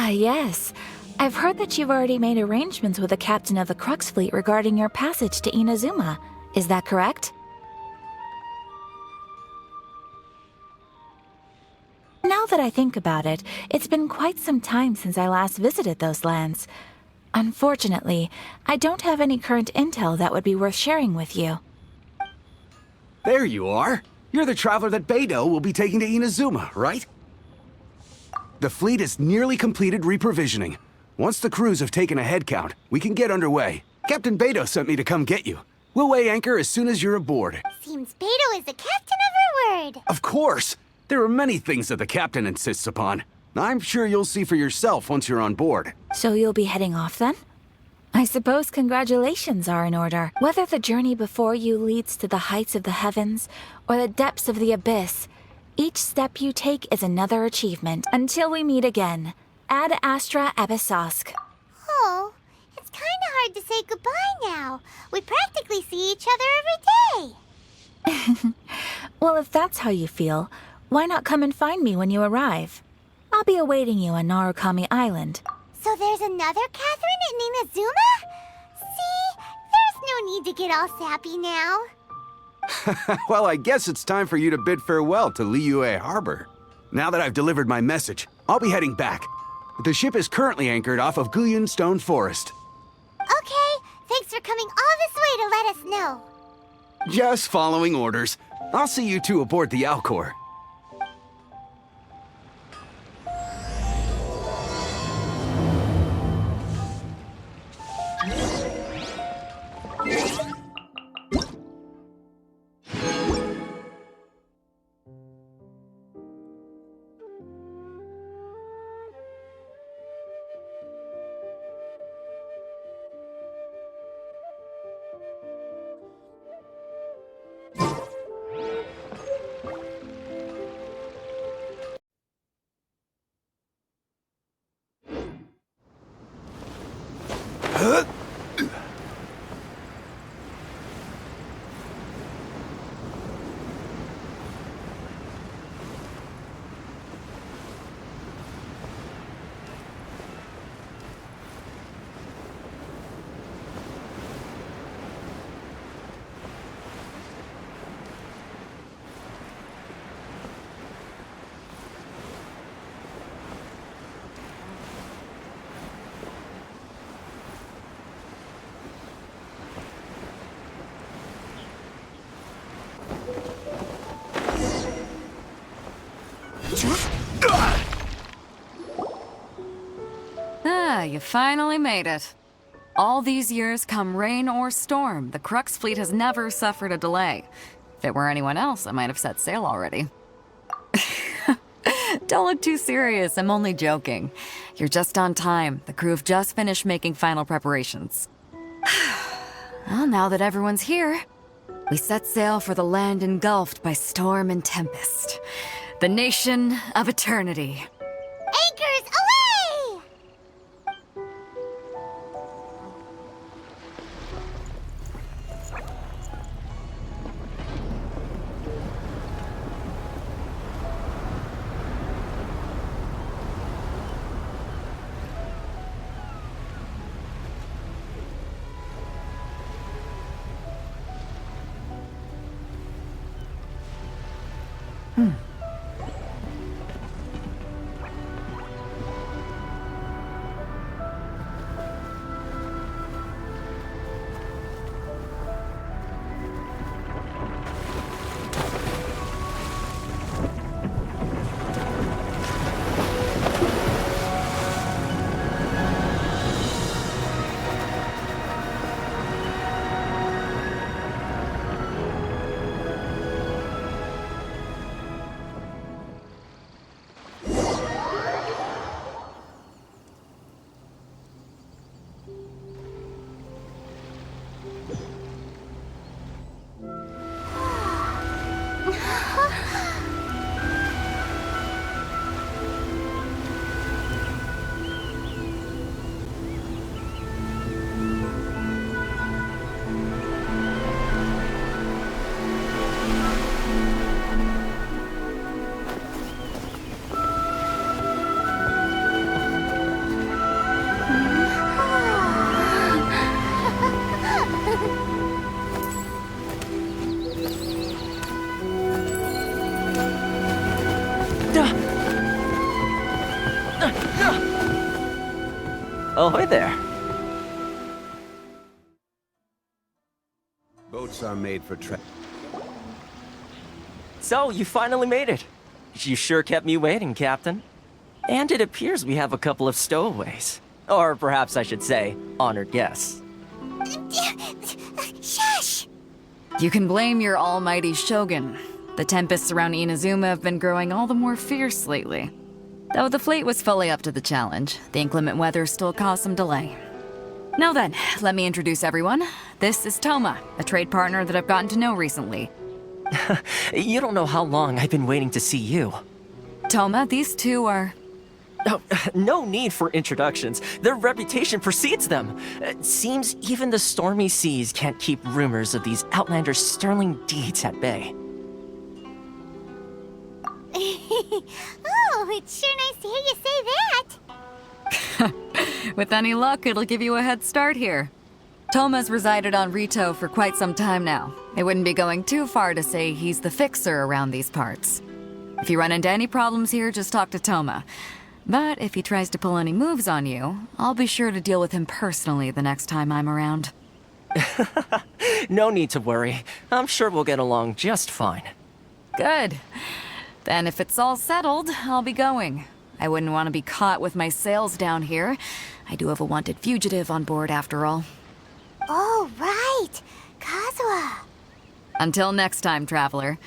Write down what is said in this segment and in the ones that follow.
Ah, yes. I've heard that you've already made arrangements with the captain of the Crux fleet regarding your passage to Inazuma. Is that correct? Now that I think about it, it's been quite some time since I last visited those lands. Unfortunately, I don't have any current intel that would be worth sharing with you. There you are. You're the traveler that Beidou will be taking to Inazuma, right? The fleet is nearly completed reprovisioning. Once the crews have taken a head count, we can get underway. Captain Beidou sent me to come get you. We'll weigh anchor as soon as you're aboard. Seems Beidou is the captain of her word. Of course! There are many things that the captain insists upon. I'm sure you'll see for yourself once you're on board. So you'll be heading off then? I suppose congratulations are in order. Whether the journey before you leads to the heights of the heavens or the depths of the abyss, each step you take is another achievement. Until we meet again. Ad Astra Abyssosk. Oh, it's kinda hard to say goodbye now. We practically see each other every day. Well, if that's how you feel, why not come and find me when you arrive? I'll be awaiting you on Narukami Island. So there's another Catherine in Inazuma? See, there's no need to get all sappy now. Well, I guess it's time for you to bid farewell to Liyue Harbor. Now that I've delivered my message, I'll be heading back. The ship is currently anchored off of Guyun Stone Forest. Okay, thanks for coming all this way to let us know. Just following orders. I'll see you two aboard the Alcor. Ah, you finally made it. All these years, come rain or storm, the Crux fleet has never suffered a delay. If it were anyone else, I might have set sail already. Don't look too serious, I'm only joking. You're just on time. The crew have just finished making final preparations. Well, now that everyone's here, we set sail for the land engulfed by storm and tempest. The nation of eternity. Anchors away! Ahoy there. Boats are made for So, you finally made it. You sure kept me waiting, Captain. And it appears we have a couple of stowaways. Or perhaps I should say, honored guests. Shush! You can blame your almighty shogun. The tempests around Inazuma have been growing all the more fierce lately. Though the fleet was fully up to the challenge, the inclement weather still caused some delay. Now then, let me introduce everyone. This is Toma, a trade partner that I've gotten to know recently. You don't know how long I've been waiting to see you. Toma, these two are... Oh, no need for introductions. Their reputation precedes them. It seems even the stormy seas can't keep rumors of these Outlanders' sterling deeds at bay. Oh, it's sure nice to hear you say that. With any luck, it'll give you a head start here. Toma's resided on Rito for quite some time now. It wouldn't be going too far to say he's the fixer around these parts. If you run into any problems here, just talk to Toma. But if he tries to pull any moves on you, I'll be sure to deal with him personally the next time I'm around. No need to worry. I'm sure we'll get along just fine. Good. Then if it's all settled, I'll be going. I wouldn't want to be caught with my sails down here. I do have a wanted fugitive on board after all. Oh, right. Kazuha. Until next time, traveler.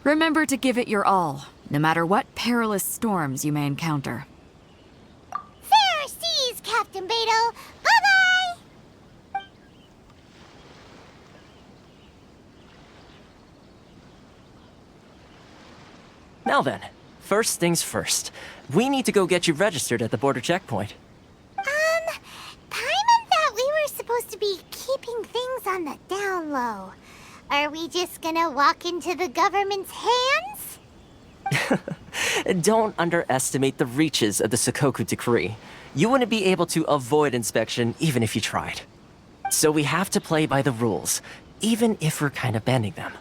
Remember to give it your all, no matter what perilous storms you may encounter. Fair seas, Captain Beto. Bye-bye! Now then, first things first. We need to go get you registered at the border checkpoint. Paimon thought we were supposed to be keeping things on the down low. Are we just gonna walk into the government's hands? Don't underestimate the reaches of the Sakoku Decree. You wouldn't be able to avoid inspection even if you tried. So we have to play by the rules, even if we're kind of bending them.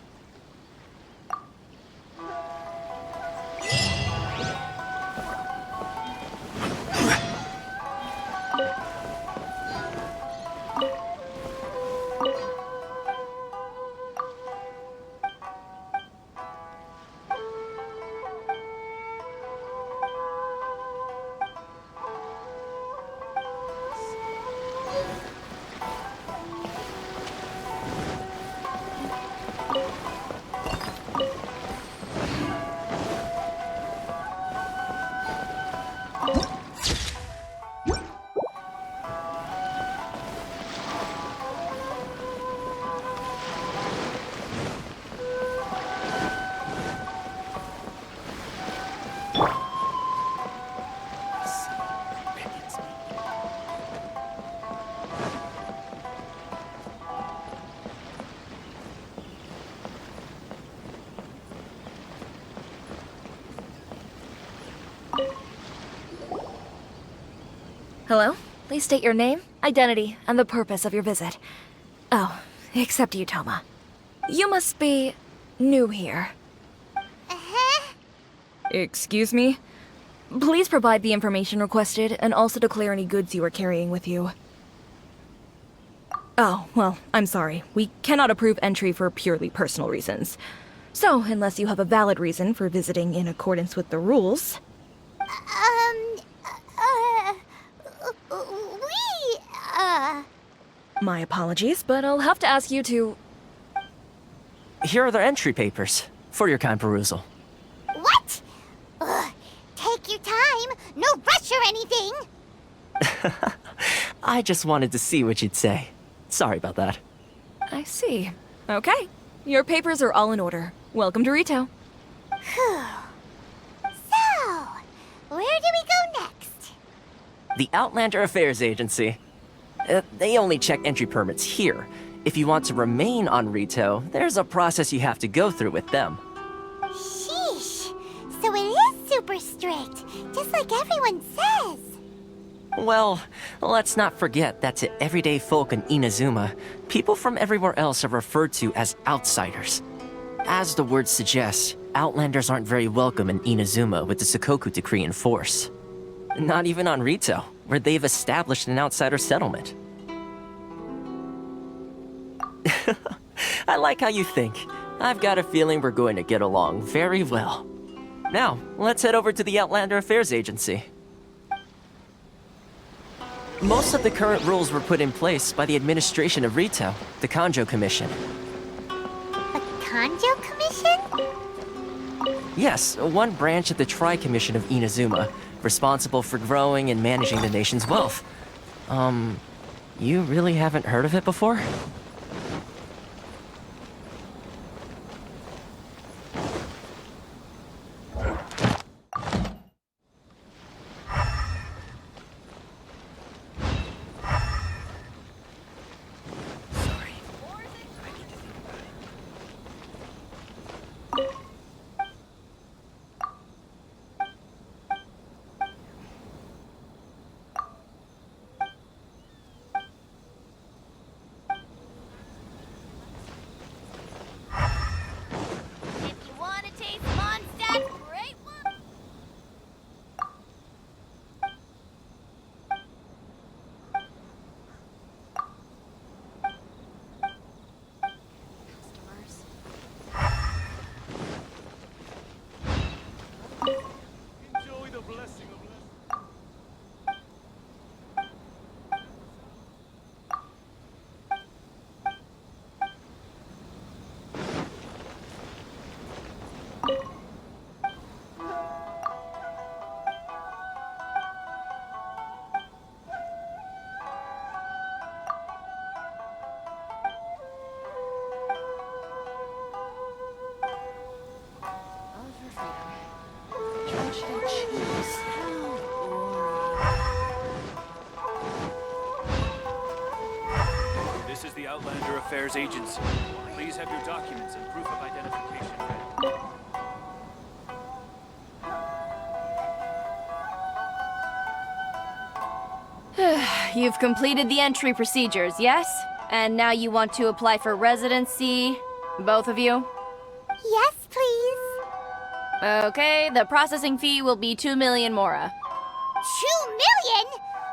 Hello? Please state your name, identity, and the purpose of your visit. Oh, except you, Toma. You must be new here. Uh-huh. Excuse me? Please provide the information requested and also declare any goods you are carrying with you. Oh, well, I'm sorry. We cannot approve entry for purely personal reasons. So, unless you have a valid reason for visiting in accordance with the rules... My apologies, but I'll have to ask you to... Here are the entry papers, for your kind perusal. What? Ugh, take your time. No rush or anything. I just wanted to see what you'd say. Sorry about that. I see. Okay. Your papers are all in order. Welcome to Rito. Whew. So, where do we go next? The Outlander Affairs Agency. They only check entry permits here. If you want to remain on Rito, there's a process you have to go through with them. Sheesh. So it is super strict, just like everyone says. Well, let's not forget that to everyday folk in Inazuma, people from everywhere else are referred to as outsiders. As the word suggests, Outlanders aren't very welcome in Inazuma with the Sakoku Decree in force. Not even on Rito, where they've established an outsider settlement. I like how you think. I've got a feeling we're going to get along very well. Now, let's head over to the Outlander Affairs Agency. Most of the current rules were put in place by the administration of Rito, the Kanjo Commission. A Kanjo Commission? Yes, one branch of the Tri-Commission of Inazuma, responsible for growing and managing the nation's wealth. You really haven't heard of it before? If you want to taste Mondstadt's great one. Enjoy the blessing of This is the Outlander Affairs Agency. Please have your documents and proof of identification ready. You've completed the entry procedures, yes? And now you want to apply for residency? Both of you? Yes, please. Okay, the processing fee will be 2 million mora. 2 million?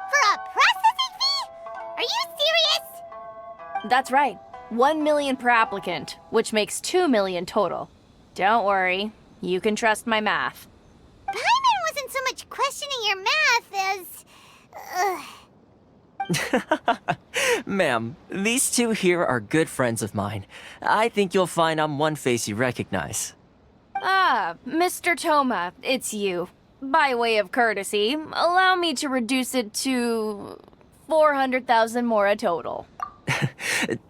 For a processing fee? Are you serious? That's right. 1 million per applicant, which makes 2 million total. Don't worry, you can trust my math. Paimon wasn't so much questioning your math as... Ma'am, these two here are good friends of mine. I think you'll find I'm one face you recognize. Ah, Mr. Toma, it's you. By way of courtesy, allow me to reduce it to 400,000 mora total.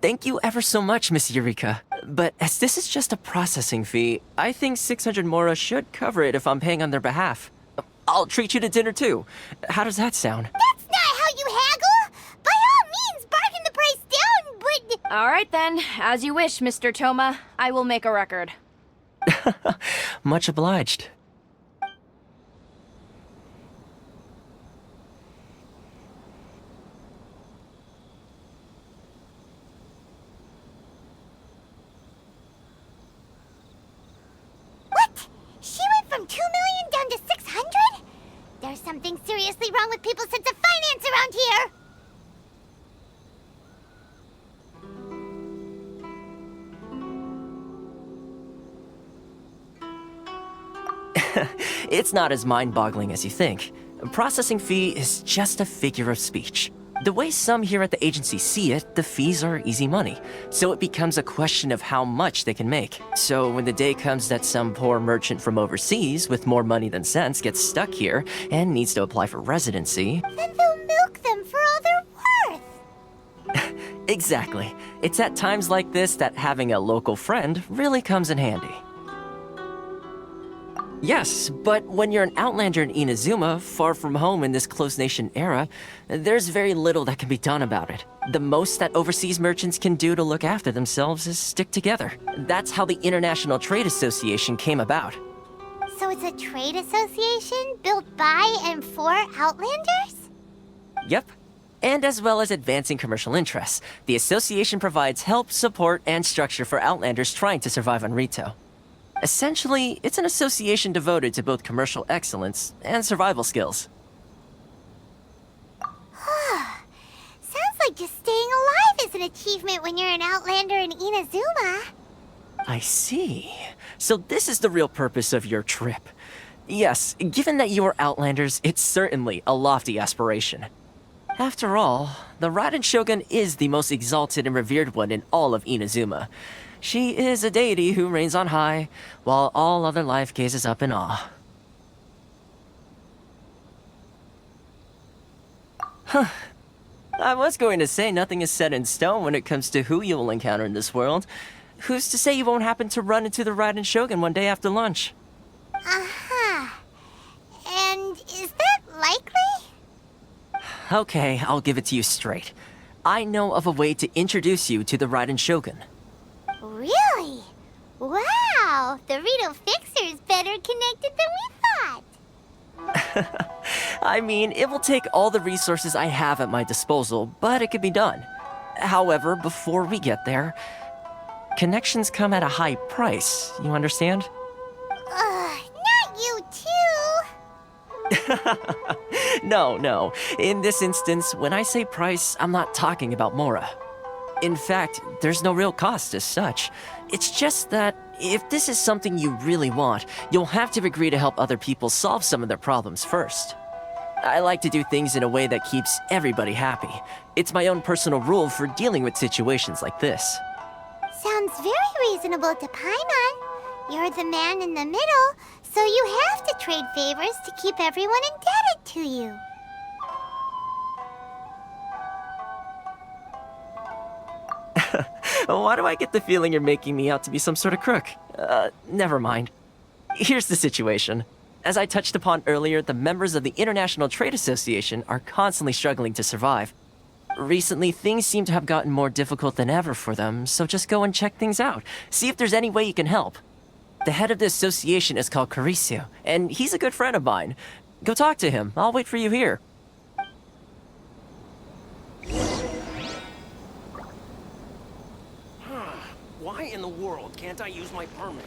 Thank you ever so much, Miss Eureka. But as this is just a processing fee, I think 600 mora should cover it if I'm paying on their behalf. I'll treat you to dinner too. How does that sound? That's not how you haggle! By all means, bargain the price down, but... All right then, as you wish, Mr. Toma. I will make a record. Much obliged. What? She went from 2 million down to 600? There's something seriously wrong with people's sense of finance around here! It's not as mind-boggling as you think. A processing fee is just a figure of speech. The way some here at the agency see it, the fees are easy money, so it becomes a question of how much they can make. So when the day comes that some poor merchant from overseas with more money than sense gets stuck here and needs to apply for residency... Then they'll milk them for all they're worth! Exactly. It's at times like this that having a local friend really comes in handy. Yes, but when you're an outlander in Inazuma, far from home in this closed nation era, there's very little that can be done about it. The most that overseas merchants can do to look after themselves is stick together. That's how the International Trade Association came about. So it's a trade association built by and for Outlanders? Yep. And as well as advancing commercial interests, the association provides help, support, and structure for Outlanders trying to survive on Rito. Essentially, it's an association devoted to both commercial excellence and survival skills. just staying alive is an achievement when you're an Outlander in Inazuma. I see. So this is the real purpose of your trip. Yes, given that you are Outlanders, it's certainly a lofty aspiration. After all, the Raiden Shogun is the most exalted and revered one in all of Inazuma. She is a deity who reigns on high, while all other life gazes up in awe. Huh. I was going to say nothing is set in stone when it comes to who you will encounter in this world. Who's to say you won't happen to run into the Raiden Shogun one day after lunch? Uh-huh. And is that likely? Okay, I'll give it to you straight. I know of a way to introduce you to the Raiden Shogun. Really? Wow! The Rito Fixer is better connected than we thought. I mean, it will take all the resources I have at my disposal, but it can be done. However, before we get there, connections come at a high price, you understand? Not you too! No. In this instance, when I say price, I'm not talking about Mora. In fact, there's no real cost as such. It's just that if this is something you really want, you'll have to agree to help other people solve some of their problems first. I like to do things in a way that keeps everybody happy. It's my own personal rule for dealing with situations like this. Sounds very reasonable to Paimon. You're the man in the middle, so you have to trade favors to keep everyone indebted to you. Why do I get the feeling you're making me out to be some sort of crook? Never mind. Here's the situation. As I touched upon earlier, the members of the International Trade Association are constantly struggling to survive. Recently, things seem to have gotten more difficult than ever for them, so just go and check things out. See if there's any way you can help. The head of the association is called Caricio, and he's a good friend of mine. Go talk to him. I'll wait for you here. Why in the world can't I use my permit?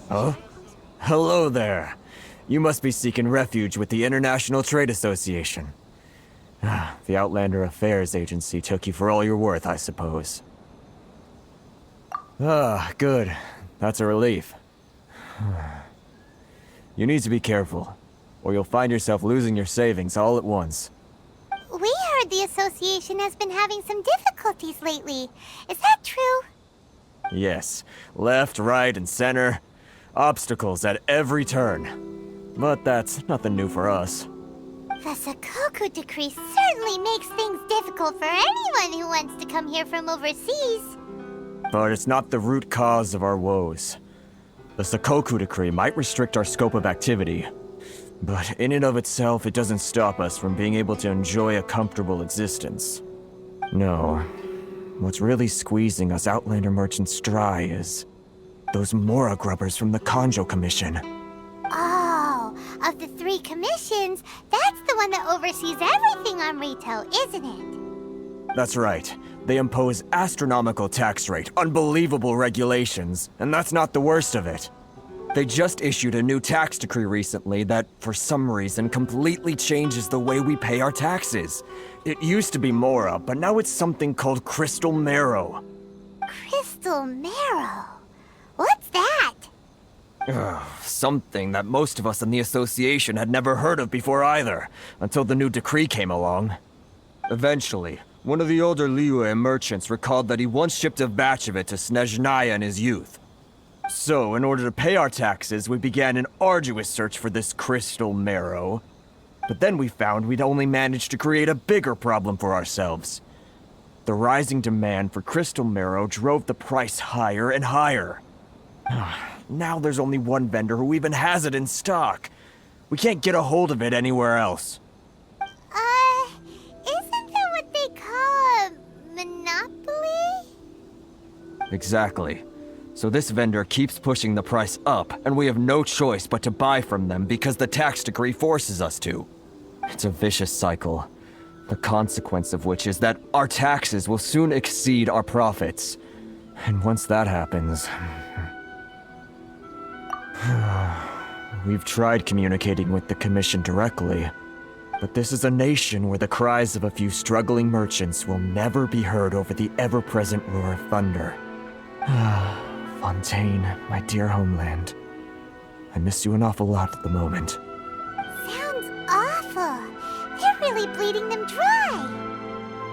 Huh? Hello there. You must be seeking refuge with the International Trade Association. The Outlander Affairs Agency took you for all you're worth, I suppose. Good. That's a relief. You need to be careful, or you'll find yourself losing your savings all at once. We heard the association has been having some difficulties lately. Is that true? Yes. Left, right, and center. Obstacles at every turn. But that's nothing new for us. The Sakoku decree certainly makes things difficult for anyone who wants to come here from overseas. But it's not the root cause of our woes. The Sakoku decree might restrict our scope of activity, but in and of itself, it doesn't stop us from being able to enjoy a comfortable existence. No. What's really squeezing us Outlander merchants dry is those Mora grubbers from the Kanjo Commission. Oh, of the 3 commissions, that's the one that oversees everything on retail, isn't it? That's right. They impose astronomical tax rate, unbelievable regulations, and that's not the worst of it. They just issued a new tax decree recently that, for some reason, completely changes the way we pay our taxes. It used to be Mora, but now it's something called Crystal Marrow. Crystal Marrow? What's that? Something that most of us in the association had never heard of before either, until the new decree came along. Eventually, one of the older Liyue merchants recalled that he once shipped a batch of it to Snezhnaya in his youth. So, in order to pay our taxes, we began an arduous search for this Crystal Marrow. But then we found we'd only managed to create a bigger problem for ourselves. The rising demand for Crystal Marrow drove the price higher and higher. Now there's only one vendor who even has it in stock. We can't get a hold of it anywhere else. Isn't that what they call a monopoly? Exactly. So this vendor keeps pushing the price up, and we have no choice but to buy from them because the tax decree forces us to. It's a vicious cycle. The consequence of which is that our taxes will soon exceed our profits. And once that happens, We've tried communicating with the Commission directly, but this is a nation where the cries of a few struggling merchants will never be heard over the ever-present roar of thunder. Fontaine, my dear homeland. I miss you an awful lot at the moment. Sounds awful. They're really bleeding them dry.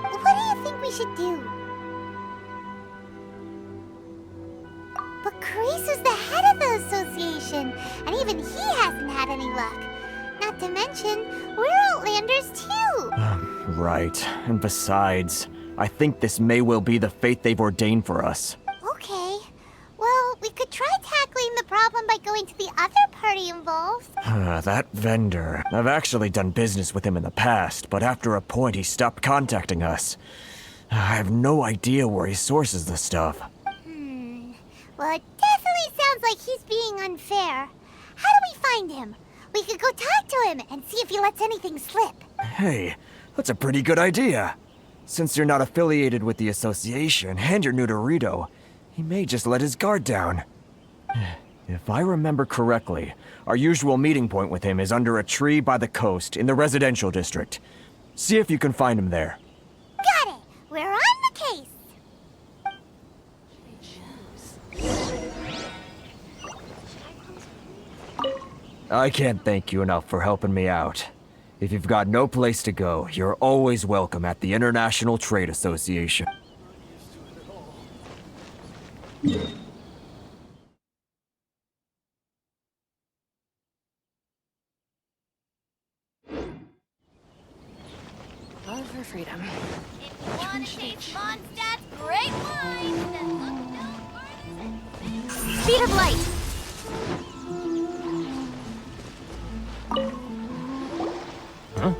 What do you think we should do? But Carice is the head of the association, and even he hasn't had any luck. Not to mention, we're Outlanders too. Right. And besides, I think this may well be the fate they've ordained for us. Okay. Well, we could try tackling the problem by going to the other party involved. That vendor. I've actually done business with him in the past, but after a point he stopped contacting us. I have no idea where he sources the stuff. Well, it definitely sounds like he's being unfair. How do we find him? We could go talk to him and see if he lets anything slip. Hey, that's a pretty good idea. Since you're not affiliated with the association and you're new to Rito, he may just let his guard down. If I remember correctly, our usual meeting point with him is under a tree by the coast in the residential district. See if you can find him there. Got it! We're on the case! I can't thank you enough for helping me out. If you've got no place to go, you're always welcome at the International Trade Association. Love for freedom. If you want to taste Mondstadt's great wine, then look no further. Speed of light! Huh?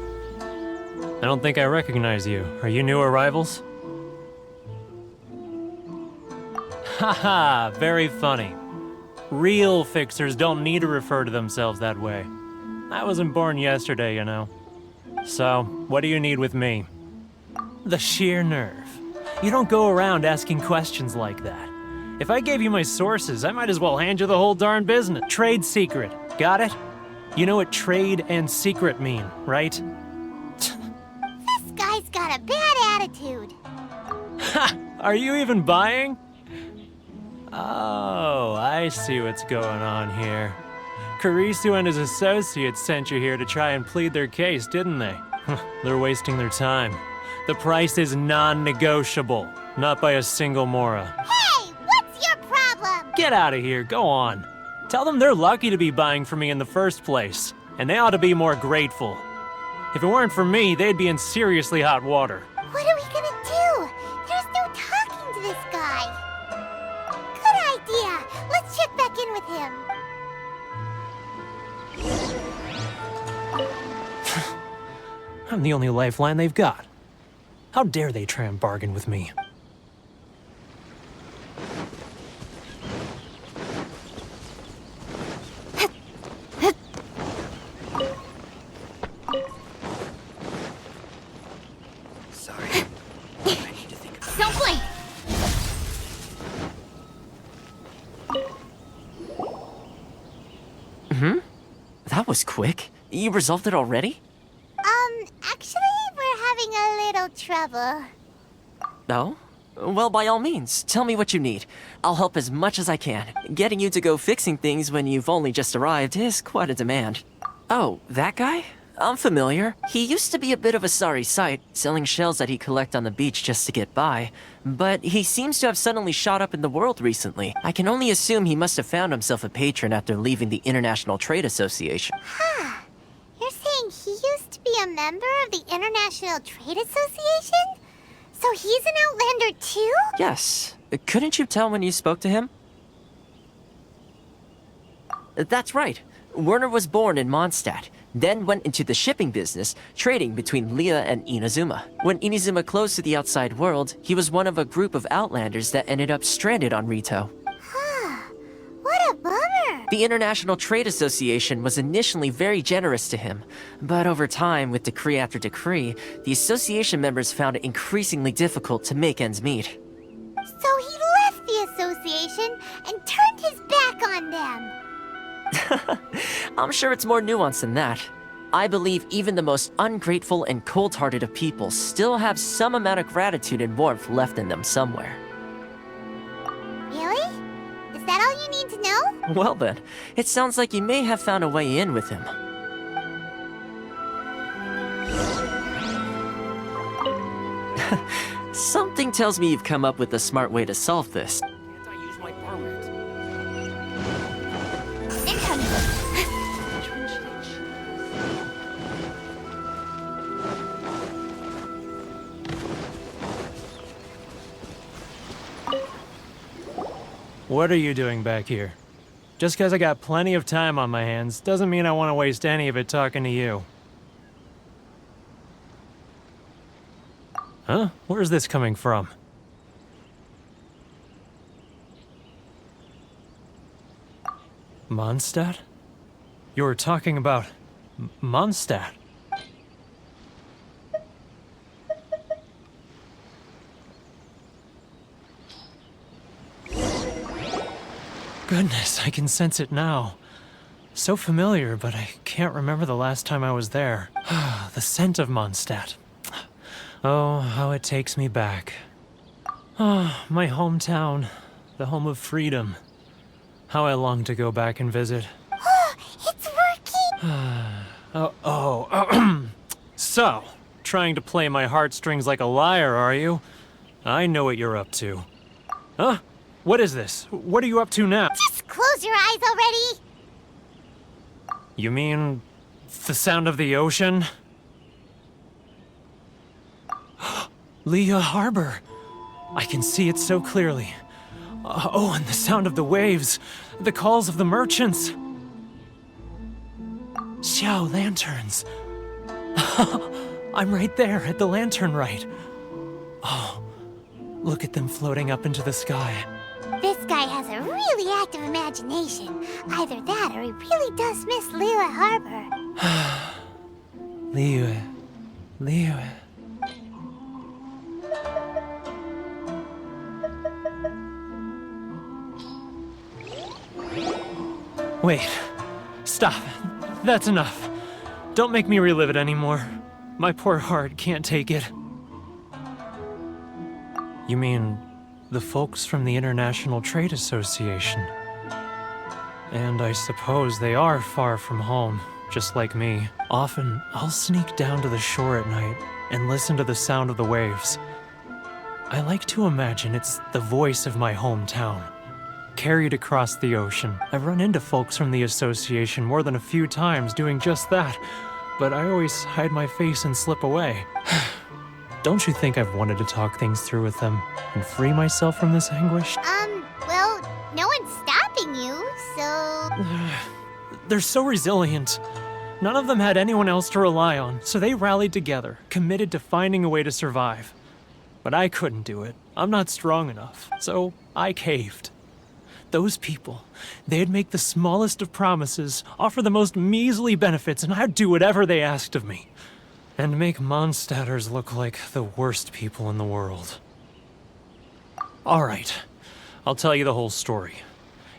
I don't think I recognize you. Are you new arrivals? Haha, very funny. Real fixers don't need to refer to themselves that way. I wasn't born yesterday, you know. So, what do you need with me? The sheer nerve. You don't go around asking questions like that. If I gave you my sources, I might as well hand you the whole darn business. Trade secret. Got it? You know what trade and secret mean, right? This guy's got a bad attitude. Ha! Are you even buying? Oh, I see what's going on here. Carisu and his associates sent you here to try and plead their case, didn't they? They're wasting their time. The price is non-negotiable, not by a single Mora. Hey, what's your problem? Get out of here, go on. Tell them they're lucky to be buying from me in the first place, and they ought to be more grateful. If it weren't for me, they'd be in seriously hot water. What are we gonna do? There's no talking to this guy. Good idea. Let's check back in with him. I'm the only lifeline they've got. How dare they try and bargain with me? Sorry. I need to think about Don't blink! That was quick. You resolved it already? Actually, we're having a little trouble. No? Well, by all means, tell me what you need. I'll help as much as I can. Getting you to go fixing things when you've only just arrived is quite a demand. Oh, that guy? I'm familiar. He used to be a bit of a sorry sight, selling shells that he collect on the beach just to get by. But he seems to have suddenly shot up in the world recently. I can only assume he must have found himself a patron after leaving the International Trade Association. You're saying he used to be a member of the International Trade Association? So he's an Outlander too? Yes. Couldn't you tell when you spoke to him? That's right. Werner was born in Mondstadt, then went into the shipping business, trading between Leah and Inazuma. When Inazuma closed to the outside world, he was one of a group of Outlanders that ended up stranded on Rito. What a bummer. The International Trade Association was initially very generous to him, but over time, with decree after decree, the association members found it increasingly difficult to make ends meet. So he left the association and turned his back on them. I'm sure it's more nuanced than that. I believe even the most ungrateful and cold-hearted of people still have some amount of gratitude and warmth left in them somewhere. Really? Is that all you need to know? Well then, it sounds like you may have found a way in with him. Something tells me you've come up with a smart way to solve this. Can't I use my permit? What are you doing back here? Just because I got plenty of time on my hands doesn't mean I want to waste any of it talking to you. Huh? Where's this coming from? Mondstadt? You were talking about Mondstadt. Goodness, I can sense it now. So familiar, but I can't remember the last time I was there. The scent of Mondstadt. Oh, how it takes me back. Oh, my hometown, the home of freedom. How I long to go back and visit. It's working! So, trying to play my heartstrings like a liar, are you? I know what you're up to. Huh? What is this? What are you up to now? Just close your eyes already! You mean the sound of the ocean? Leah Harbor. I can see it so clearly. Oh, and the sound of the waves. The calls of the merchants. Xiao lanterns. I'm right there at the lantern right. Oh, look at them floating up into the sky. This guy has a really active imagination. Either that or he really does miss Liyue Harbor. Liyue. Wait. Stop. That's enough. Don't make me relive it anymore. My poor heart can't take it. You mean the folks from the International Trade Association? And I suppose they are far from home, just like me. Often, I'll sneak down to the shore at night and listen to the sound of the waves. I like to imagine it's the voice of my hometown, carried across the ocean. I've run into folks from the association more than a few times doing just that, but I always hide my face and slip away. Don't you think I've wanted to talk things through with them and free myself from this anguish? Well, no one's stopping you, so... They're so resilient. None of them had anyone else to rely on, so they rallied together, committed to finding a way to survive. But I couldn't do it. I'm not strong enough, so I caved. Those people, they'd make the smallest of promises, offer the most measly benefits, and I'd do whatever they asked of me. And make Mondstadters look like the worst people in the world. All right, I'll tell you the whole story.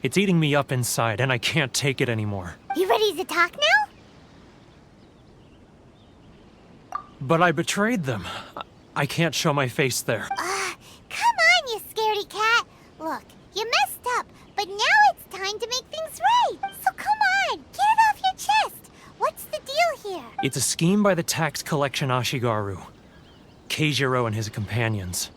It's eating me up inside, and I can't take it anymore. You ready to talk now? But I betrayed them. I can't show my face there. Come on, you scaredy cat. Look, you messed up, but now it's time to make things right. So come on, get it off your chest. What's the deal here? It's a scheme by the tax collection Ashigaru, Keijiro and his companions.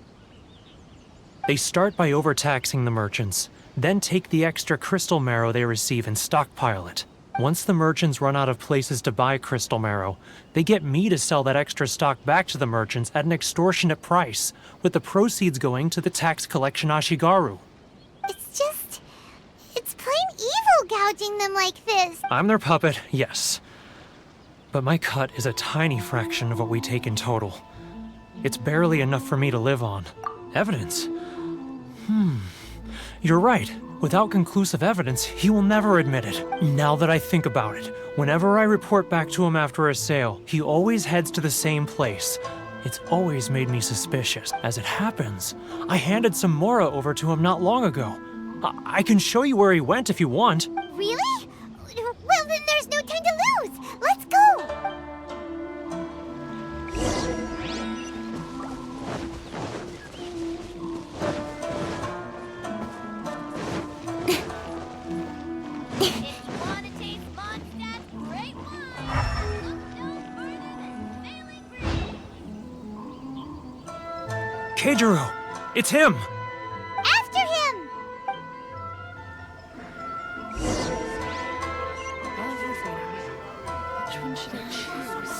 They start by overtaxing the merchants, then take the extra crystal marrow they receive and stockpile it. Once the merchants run out of places to buy crystal marrow, they get me to sell that extra stock back to the merchants at an extortionate price, with the proceeds going to the tax collection Ashigaru. It's plain evil gouging them like this. I'm their puppet, yes. But my cut is a tiny fraction of what we take in total. It's barely enough for me to live on. Evidence? You're right. Without conclusive evidence, he will never admit it. Now that I think about it, whenever I report back to him after a sale, he always heads to the same place. It's always made me suspicious. As it happens, I handed some Mora over to him not long ago. I can show you where he went if you want. Really? There's no time to lose! Let's go! Keijiro! It's him! After him! Which one should I choose?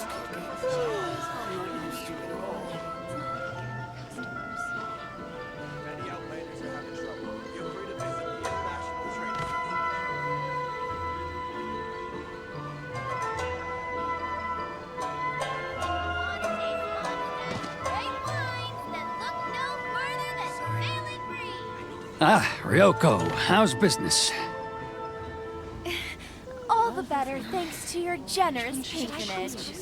Many outlanders are having trouble. Feel free to visit the International Trading Ah, Ryoko, how's business? All the better thanks to your generous patronage.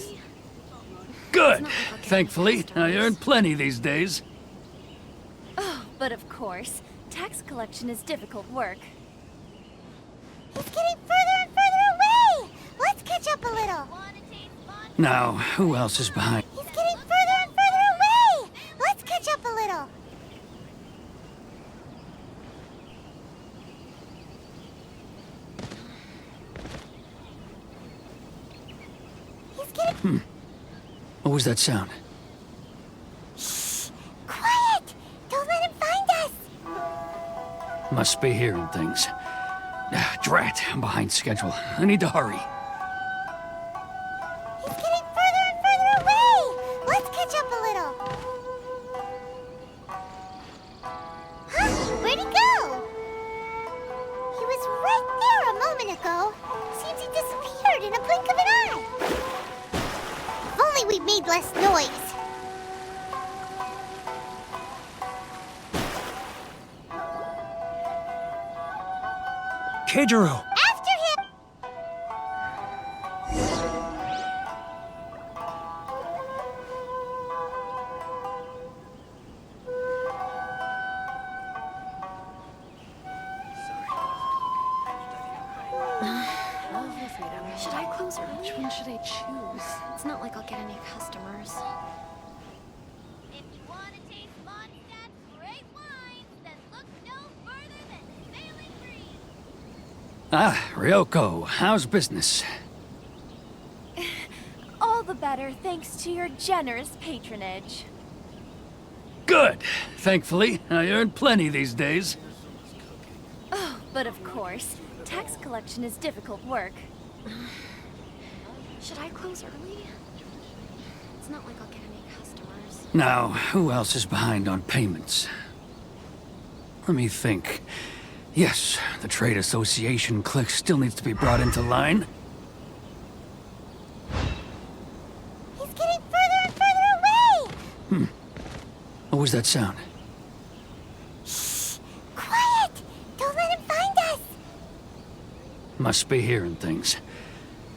Good! Thankfully, I earn plenty these days. Oh, but of course, tax collection is difficult work. He's getting further and further away! Let's catch up a little. Now, who else is behind? He's getting further and further away! Let's catch up a little. He's getting... What was that sound? Shh! Quiet! Don't let him find us! Must be hearing things. Ah, drat, I'm behind schedule. I need to hurry. He's getting further and further away! Let's catch up a little. Huh? Where'd he go? He was right there a moment ago. Seems he disappeared in a blink of an eye. If only we made less noise. Keijiro! After him! Should I close early? Which one should I choose? It's not like I'll get any customers. If you want to taste Mondstadt's great wines, then look no further than Sailing Green. Ah, Ryoko, how's business? All the better thanks to your generous patronage. Good! Thankfully, I earn plenty these days. Oh, but of course, tax collection is difficult work. Should I close early? It's not like I'll get any customers. Now, who else is behind on payments? Let me think. Yes, the Trade Association clique still needs to be brought into line. He's getting further and further away! What was that sound? Shh! Quiet! Don't let him find us! Must be hearing things.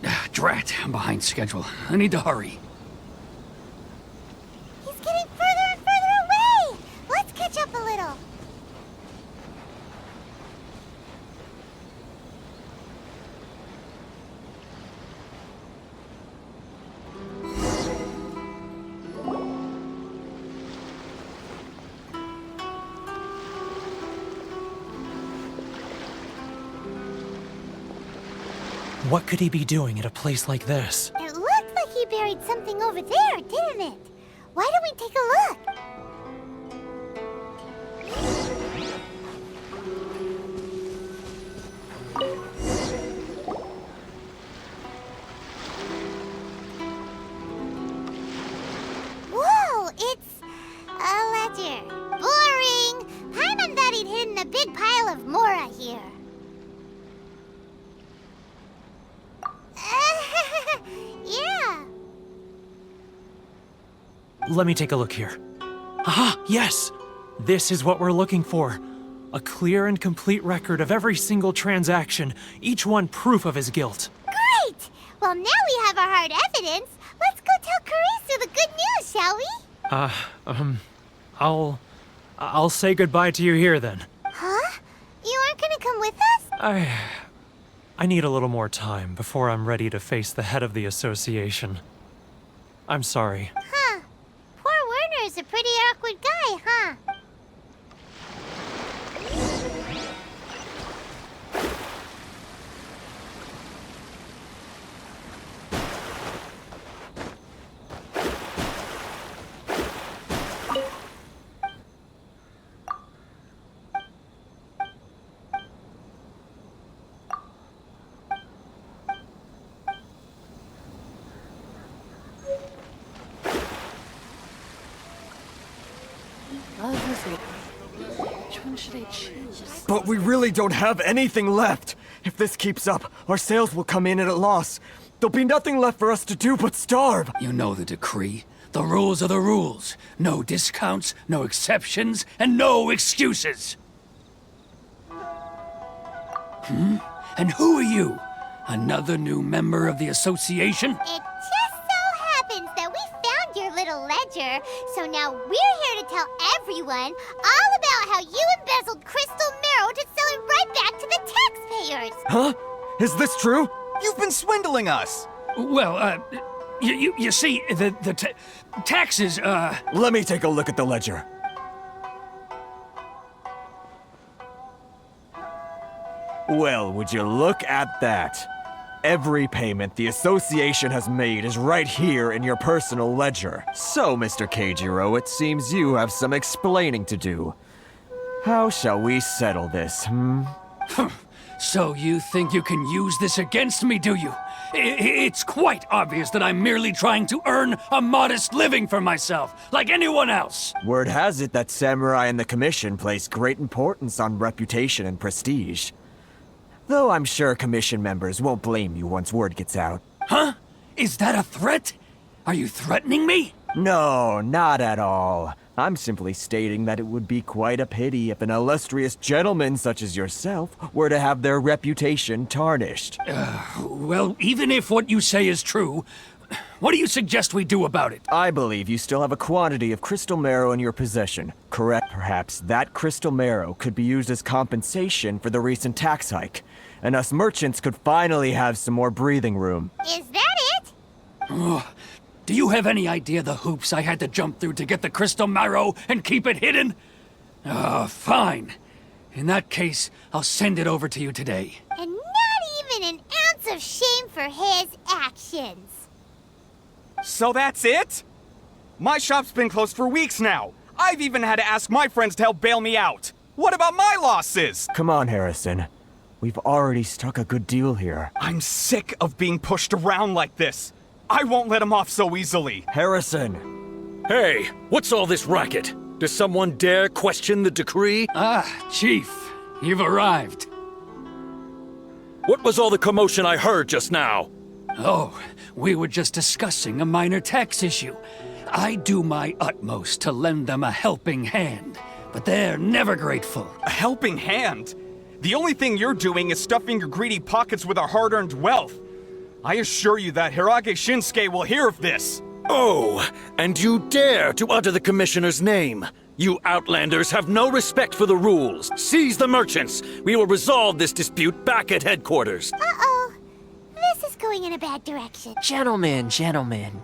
Ah, drat, I'm behind schedule. I need to hurry. He's getting further and further away! Let's catch up a little. What could he be doing at a place like this? It looked like he buried something over there, didn't it? Why don't we take a look? Whoa, it's a ledger. Boring! Paimon thought he'd hidden a big pile of Mora here. Yeah. Let me take a look here. Aha! Yes! This is what we're looking for. A clear and complete record of every single transaction, each one proof of his guilt. Great! Well, now we have our hard evidence. Let's go tell Karisu the good news, shall we? I'll say goodbye to you here then. Huh? You aren't gonna come with us? I need a little more time before I'm ready to face the head of the association. I'm sorry. Huh. Poor Werner's a pretty awkward guy, huh? Which one should I choose? But we really don't have anything left. If this keeps up, our sales will come in at a loss. There'll be nothing left for us to do but starve. You know the decree. The rules are the rules. No discounts, no exceptions, and no excuses. And who are you? Another new member of the association? It just so happens that we found your little ledger, so now we're here to tell everyone all about how you embezzled crystal marrow to sell it right back to the taxpayers. Huh? Is this true? You've been swindling us! Well, you see, the taxes, Let me take a look at the ledger. Well, would you look at that? Every payment the association has made is right here in your personal ledger. So, Mr. Keijiro, it seems you have some explaining to do. How shall we settle this, So you think you can use this against me, do you? It's quite obvious that I'm merely trying to earn a modest living for myself, like anyone else. Word has it that Samurai and the Commission place great importance on reputation and prestige. Though I'm sure Commission members won't blame you once word gets out. Huh? Is that a threat? Are you threatening me? No, not at all. I'm simply stating that it would be quite a pity if an illustrious gentleman such as yourself were to have their reputation tarnished. Well, even if what you say is true, what do you suggest we do about it? I believe you still have a quantity of crystal marrow in your possession. Correct, perhaps that crystal marrow could be used as compensation for the recent tax hike, and us merchants could finally have some more breathing room. Is that it? Do you have any idea the hoops I had to jump through to get the crystal marrow and keep it hidden? Fine. In that case, I'll send it over to you today. And not even an ounce of shame for his actions. So that's it? My shop's been closed for weeks now. I've even had to ask my friends to help bail me out. What about my losses? Come on, Harrison. We've already struck a good deal here. I'm sick of being pushed around like this. I won't let him off so easily. Harrison! Hey, what's all this racket? Does someone dare question the decree? Chief, you've arrived. What was all the commotion I heard just now? Oh, we were just discussing a minor tax issue. I do my utmost to lend them a helping hand, but they're never grateful. A helping hand? The only thing you're doing is stuffing your greedy pockets with our hard-earned wealth. I assure you that Hirage Shinsuke will hear of this. Oh, and you dare to utter the Commissioner's name. You Outlanders have no respect for the rules. Seize the merchants. We will resolve this dispute back at headquarters. Uh-oh. This is going in a bad direction. Gentlemen,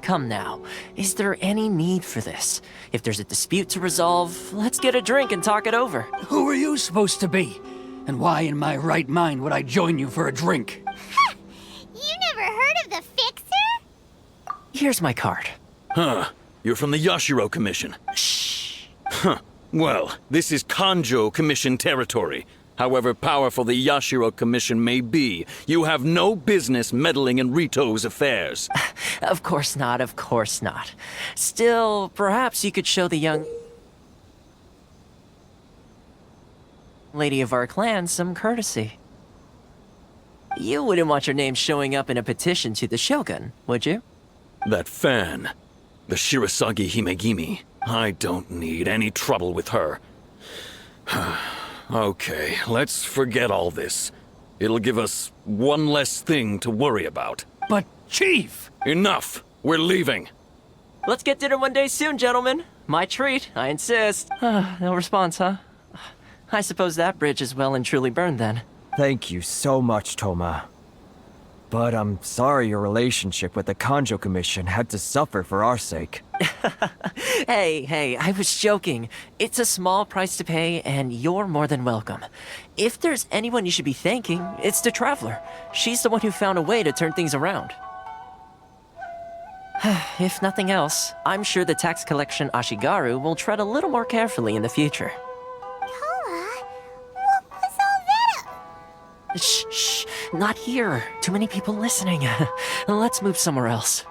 come now. Is there any need for this? If there's a dispute to resolve, let's get a drink and talk it over. Who are you supposed to be? And why in my right mind would I join you for a drink? You never heard of the Fixer? Here's my card. Huh. You're from the Yashiro Commission. Shh. Huh. Well, this is Kanjo Commission territory. However powerful the Yashiro Commission may be, you have no business meddling in Rito's affairs. Of course not, of course not. Still, perhaps you could show the young lady of our clan some courtesy. You wouldn't want your name showing up in a petition to the Shogun, would you? That fan, the Shirasagi Himegimi, I don't need any trouble with her. Okay, let's forget all this. It'll give us one less thing to worry about. But, Chief! Enough! We're leaving. Let's get dinner one day soon, gentlemen. My treat, I insist. No response, huh? I suppose that bridge is well and truly burned then. Thank you so much, Toma. But I'm sorry your relationship with the Kanjo Commission had to suffer for our sake. Hey, I was joking. It's a small price to pay, and you're more than welcome. If there's anyone you should be thanking, it's the Traveler. She's the one who found a way to turn things around. If nothing else, I'm sure the tax collection Ashigaru will tread a little more carefully in the future. Toma, what was all that? Shh, not here. Too many people listening. Let's move somewhere else.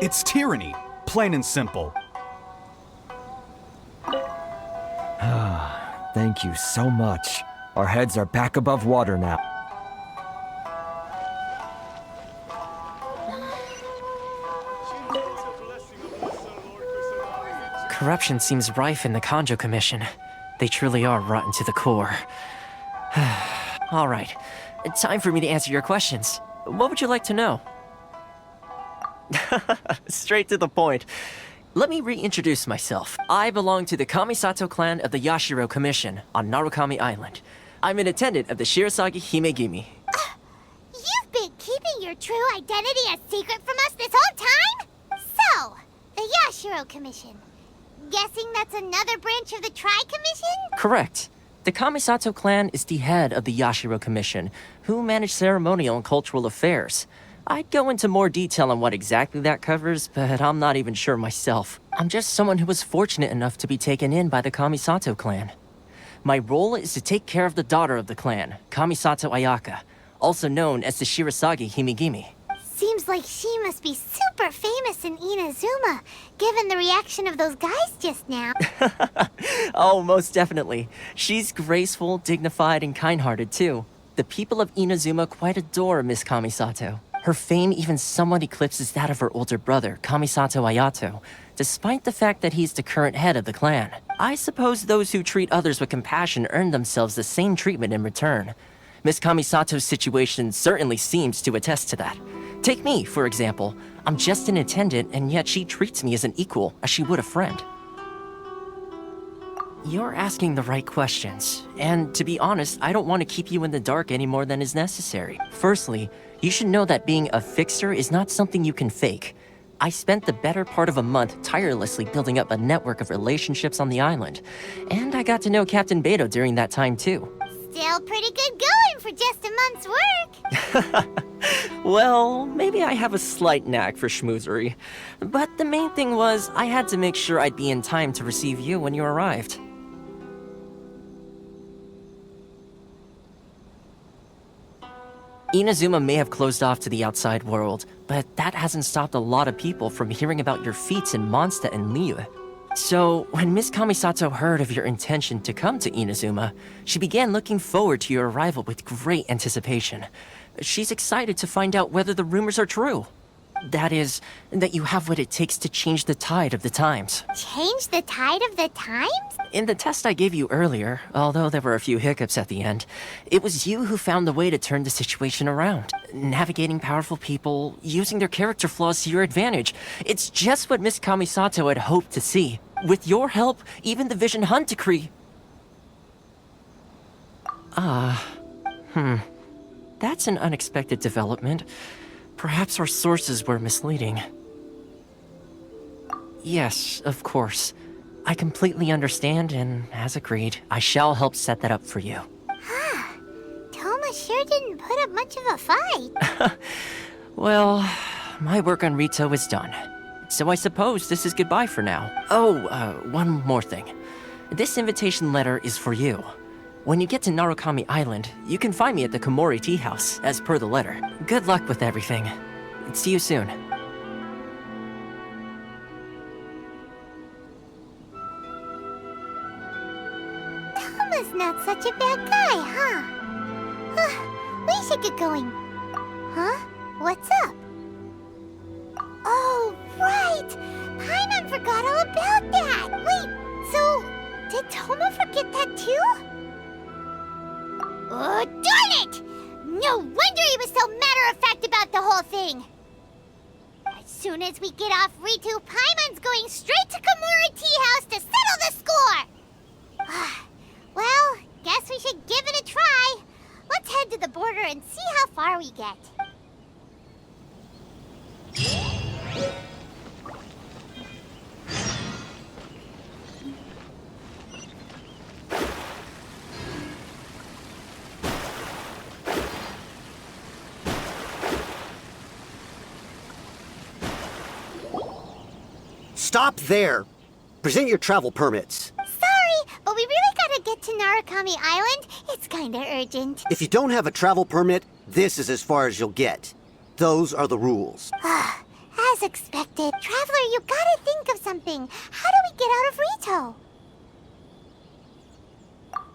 It's tyranny, plain and simple. Thank you so much. Our heads are back above water now. Corruption seems rife in the Kanjo Commission. They truly are rotten to the core. All right, time for me to answer your questions. What would you like to know? Straight to the point. Let me reintroduce myself. I belong to the Kamisato clan of the Yashiro Commission on Narukami Island. I'm an attendant of the Shirasagi Himegimi. You've been keeping your true identity a secret from us this whole time? So, the Yashiro Commission. Guessing that's another branch of the Tri-Commission? Correct. The Kamisato clan is the head of the Yashiro Commission, who manage ceremonial and cultural affairs. I'd go into more detail on what exactly that covers, but I'm not even sure myself. I'm just someone who was fortunate enough to be taken in by the Kamisato clan. My role is to take care of the daughter of the clan, Kamisato Ayaka, also known as the Shirasagi Himegimi. Seems like she must be super famous in Inazuma, given the reaction of those guys just now. Oh, most definitely. She's graceful, dignified, and kind-hearted too. The people of Inazuma quite adore Miss Kamisato. Her fame even somewhat eclipses that of her older brother, Kamisato Ayato, despite the fact that he's the current head of the clan. I suppose those who treat others with compassion earn themselves the same treatment in return. Miss Kamisato's situation certainly seems to attest to that. Take me, for example. I'm just an attendant, and yet she treats me as an equal, as she would a friend. You're asking the right questions, and to be honest, I don't want to keep you in the dark any more than is necessary. Firstly, you should know that being a fixer is not something you can fake. I spent the better part of a month tirelessly building up a network of relationships on the island, and I got to know Captain Beto during that time too. Still pretty good going for just a month's work. Well, maybe I have a slight knack for schmoozery, but the main thing was I had to make sure I'd be in time to receive you when you arrived. Inazuma may have closed off to the outside world, but that hasn't stopped a lot of people from hearing about your feats in Mondstadt and Liyue. So, when Miss Kamisato heard of your intention to come to Inazuma, she began looking forward to your arrival with great anticipation. She's excited to find out whether the rumors are true. That is, that you have what it takes to change the tide of the times. Change the tide of the times? In the test I gave you earlier, although there were a few hiccups at the end, it was you who found the way to turn the situation around. Navigating powerful people, using their character flaws to your advantage. It's just what Miss Kamisato had hoped to see. With your help, even the Vision Hunt decree... That's an unexpected development. Perhaps our sources were misleading. Yes, of course. I completely understand, and as agreed, I shall help set that up for you. Toma sure didn't put up much of a fight. Well, my work on Rito is done. So I suppose this is goodbye for now. Oh, one more thing. This invitation letter is for you. When you get to Narukami Island, you can find me at the Komori Tea House, as per the letter. Good luck with everything. See you soon. Toma's not such a bad guy, huh? We should get going. Huh? What's up? Oh, right! Paimon forgot all about that! Wait, so did Toma forget that too? Oh, darn it! No wonder he was so matter-of-fact about the whole thing! As soon as we get off Ritu, Paimon's going straight to Komori Tea House to settle the score! Well, guess we should give it a try. Let's head to the border and see how far we get. Stop there! Present your travel permits. Sorry, but we really gotta get to Narukami Island. It's kinda urgent. If you don't have a travel permit, this is as far as you'll get. Those are the rules. As expected. Traveler, you gotta think of something. How do we get out of Rito?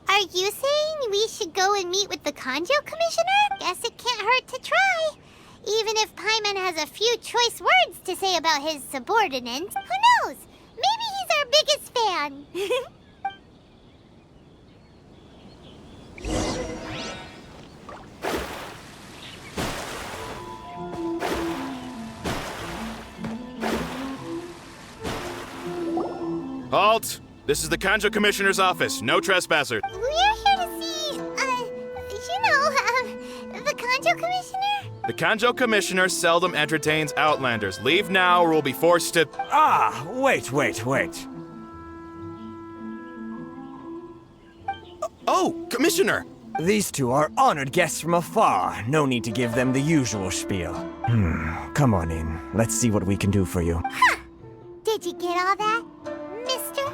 Are you saying we should go and meet with the Kanjo Commissioner? Guess it can't hurt to try. Even if Paimon has a few choice words to say about his subordinate, who knows? Maybe he's our biggest fan. Halt! This is the Kanjo Commissioner's office. No trespassers. We're here to see, the Kanjo Commissioner? The Kanjo Commissioner seldom entertains Outlanders. Leave now or we'll be forced to... Ah, wait. Oh, Commissioner! These two are honored guests from afar. No need to give them the usual spiel. Come on in. Let's see what we can do for you. Did you get all that, mister?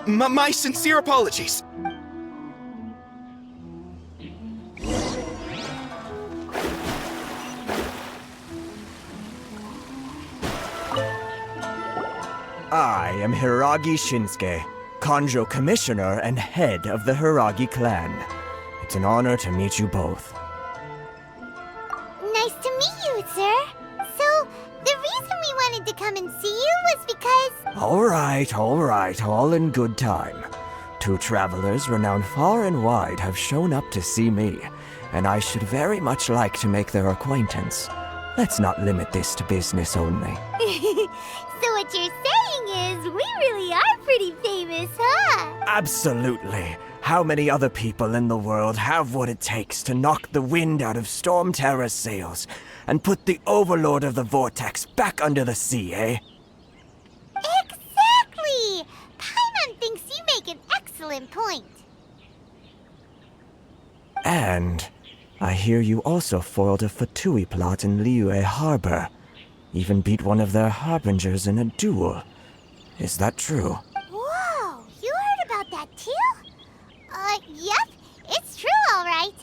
My sincere apologies. I am Hiragi Shinsuke, Kanjo Commissioner and head of the Hiragi clan. It's an honor to meet you both. Nice to meet you, sir. So, the reason we wanted to come and see you was because... All right, all in good time. Two travelers renowned far and wide have shown up to see me, and I should very much like to make their acquaintance. Let's not limit this to business only. So what you're saying is, we really are pretty famous, huh? Absolutely. How many other people in the world have what it takes to knock the wind out of Storm Terror's sails and put the Overlord of the Vortex back under the sea, eh? Exactly! Paimon thinks you make an excellent point. And I hear you also foiled a Fatui plot in Liyue Harbor. Even beat one of their harbingers in a duel. Is that true? Whoa, you heard about that too? Yep, it's true, all right.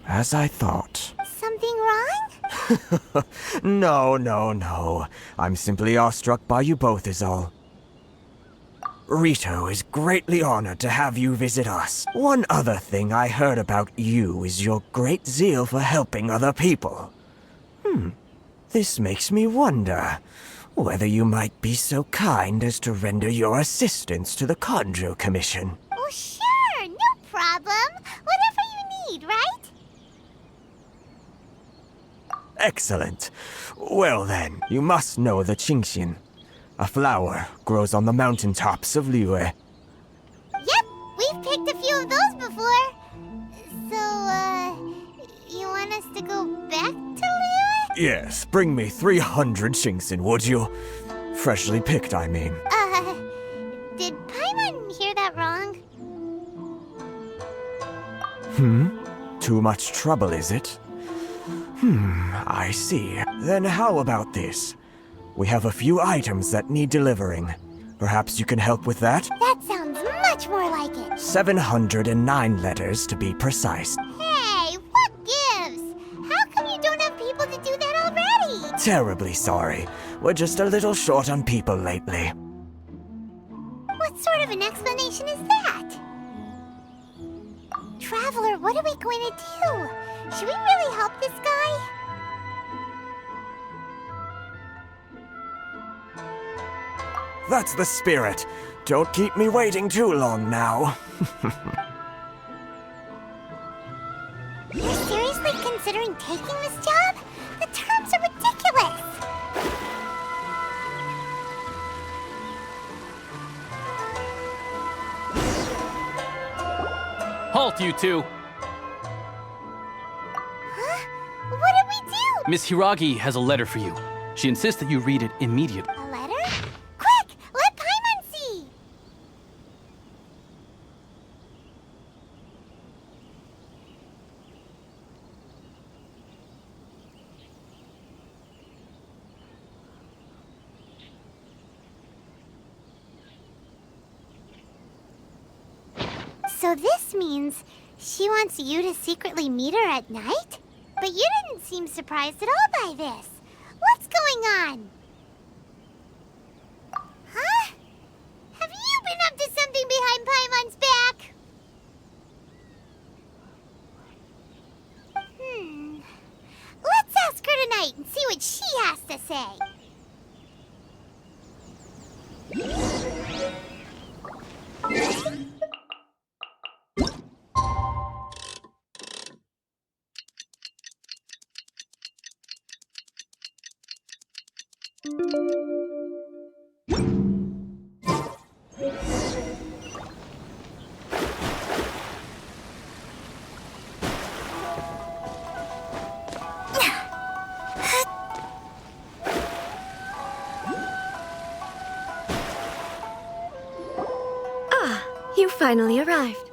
As I thought. Something wrong? No. I'm simply awestruck by you both is all. Rito is greatly honored to have you visit us. One other thing I heard about you is your great zeal for helping other people. This makes me wonder whether you might be so kind as to render your assistance to the Kanjo Commission. Oh, sure, no problem. Whatever you need, right? Excellent. Well then, you must know the Genshin. A flower grows on the mountaintops of Liyue. Yep, we've picked a few of those before. So, you want us to go back to Liyue? Yes, bring me 300 Genshin, would you? Freshly picked, I mean. Did Paimon hear that wrong? Too much trouble, is it? I see. Then how about this? We have a few items that need delivering. Perhaps you can help with that? That sounds much more like it. 709 letters, to be precise. Hey, what gives? How come you don't have people to do that already? Terribly sorry. We're just a little short on people lately. What sort of an explanation is that? Traveler, what are we going to do? Should we really help this guy? That's the spirit. Don't keep me waiting too long now. You're seriously considering taking this job? The terms are ridiculous! halt, you two! Huh? What did we do? Miss Hiragi has a letter for you. She insists that you read it immediately. A letter? Quick! Let Paimon see! So this means she wants you to secretly meet her at night? But you didn't seem surprised at all by this. What's going on? Huh? Have you been up to something behind Paimon's back? Let's ask her tonight and see what she has to say. You finally arrived.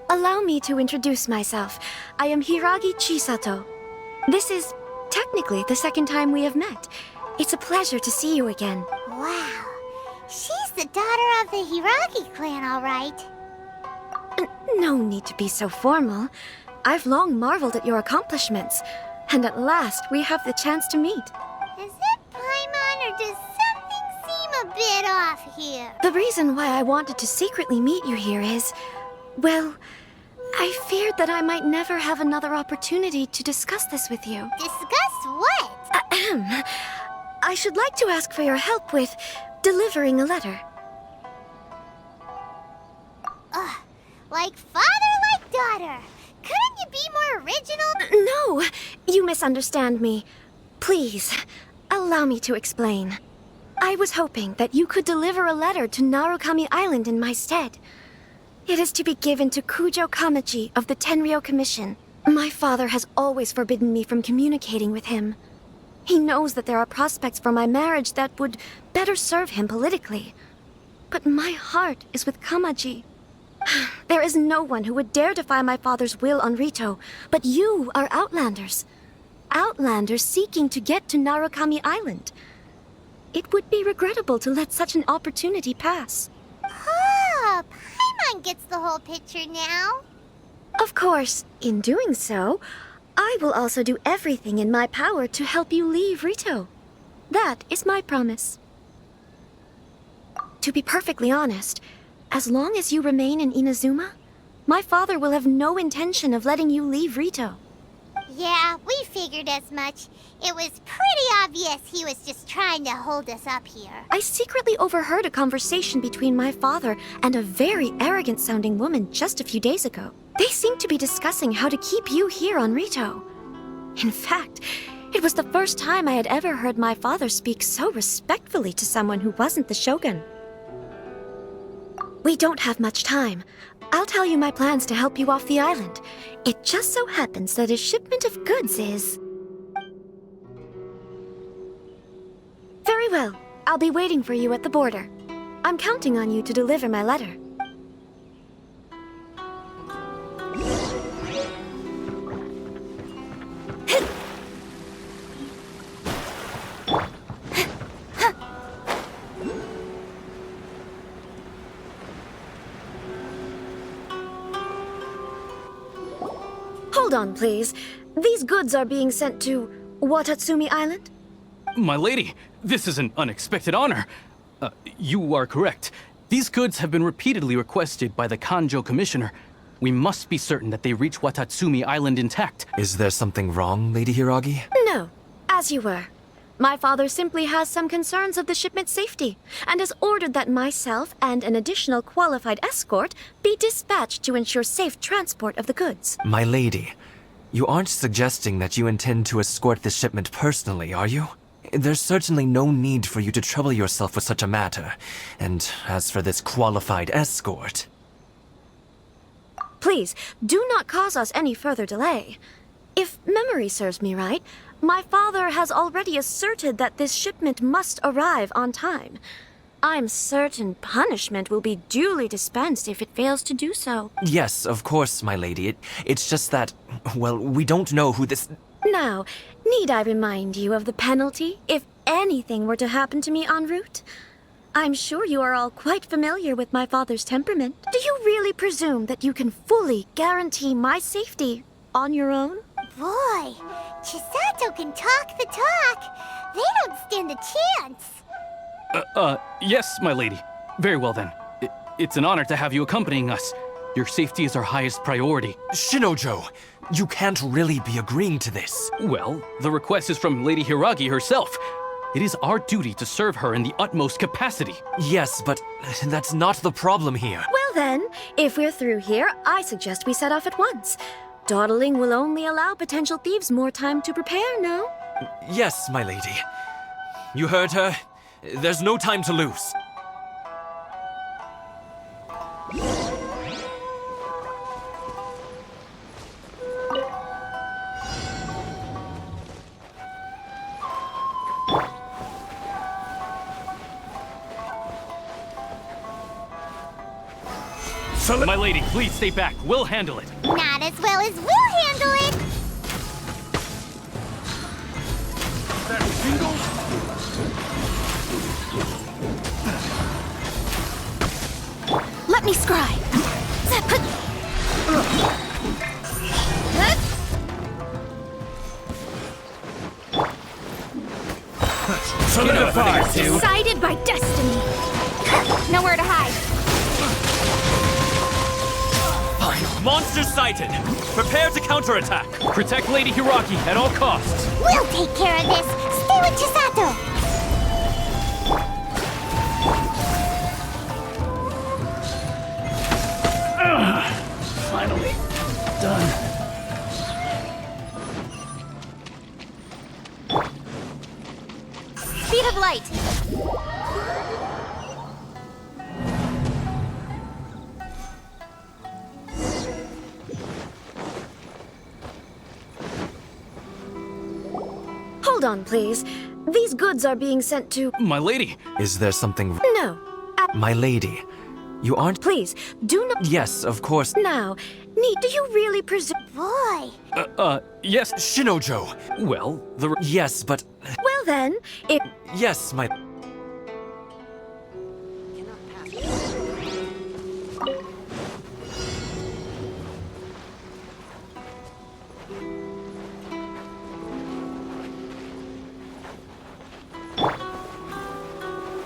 Allow me to introduce myself. I am Hiragi Chisato. This is technically the second time we have met. It's a pleasure to see you again. Wow. She's the daughter of the Hiragi clan, all right. No need to be so formal. I've long marveled at your accomplishments. And at last, we have the chance to meet. Is it Paimon, or does something seem a bit off here? The reason why I wanted to secretly meet you here is, well, I feared that I might never have another opportunity to discuss this with you. Discuss what? Ahem. I should like to ask for your help with delivering a letter. Like father, like daughter. Couldn't you be more original? No, you misunderstand me. Please, allow me to explain. I was hoping that you could deliver a letter to Narukami Island in my stead. It is to be given to Kujo Kamaji of the Tenryou Commission. My father has always forbidden me from communicating with him. He knows that there are prospects for my marriage that would better serve him politically. But my heart is with Kamaji. There is no one who would dare defy my father's will on Rito, but you are Outlanders. Outlanders seeking to get to Narukami Island. It would be regrettable to let such an opportunity pass. Oh, Paimon gets the whole picture now. Of course, in doing so, I will also do everything in my power to help you leave Rito. That is my promise. To be perfectly honest, as long as you remain in Inazuma, my father will have no intention of letting you leave Rito. Yeah, we figured as much. It was pretty obvious he was just trying to hold us up here. I secretly overheard a conversation between my father and a very arrogant-sounding woman just a few days ago. They seemed to be discussing how to keep you here on Rito. In fact, it was the first time I had ever heard my father speak so respectfully to someone who wasn't the shogun. We don't have much time. I'll tell you my plans to help you off the island. It just so happens that a shipment of goods is... Very well. I'll be waiting for you at the border. I'm counting on you to deliver my letter. Hold on, please. These goods are being sent to Watatsumi Island? My lady, this is an unexpected honor. You are correct. These goods have been repeatedly requested by the Kanjo Commissioner. We must be certain that they reach Watatsumi Island intact. Is there something wrong, Lady Hiragi? No, as you were. My father simply has some concerns of the shipment's safety, and has ordered that myself and an additional qualified escort be dispatched to ensure safe transport of the goods. My lady, you aren't suggesting that you intend to escort this shipment personally, are you? There's certainly no need for you to trouble yourself with such a matter. And as for this qualified escort... please, do not cause us any further delay. If memory serves me right, my father has already asserted that this shipment must arrive on time. I'm certain punishment will be duly dispensed if it fails to do so. Yes, of course, my lady. It's just that, well, we don't know who this... Now, need I remind you of the penalty if anything were to happen to me en route? I'm sure you are all quite familiar with my father's temperament. Do you really presume that you can fully guarantee my safety on your own? Boy, Chisato can talk the talk. They don't stand a chance. Yes, my lady. Very well then. It's an honor to have you accompanying us. Your safety is our highest priority. Shinojo, you can't really be agreeing to this. Well, the request is from Lady Hiragi herself. It is our duty to serve her in the utmost capacity. Yes, but that's not the problem here. Well then, if we're through here, I suggest we set off at once. Dawdling will only allow potential thieves more time to prepare, no? Yes, my lady. You heard her. There's no time to lose. My lady, please stay back. We'll handle it. Not as well as we'll handle it. That single? Let me scry. Solidify! Decided by destiny. Nowhere to hide. Monsters sighted! Prepare to counterattack! Protect Lady Hiragi at all costs! We'll take care of this. Stay with Chisato. Finally. Done. Speed of light. Hold on, please. These goods are being sent to... My lady! Is there something... No. My lady, you aren't... Please, do not... Yes, of course. Now, do you really presume... Boy. Yes. Shinojo. Well, Yes, but... Well then, it... Yes, my...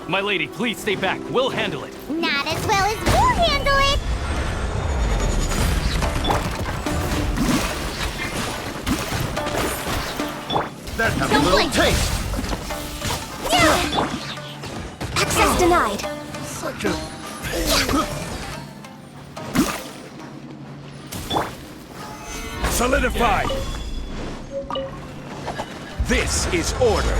My lady, please stay back. We'll handle it. Not as well as we'll handle it. That has a little taste. Access denied. Such a... Solidify! This is order.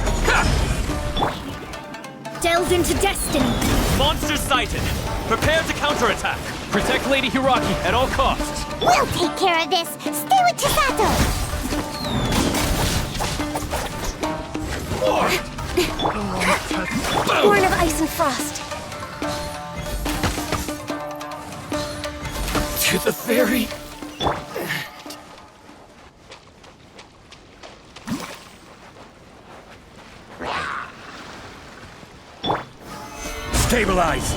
Delve into destiny. Monsters sighted! Prepare to counterattack! Protect Lady Hiragi at all costs! We'll take care of this. Stay with Chisato. Born of ice and frost. To the ferry. Stabilize!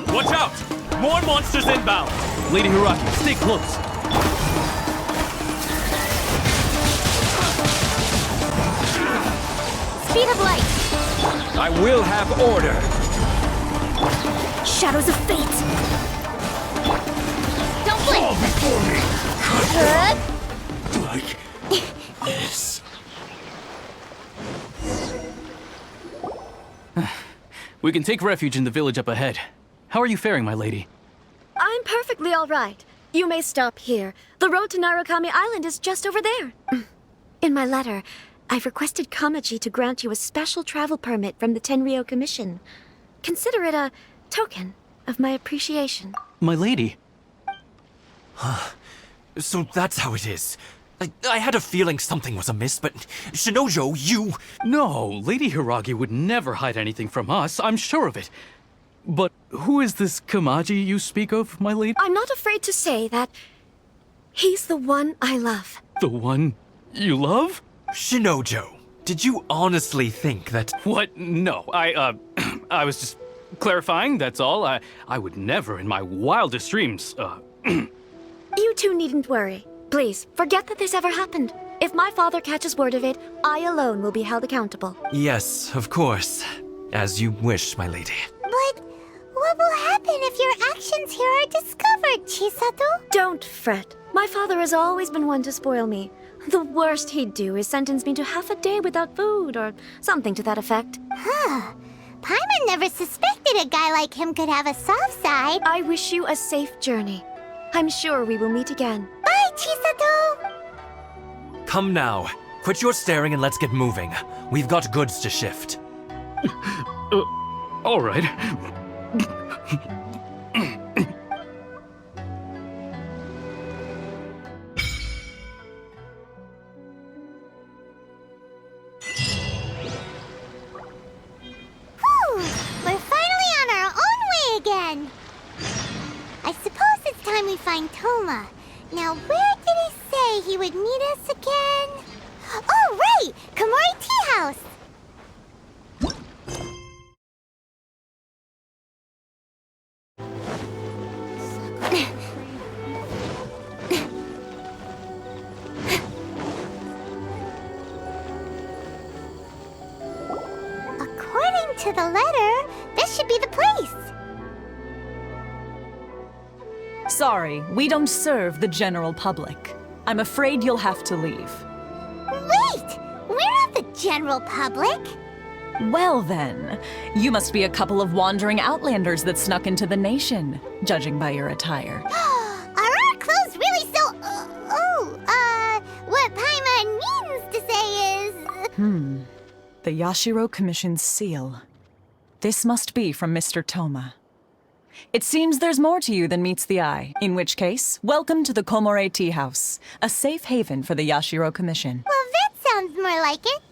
Watch out! More monsters inbound! Lady Hiragi, stay close! Speed of light. I will have order. Shadows of fate. Don't blink. Fall before me. Good. Like this. We can take refuge in the village up ahead. How are you faring, my lady? I'm perfectly all right. You may stop here. The road to Narukami Island is just over there. In my letter, I've requested Kamaji to grant you a special travel permit from the Tenryou Commission. Consider it a token of my appreciation. My lady. So that's how it is. I had a feeling something was amiss, but Shinojo, you... No, Lady Hiragi would never hide anything from us, I'm sure of it. But who is this Kamaji you speak of, my lady? I'm not afraid to say that he's the one I love. The one you love? Shinojo, did you honestly think that... What? No, I was just clarifying, that's all. I would never in my wildest dreams, You two needn't worry. Please, forget that this ever happened. If my father catches word of it, I alone will be held accountable. Yes, of course. As you wish, my lady. But what will happen if your actions here are discovered, Chisato? Don't fret. My father has always been one to spoil me. The worst he'd do is sentence me to half a day without food, or something to that effect. Huh. Paimon never suspected a guy like him could have a soft side. I wish you a safe journey. I'm sure we will meet again. Bye, Chisato! Come now. Quit your staring and let's get moving. We've got goods to shift. All right. Whew! We're finally on our own way again! I suppose it's time we find Toma. Now, where did he say he would meet us again? Oh, right! Komori Tea House! According to the letter, this should be the place. Sorry, we don't serve the general public. I'm afraid you'll have to leave. Wait! We're not the general public. Well then, you must be a couple of wandering outlanders that snuck into the nation, judging by your attire. Are our clothes really so... what Paimon means to say is... The Yashiro Commission's seal. This must be from Mr. Toma. It seems there's more to you than meets the eye, in which case, welcome to the Komore Tea House, a safe haven for the Yashiro Commission. Well, that sounds more like it.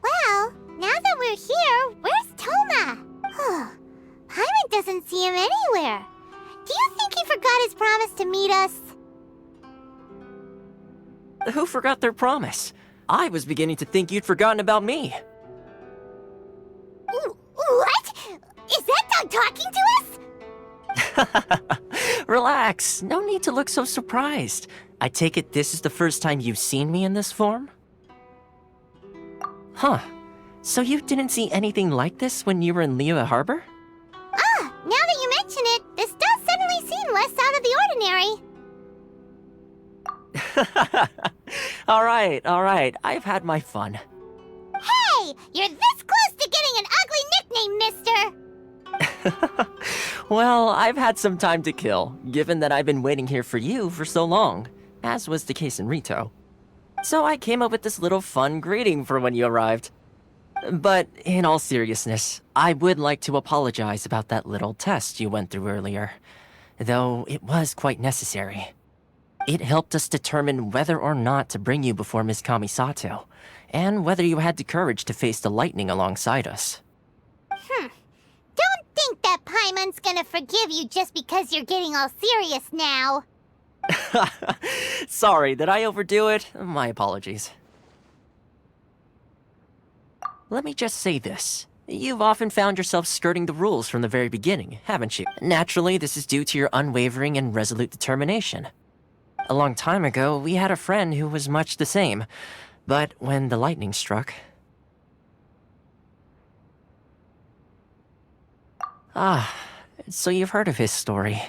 Well, now that we're here, where's Toma? Paimon doesn't see him anywhere. Do you think he forgot his promise to meet us? Who forgot their promise? I was beginning to think you'd forgotten about me. What? Is that dog talking to us? Relax, no need to look so surprised. I take it this is the first time you've seen me in this form? Huh. So you didn't see anything like this when you were in Liyue Harbor? Ah, now that you mention it, this does suddenly seem less out of the ordinary. Alright, I've had my fun. Hey! You're this close to getting an ugly nickname, mister! Well, I've had some time to kill, given that I've been waiting here for you for so long, as was the case in Rito. So I came up with this little fun greeting for when you arrived. But in all seriousness, I would like to apologize about that little test you went through earlier, though it was quite necessary. It helped us determine whether or not to bring you before Miss Kamisato, and whether you had the courage to face the lightning alongside us. Don't think that Paimon's gonna forgive you just because you're getting all serious now. Sorry, did I overdo it? My apologies. Let me just say this. You've often found yourself skirting the rules from the very beginning, haven't you? Naturally, this is due to your unwavering and resolute determination. A long time ago, we had a friend who was much the same, but when the lightning struck... Ah, so you've heard of his story.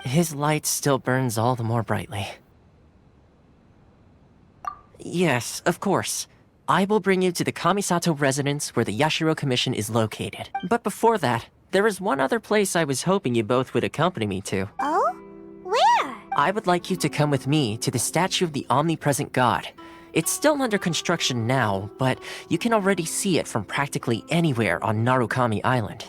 His light still burns all the more brightly. Yes, of course. I will bring you to the Kamisato residence where the Yashiro Commission is located. But before that, there is one other place I was hoping you both would accompany me to. Oh? Where? I would like you to come with me to the statue of the omnipresent god. It's still under construction now, but you can already see it from practically anywhere on Narukami Island.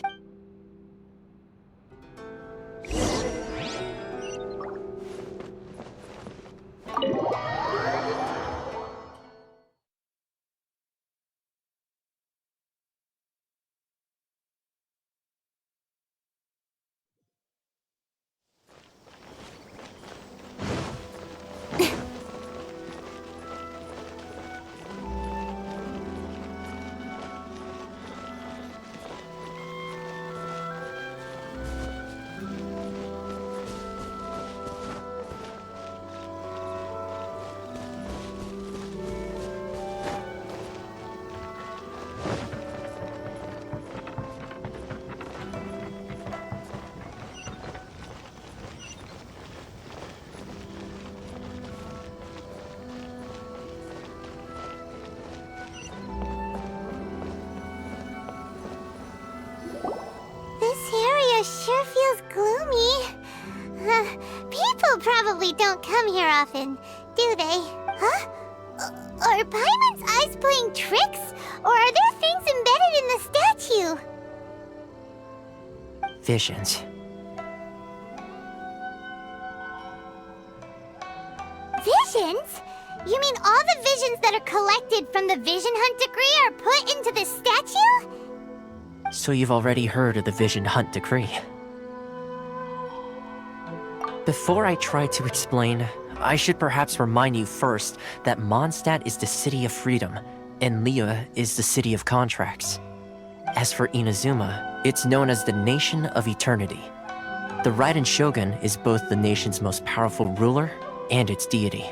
Sure feels gloomy. People probably don't come here often, do they? Huh? Are Paimon's eyes playing tricks? Or are there things embedded in the statue? Visions. Visions? You mean all the visions that are collected from the Vision Hunt decree are put into this statue? So you've already heard of the Vision Hunt decree. Before I try to explain, I should perhaps remind you first that Mondstadt is the city of freedom, and Liyue is the city of contracts. As for Inazuma, it's known as the Nation of Eternity. The Raiden Shogun is both the nation's most powerful ruler and its deity.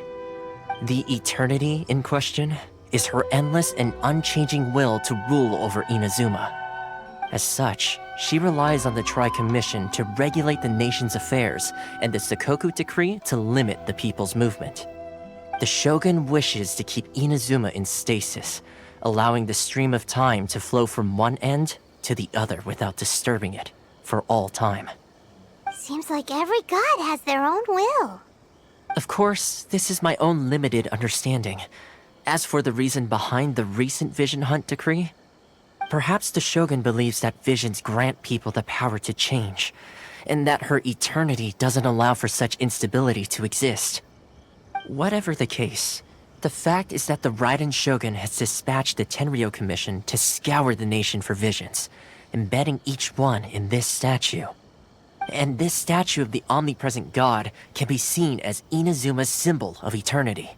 The Eternity in question is her endless and unchanging will to rule over Inazuma. As such, she relies on the Tri-Commission to regulate the nation's affairs and the Sakoku Decree to limit the people's movement. The Shogun wishes to keep Inazuma in stasis, allowing the stream of time to flow from one end to the other without disturbing it for all time. Seems like every god has their own will. Of course, this is my own limited understanding. As for the reason behind the recent Vision Hunt decree, perhaps the Shogun believes that visions grant people the power to change, and that her eternity doesn't allow for such instability to exist. Whatever the case, the fact is that the Raiden Shogun has dispatched the Tenryou Commission to scour the nation for visions, embedding each one in this statue. And this statue of the omnipresent god can be seen as Inazuma's symbol of eternity.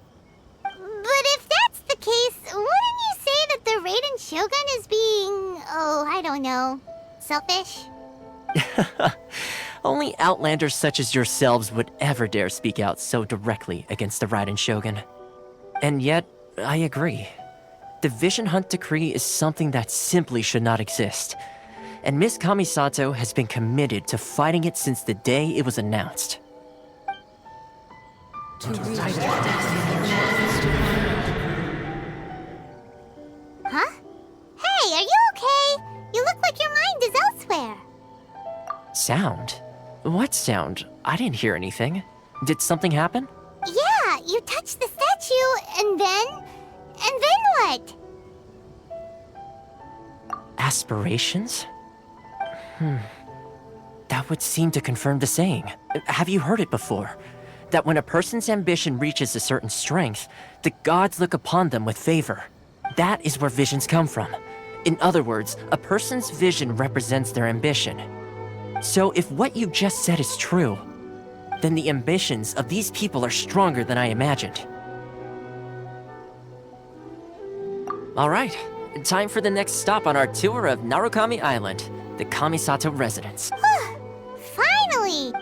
But if that's the case, wouldn't you say that the Raiden Shogun is being, I don't know, selfish? Only outlanders such as yourselves would ever dare speak out so directly against the Raiden Shogun. And yet, I agree. The Vision Hunt decree is something that simply should not exist. And Miss Kamisato has been committed to fighting it since the day it was announced. Huh? Hey, are you okay? You look like your mind is elsewhere. Sound? What sound? I didn't hear anything. Did something happen? Yeah, you touched the statue, and then what? Aspirations? That would seem to confirm the saying. Have you heard it before? That when a person's ambition reaches a certain strength, the gods look upon them with favor. That is where visions come from. In other words, a person's vision represents their ambition. So if what you just said is true, then the ambitions of these people are stronger than I imagined. All right, time for the next stop on our tour of Narukami Island, the Kamisato residence. Finally!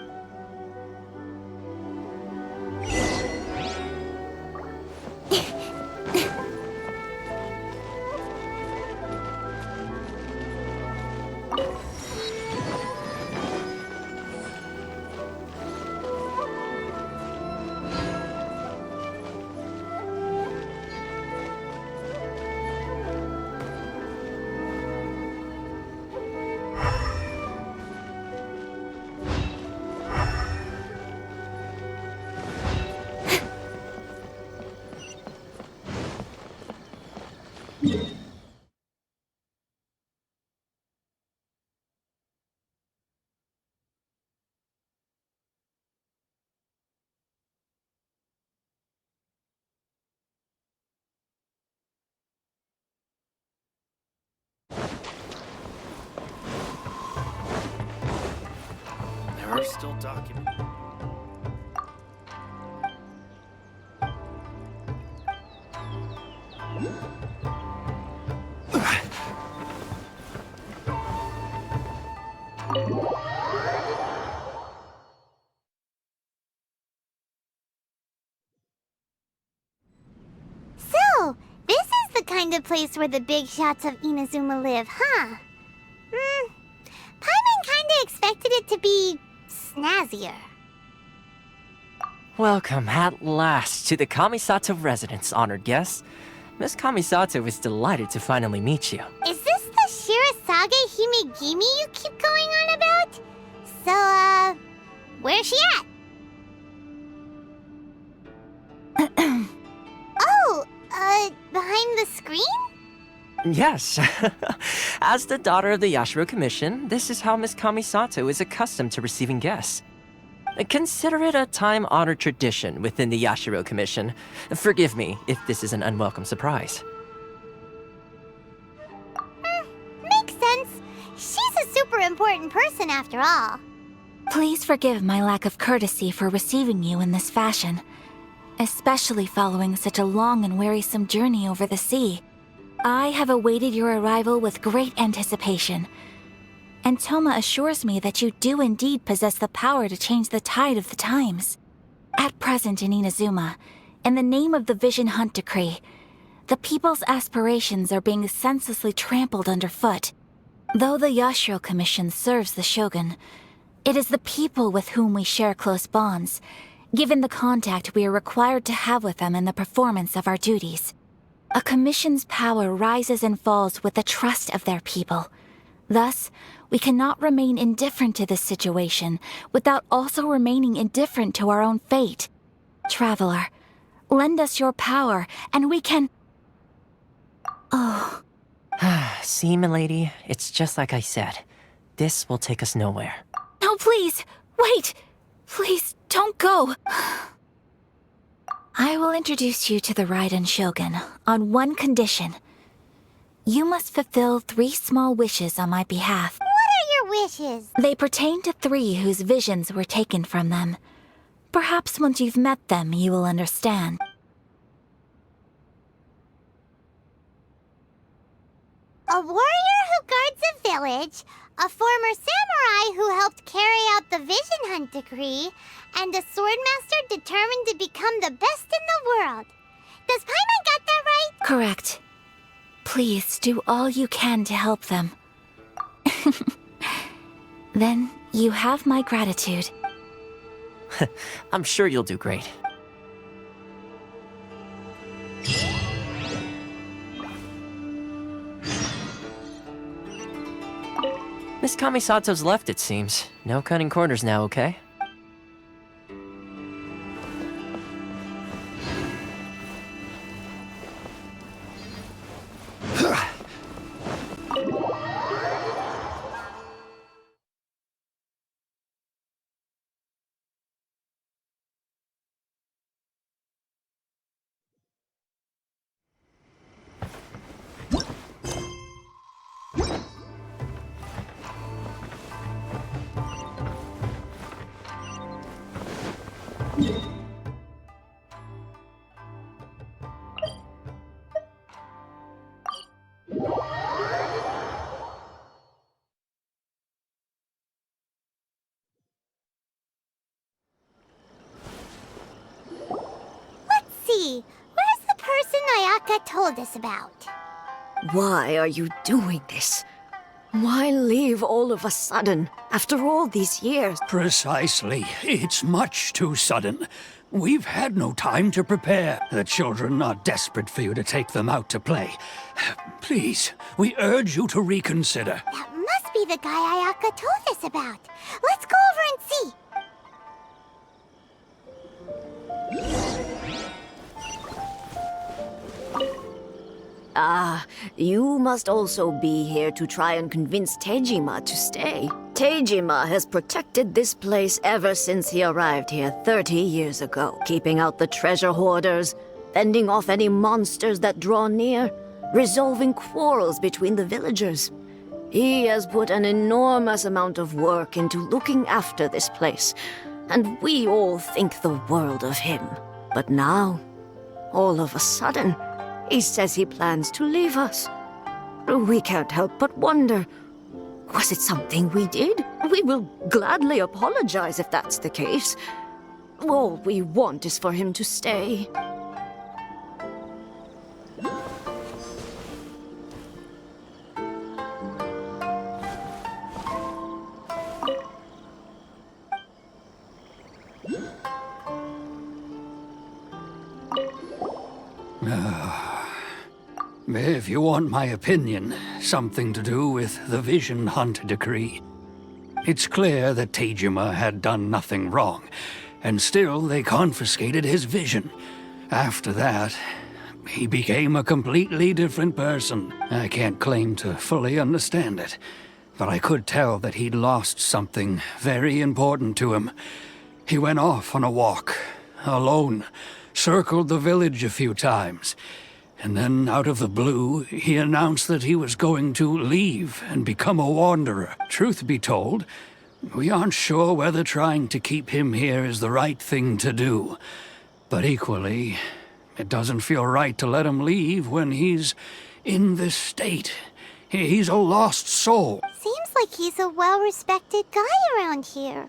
are still documented. So, this is the kind of place where the big shots of Inazuma live, huh? Paimon kinda expected it to be snazzier. Welcome at last to the Kamisato residence, honored guests. Miss Kamisato is delighted to finally meet you. Is this the Shirasage Himegimi you keep going on about? So, where's she at? Oh, behind the screen? Yes. As the daughter of the Yashiro Commission, this is how Miss Kamisato is accustomed to receiving guests. Consider it a time-honored tradition within the Yashiro Commission. Forgive me if this is an unwelcome surprise. Makes sense. She's a super important person after all. Please forgive my lack of courtesy for receiving you in this fashion, especially following such a long and wearisome journey over the sea. I have awaited your arrival with great anticipation, and Toma assures me that you do indeed possess the power to change the tide of the times. At present in Inazuma, in the name of the Vision Hunt Decree, the people's aspirations are being senselessly trampled underfoot. Though the Yashiro Commission serves the Shogun, it is the people with whom we share close bonds, given the contact we are required to have with them in the performance of our duties. A commission's power rises and falls with the trust of their people. Thus, we cannot remain indifferent to this situation without also remaining indifferent to our own fate. Traveler, lend us your power, and we can... Oh. See, milady, it's just like I said. This will take us nowhere. No, please! Wait! Please, don't go! I will introduce you to the Raiden Shogun on one condition. You must fulfill 3 small wishes on my behalf. What are your wishes? They pertain to 3 whose visions were taken from them. Perhaps once you've met them, you will understand. A warrior who guards a village, a former samurai who helped carry out the Vision Hunt Decree, and a swordmaster determined to become the best in the world. Does Paimon got that right? Correct. Please do all you can to help them. Then you have my gratitude. I'm sure you'll do great. Miss Kamisato's left, it seems. No cutting corners now, okay? Where's the person Ayaka told us about? Why are you doing this? Why leave all of a sudden, after all these years? Precisely. It's much too sudden. We've had no time to prepare. The children are desperate for you to take them out to play. Please, we urge you to reconsider. That must be the guy Ayaka told us about. Let's go over and see. Ah, you must also be here to try and convince Tejima to stay. Tejima has protected this place ever since he arrived here 30 years ago, keeping out the treasure hoarders, fending off any monsters that draw near, resolving quarrels between the villagers. He has put an enormous amount of work into looking after this place, and we all think the world of him. But now, all of a sudden, he says he plans to leave us. We can't help but wonder, was it something we did? We will gladly apologize if that's the case. All we want is for him to stay. If you want my opinion, something to do with the Vision Hunt decree. It's clear that Tejima had done nothing wrong, and still they confiscated his vision. After that, he became a completely different person. I can't claim to fully understand it, but I could tell that he'd lost something very important to him. He went off on a walk, alone, circled the village a few times. And then, out of the blue, he announced that he was going to leave and become a wanderer. Truth be told, we aren't sure whether trying to keep him here is the right thing to do. But equally, it doesn't feel right to let him leave when he's in this state. He's a lost soul. Seems like he's a well-respected guy around here.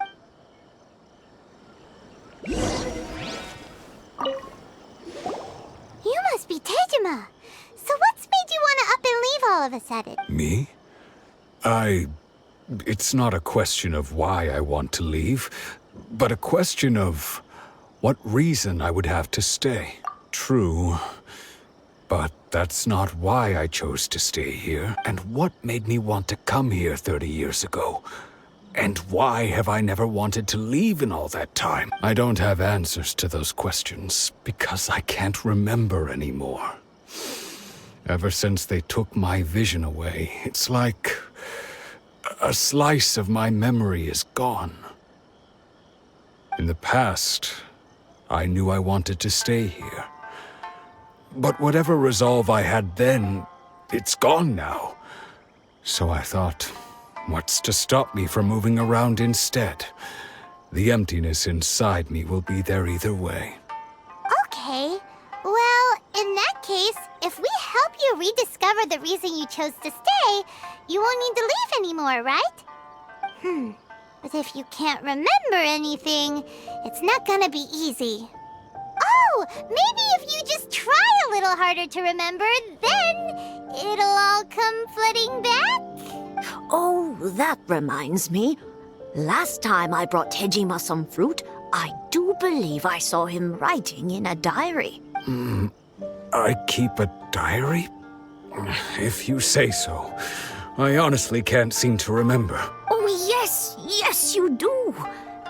You must be Tejima. So what's made you want to up and leave all of a sudden? Me? It's not a question of why I want to leave, but a question of what reason I would have to stay. True, but that's not why I chose to stay here. And what made me want to come here 30 years ago? And why have I never wanted to leave in all that time? I don't have answers to those questions because I can't remember anymore. Ever since they took my vision away, it's like a slice of my memory is gone. In the past, I knew I wanted to stay here. But whatever resolve I had then, it's gone now. So I thought, what's to stop me from moving around instead? The emptiness inside me will be there either way. Okay. Well, in that case, if we help you rediscover the reason you chose to stay, you won't need to leave anymore, right? But if you can't remember anything, it's not gonna be easy. Oh, maybe if you just try a little harder to remember, then it'll all come flooding back? Oh, that reminds me. Last time I brought Tejima some fruit, I do believe I saw him writing in a diary. I keep a diary? If you say so. I honestly can't seem to remember. Oh, yes, you do.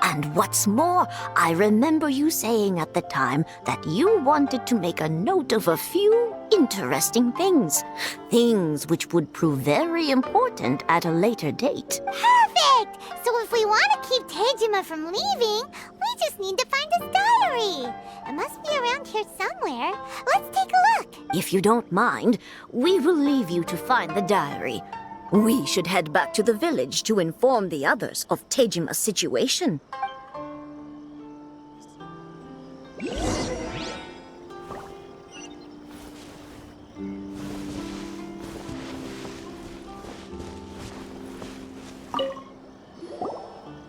And what's more, I remember you saying at the time that you wanted to make a note of a few interesting things. Things which would prove very important at a later date. Perfect! So if we want to keep Tejima from leaving, we just need to find his diary. It must be around here somewhere. Let's take a look. If you don't mind, we will leave you to find the diary. We should head back to the village to inform the others of Tejima's situation.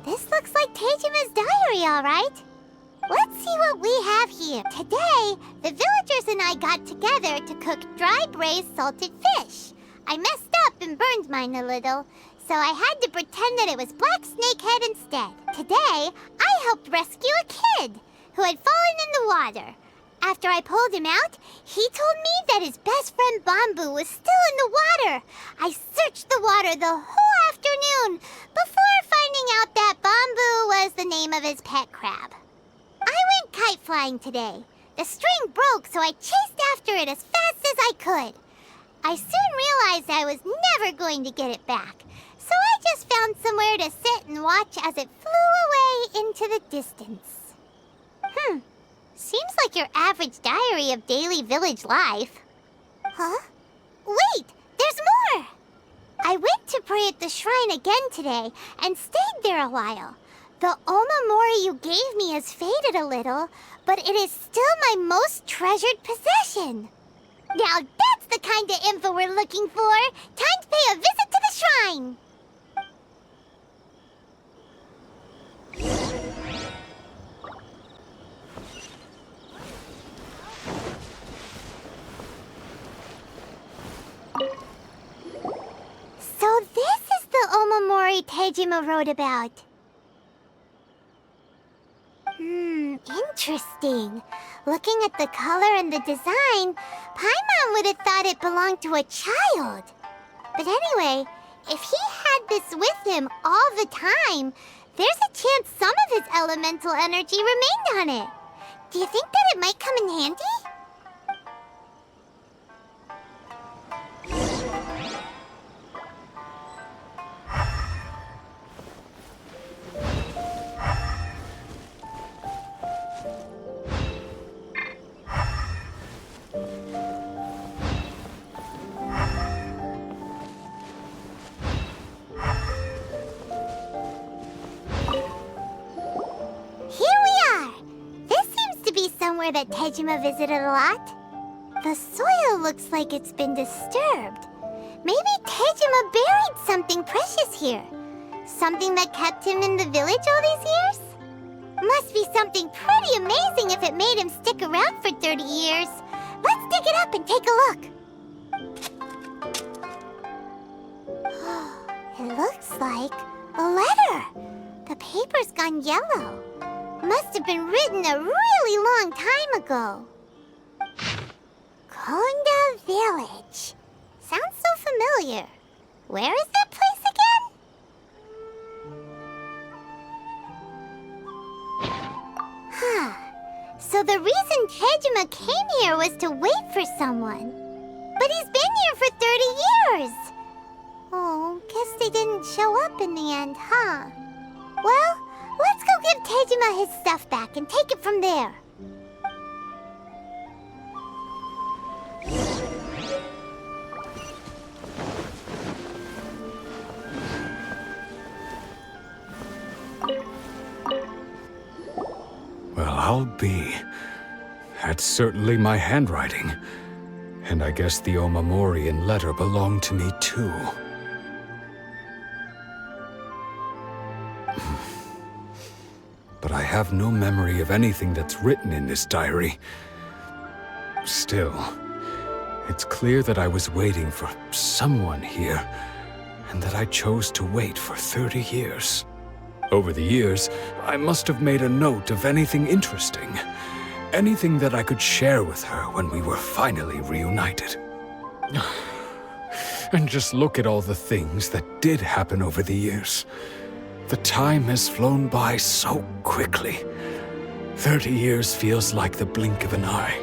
This looks like Tejima's diary, all right. Let's see what we have here. Today, the villagers and I got together to cook dry braised salted fish. I messed up and burned mine a little, so I had to pretend that it was black snakehead instead. Today, I helped rescue a kid who had fallen in the water. After I pulled him out, he told me that his best friend Bamboo was still in the water. I searched the water the whole afternoon before finding out that Bamboo was the name of his pet crab. I went kite flying today. The string broke, so I chased after it as fast as I could. I soon realized I was never going to get it back, so I just found somewhere to sit and watch as it flew away into the distance. Seems like your average diary of daily village life. Huh? Wait, there's more! I went to pray at the shrine again today and stayed there a while. The Omamori you gave me has faded a little, but it is still my most treasured possession. Now that's the kind of info we're looking for. Time to pay a visit to the shrine. So this is the Omamori Tejima wrote about. Interesting. Looking at the color and the design, Paimon would have thought it belonged to a child. But anyway, if he had this with him all the time, there's a chance some of his elemental energy remained on it. Do you think that it might come in handy? That Tejima visited a lot. The soil looks like it's been disturbed. Maybe Tejima buried something precious here. Something that kept him in the village all these years? Must be something pretty amazing if it made him stick around for 30 years. Let's dig it up and take a look. It looks like a letter. The paper's gone yellow. Must have been written a really long time ago. Konda Village. Sounds so familiar. Where is that place again? So the reason Tejima came here was to wait for someone. But he's been here for 30 years. Oh, guess they didn't show up in the end, huh? Well, let's go give Tejima his stuff back and take it from there. Well, I'll be. That's certainly my handwriting. And I guess the Omamorian letter belonged to me too. But I have no memory of anything that's written in this diary. Still, it's clear that I was waiting for someone here, and that I chose to wait for 30 years. Over the years, I must have made a note of anything interesting. Anything that I could share with her when we were finally reunited. And just look at all the things that did happen over the years. The time has flown by so quickly. 30 years feels like the blink of an eye.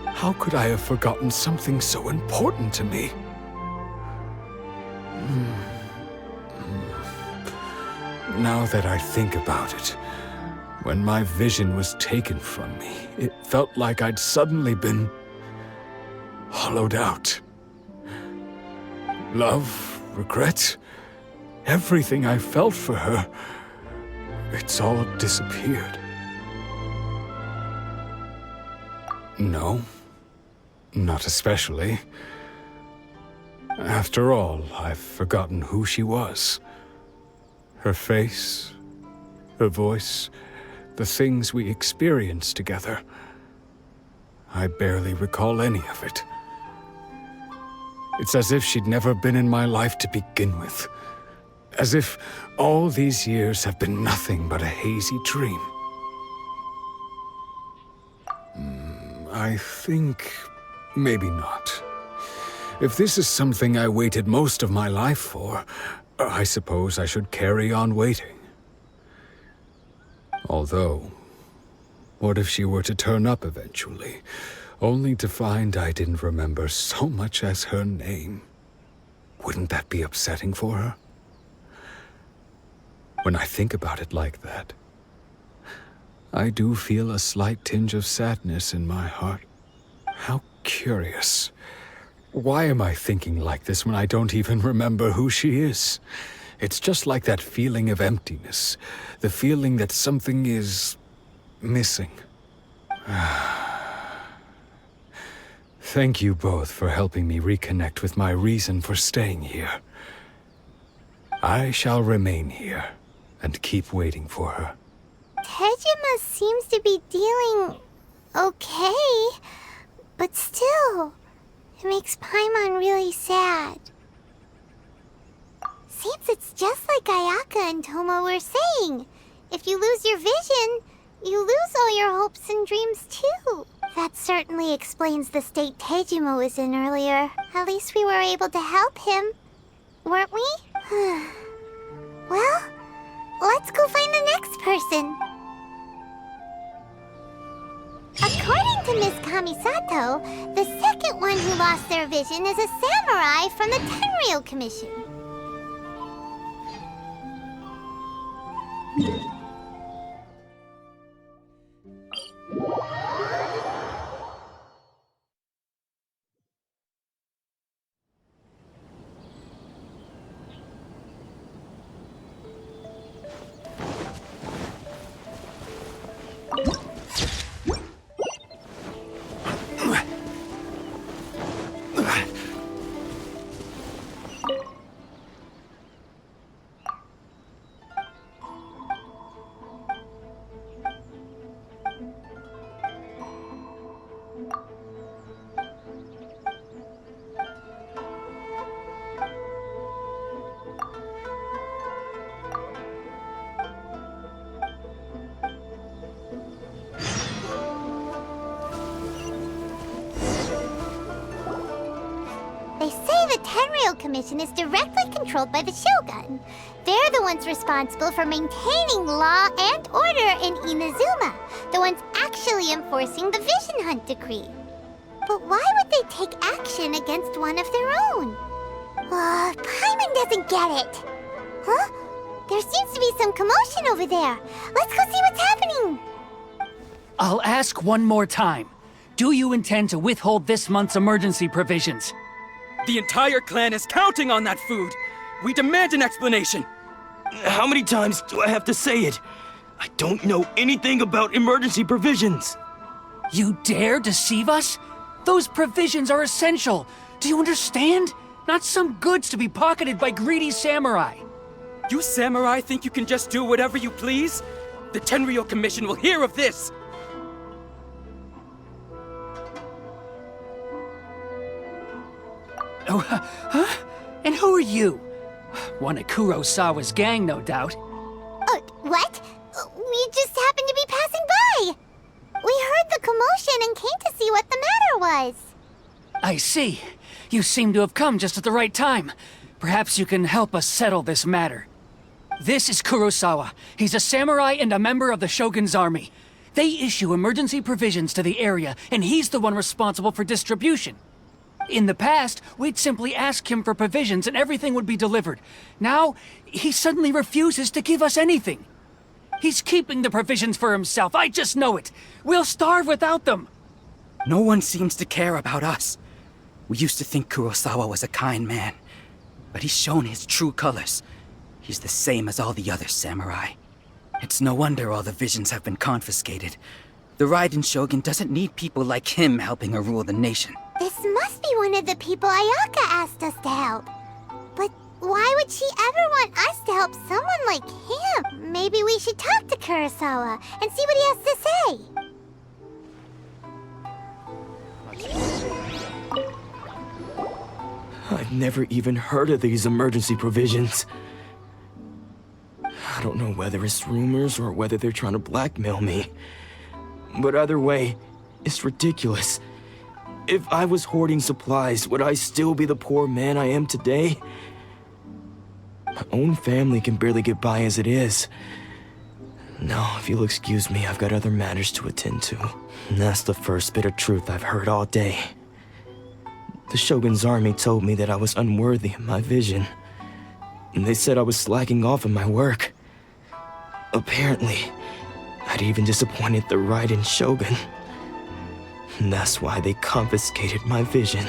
How could I have forgotten something so important to me? Now that I think about it, when my vision was taken from me, it felt like I'd suddenly been hollowed out. Love, regret, everything I felt for her, it's all disappeared. No, not especially. After all, I've forgotten who she was. Her face, her voice, the things we experienced together. I barely recall any of it. It's as if she'd never been in my life to begin with. As if all these years have been nothing but a hazy dream. I think maybe not. If this is something I waited most of my life for, I suppose I should carry on waiting. Although, what if she were to turn up eventually, only to find I didn't remember so much as her name? Wouldn't that be upsetting for her? When I think about it like that, I do feel a slight tinge of sadness in my heart. How curious. Why am I thinking like this when I don't even remember who she is? It's just like that feeling of emptiness. The feeling that something is missing. Thank you both for helping me reconnect with my reason for staying here. I shall remain here and keep waiting for her. Tejima seems to be dealing okay, but still, it makes Paimon really sad. Seems it's just like Ayaka and Toma were saying. If you lose your vision, you lose all your hopes and dreams too. That certainly explains the state Tejima was in earlier. At least we were able to help him, weren't we? Well, let's go find the next person. According to Miss Kamisato, the second one who lost their vision is a samurai from the Tenryou Commission. They say the Tenryou Commission is directly controlled by the Shogun. They're the ones responsible for maintaining law and order in Inazuma, the ones actually enforcing the Vision Hunt decree. But why would they take action against one of their own? Paimon doesn't get it. Huh? There seems to be some commotion over there. Let's go see what's happening. I'll ask one more time. Do you intend to withhold this month's emergency provisions? The entire clan is counting on that food! We demand an explanation! How many times do I have to say it? I don't know anything about emergency provisions! You dare deceive us? Those provisions are essential! Do you understand? Not some goods to be pocketed by greedy samurai! You samurai think you can just do whatever you please? The Tenryou Commission will hear of this! Oh, huh? And who are you? One of Kurosawa's gang, no doubt. What? We just happened to be passing by. We heard the commotion and came to see what the matter was. I see. You seem to have come just at the right time. Perhaps you can help us settle this matter. This is Kurosawa. He's a samurai and a member of the Shogun's army. They issue emergency provisions to the area, and he's the one responsible for distribution. In the past, we'd simply ask him for provisions and everything would be delivered. Now, he suddenly refuses to give us anything. He's keeping the provisions for himself, I just know it. We'll starve without them. No one seems to care about us. We used to think Kurosawa was a kind man, but he's shown his true colors. He's the same as all the other samurai. It's no wonder all the visions have been confiscated. The Raiden Shogun doesn't need people like him helping her rule the nation. This must be one of the people Ayaka asked us to help. But why would she ever want us to help someone like him? Maybe we should talk to Kurosawa and see what he has to say. I've never even heard of these emergency provisions. I don't know whether it's rumors or whether they're trying to blackmail me. But either way, it's ridiculous. If I was hoarding supplies, would I still be the poor man I am today? My own family can barely get by as it is. Now, if you'll excuse me, I've got other matters to attend to. And that's the first bit of truth I've heard all day. The Shogun's army told me that I was unworthy of my vision. And they said I was slacking off in my work. Apparently, I'd even disappointed the Raiden Shogun. And that's why they confiscated my vision.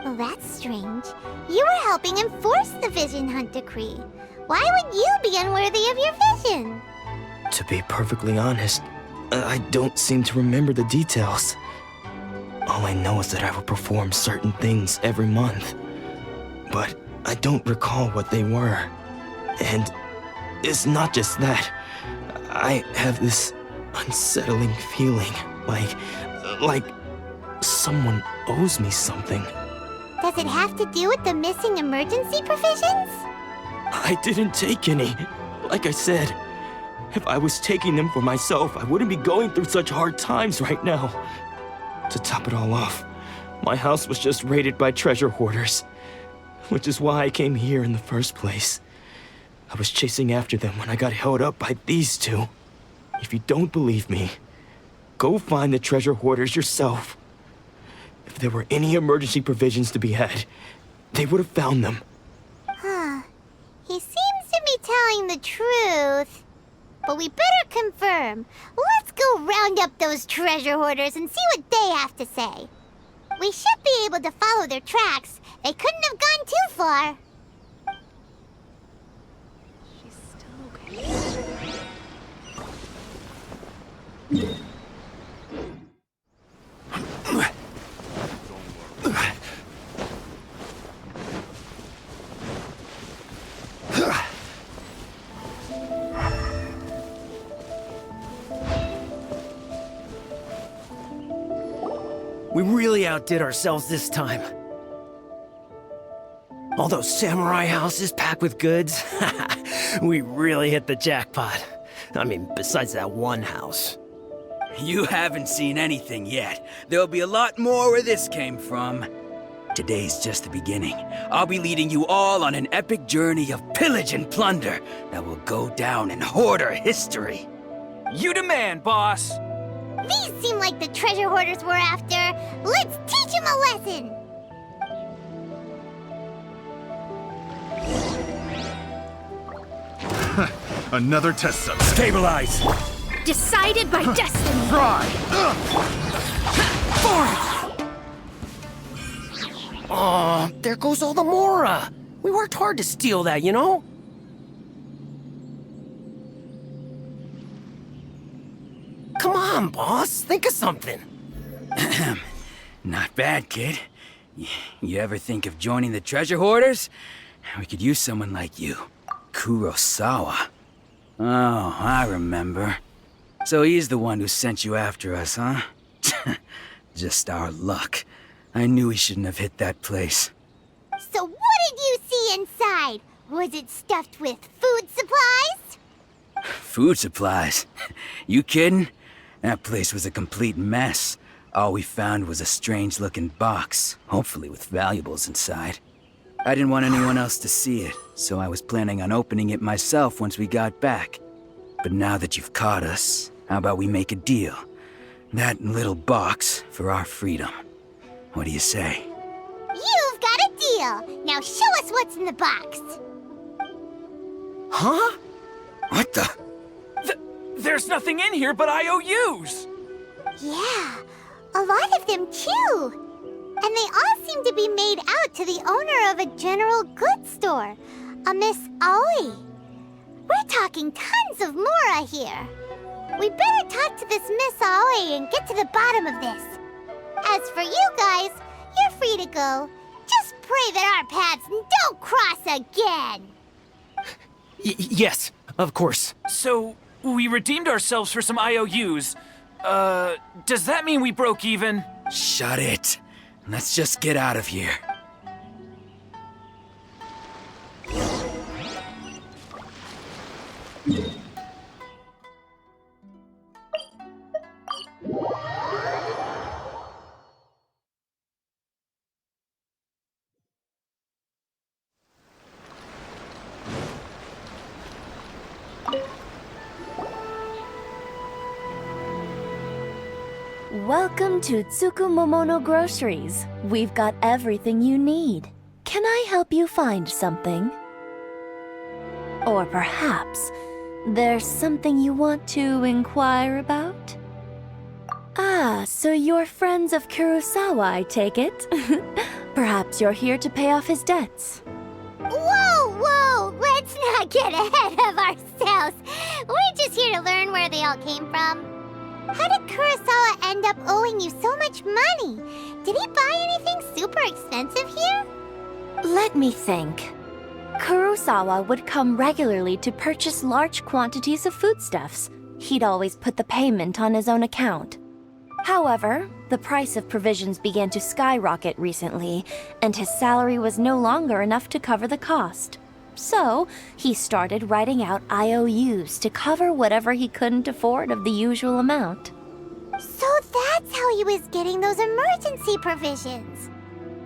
Well, that's strange. You were helping enforce the Vision Hunt decree. Why would you be unworthy of your vision? To be perfectly honest, I don't seem to remember the details. All I know is that I would perform certain things every month. But I don't recall what they were. And it's not just that. I have this unsettling feeling, like someone owes me something. Does it have to do with the missing emergency provisions? I didn't take any. Like I said, if I was taking them for myself, I wouldn't be going through such hard times right now. To top it all off, my house was just raided by treasure hoarders, which is why I came here in the first place. I was chasing after them when I got held up by these two. If you don't believe me, go find the treasure hoarders yourself. If there were any emergency provisions to be had, they would have found them. Huh. He seems to be telling the truth. But we better confirm. Let's go round up those treasure hoarders and see what they have to say. We should be able to follow their tracks. They couldn't have gone too far. We really outdid ourselves this time. All those samurai houses packed with goods, we really hit the jackpot. I mean, besides that one house. You haven't seen anything yet. There'll be a lot more where this came from. Today's just the beginning. I'll be leading you all on an epic journey of pillage and plunder that will go down in hoarder history. You demand, boss! These seem like the treasure hoarders we're after. Let's teach them a lesson! Another test subject. Stabilize! Decided by destiny! Try! Aw, there goes all the Mora. We worked hard to steal that, you know? Come on, boss. Think of something. Not bad, kid. You ever think of joining the treasure hoarders? We could use someone like you. Kurosawa. Oh, I remember. So he's the one who sent you after us, huh? Just our luck. I knew he shouldn't have hit that place. So what did you see inside? Was it stuffed with food supplies? Food supplies? You kidding? That place was a complete mess. All we found was a strange-looking box, hopefully with valuables inside. I didn't want anyone else to see it, so I was planning on opening it myself once we got back. But now that you've caught us, how about we make a deal? That little box for our freedom. What do you say? You've got a deal! Now show us what's in the box! Huh? What the? There's nothing in here but IOUs! Yeah, a lot of them too! And they all seem to be made out to the owner of a general goods store, a Miss Aoi. We're talking tons of Mora here. We better talk to this Miss Aoi and get to the bottom of this. As for you guys, you're free to go. Just pray that our paths don't cross again. Yes, of course. So, we redeemed ourselves for some IOUs. Does that mean we broke even? Shut it. Let's just get out of here. Welcome to Tsukumomono Groceries. We've got everything you need. Can I help you find something? Or perhaps there's something you want to inquire about? Ah, so you're friends of Kurosawa, I take it? Perhaps you're here to pay off his debts. Whoa, whoa! Let's not get ahead of ourselves. We're just here to learn where they all came from. How did Kurosawa end up owing you so much money? Did he buy anything super expensive here? Let me think. Kurosawa would come regularly to purchase large quantities of foodstuffs. He'd always put the payment on his own account. However, the price of provisions began to skyrocket recently, and his salary was no longer enough to cover the cost. So, he started writing out IOUs to cover whatever he couldn't afford of the usual amount. So that's how he was getting those emergency provisions.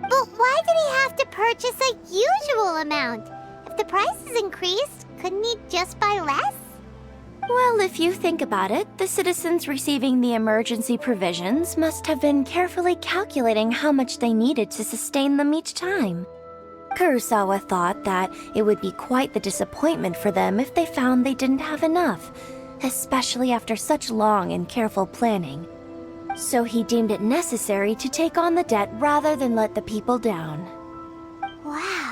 But why did he have to purchase a usual amount? If the prices increased, couldn't he just buy less? Well, if you think about it, the citizens receiving the emergency provisions must have been carefully calculating how much they needed to sustain them each time. Kurosawa thought that it would be quite the disappointment for them if they found they didn't have enough, especially after such long and careful planning. So he deemed it necessary to take on the debt rather than let the people down. Wow.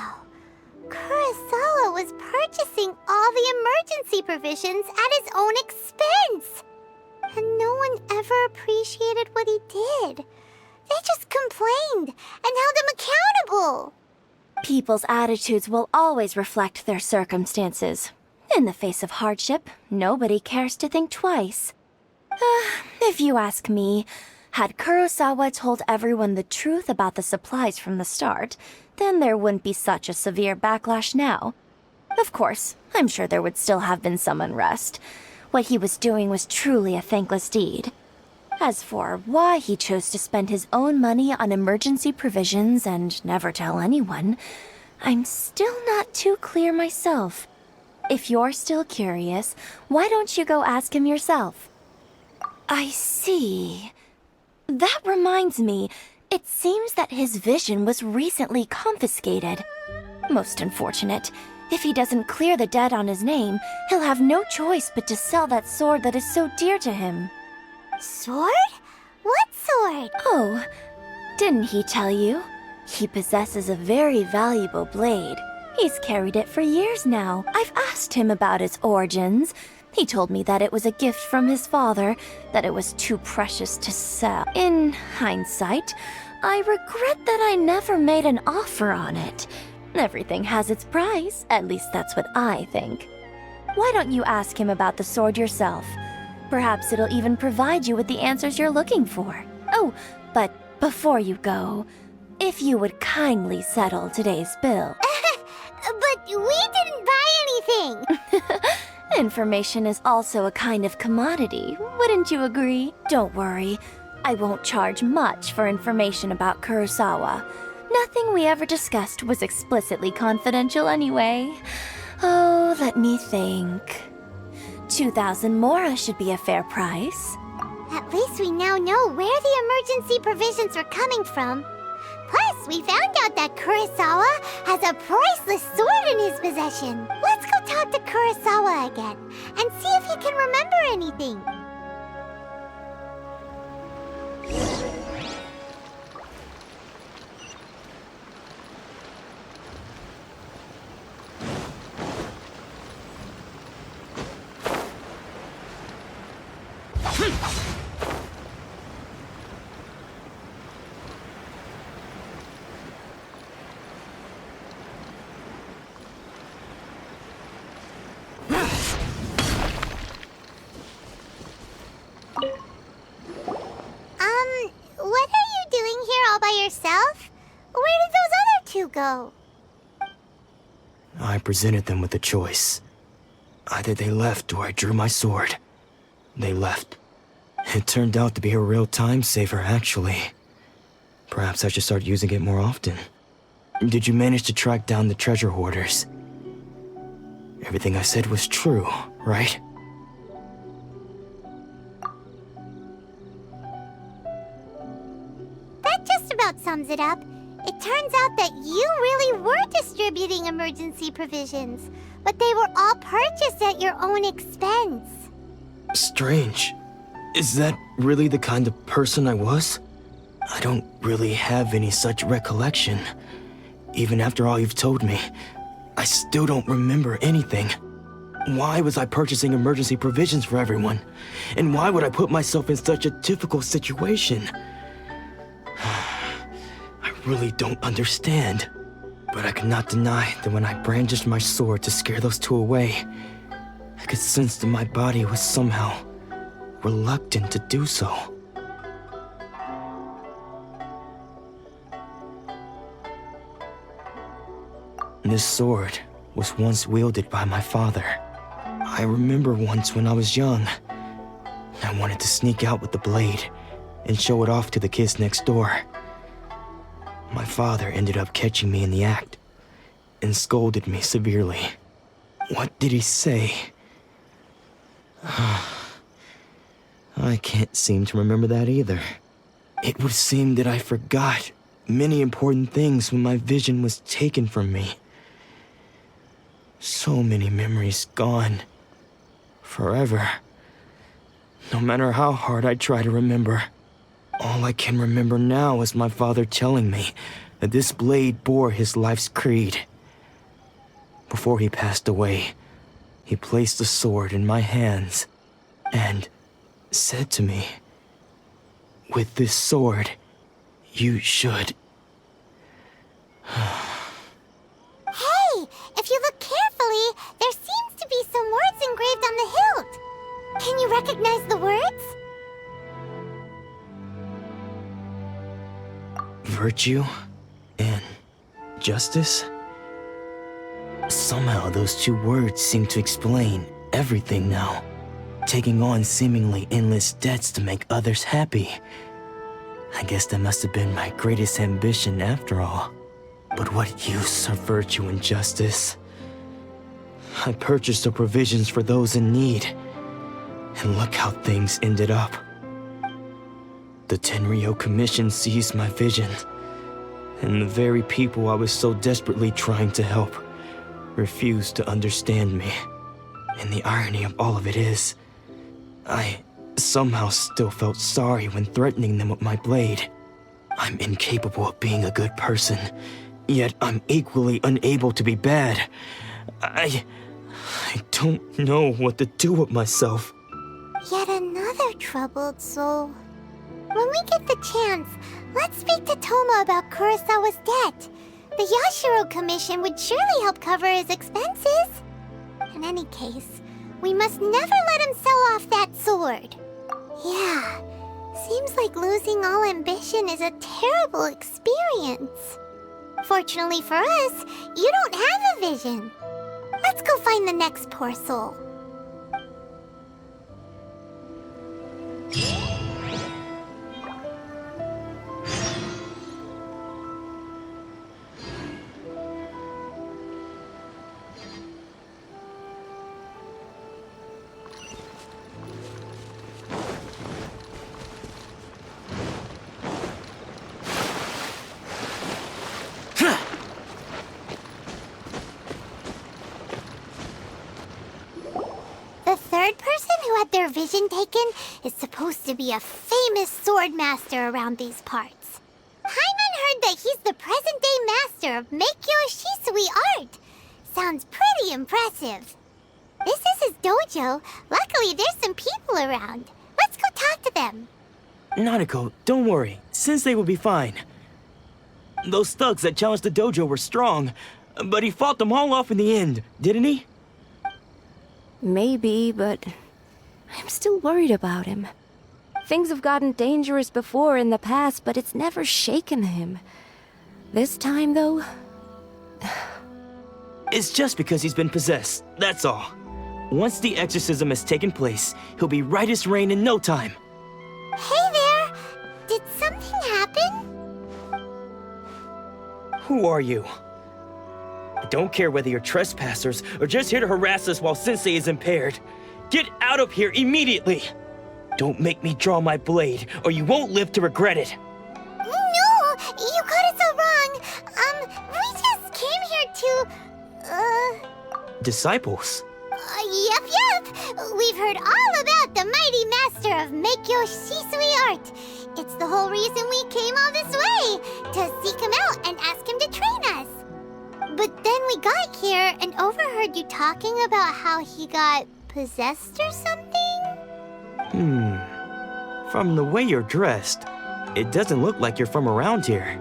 Kurosawa was purchasing all the emergency provisions at his own expense. And no one ever appreciated what he did. They just complained and held him accountable. People's attitudes will always reflect their circumstances. In the face of hardship, nobody cares to think twice. If you ask me, had Kurosawa told everyone the truth about the supplies from the start, then there wouldn't be such a severe backlash now. Of course, I'm sure there would still have been some unrest. What he was doing was truly a thankless deed. As for why he chose to spend his own money on emergency provisions and never tell anyone, I'm still not too clear myself. If you're still curious, why don't you go ask him yourself? I see. That reminds me, it seems that his vision was recently confiscated. Most unfortunate. If he doesn't clear the debt on his name, he'll have no choice but to sell that sword that is so dear to him. Sword? What sword? Oh, didn't he tell you? He possesses a very valuable blade. He's carried it for years now. I've asked him about its origins. He told me that it was a gift from his father, that it was too precious to sell. In hindsight, I regret that I never made an offer on it. Everything has its price, at least that's what I think. Why don't you ask him about the sword yourself? Perhaps it'll even provide you with the answers you're looking for. Oh, but before you go, if you would kindly settle today's bill. But we didn't buy anything! Information is also a kind of commodity, wouldn't you agree? Don't worry, I won't charge much for information about Kurosawa. Nothing we ever discussed was explicitly confidential anyway. Oh, let me think. 2,000 mora should be a fair price. At least we now know where the emergency provisions were coming from. Plus, we found out that Kurosawa has a priceless sword in his possession. Let's go talk to Kurosawa again and see if he can remember anything. What are you doing here all by yourself? Where did those other two go? I presented them with a choice. Either they left or I drew my sword. They left. It turned out to be a real time saver, actually. Perhaps I should start using it more often. Did you manage to track down the treasure hoarders? Everything I said was true, right? That just about sums it up. It turns out that you really were distributing emergency provisions, but they were all purchased at your own expense. Strange. Is that really the kind of person I was? I don't really have any such recollection. Even after all you've told me, I still don't remember anything. Why was I purchasing emergency provisions for everyone? And why would I put myself in such a difficult situation? I really don't understand. But I cannot deny that when I brandished my sword to scare those two away, I could sense that my body was somehow reluctant to do so. This sword was once wielded by my father. I remember once when I was young, I wanted to sneak out with the blade and show it off to the kids next door. My father ended up catching me in the act and scolded me severely. What did he say? I can't seem to remember that either. It would seem that I forgot many important things when my vision was taken from me. So many memories gone. Forever. No matter how hard I try to remember, all I can remember now is my father telling me that this blade bore his life's creed. Before he passed away, he placed the sword in my hands and said to me, "With this sword, you should..." Hey! If you look carefully, there seems to be some words engraved on the hilt. Can you recognize the words? Virtue and justice? Somehow those two words seem to explain everything now. Taking on seemingly endless debts to make others happy. I guess that must have been my greatest ambition after all. But what use are virtue and justice? I purchased the provisions for those in need. And look how things ended up. The Tenryo Commission seized my vision. And the very people I was so desperately trying to help refused to understand me. And the irony of all of it is, I somehow still felt sorry when threatening them with my blade. I'm incapable of being a good person, yet I'm equally unable to be bad. I don't know what to do with myself. Yet another troubled soul. When we get the chance, let's speak to Toma about Kurosawa's debt. The Yashiro Commission would surely help cover his expenses. In any case, we must never let him sell off that sword. Yeah, seems like losing all ambition is a terrible experience. Fortunately for us, you don't have a vision. Let's go find the next poor soul. The third person who had their vision taken is supposed to be a famous sword master around these parts. Hyman heard that he's the present-day master of Meikyo Shisui art. Sounds pretty impressive. This is his dojo. Luckily, there's some people around. Let's go talk to them. Nanako, don't worry. Sensei will be fine. Those thugs that challenged the dojo were strong, but he fought them all off in the end, didn't he? Maybe, but I'm still worried about him. Things have gotten dangerous before in the past, but it's never shaken him. This time, though... It's just because he's been possessed, that's all. Once the exorcism has taken place, he'll be right as rain in no time. Hey there! Did something happen? Who are you? I don't care whether you're trespassers or just here to harass us while Sensei is impaired. Get out of here immediately! Don't make me draw my blade, or you won't live to regret it. No! You got it so wrong! We just came here to... Disciples? Yep. We've heard all about the mighty master of Meikyo Shisui art. It's the whole reason we came all this way, to seek him out and ask him to train us. But then we got here and overheard you talking about how he got possessed or something? From the way you're dressed, it doesn't look like you're from around here.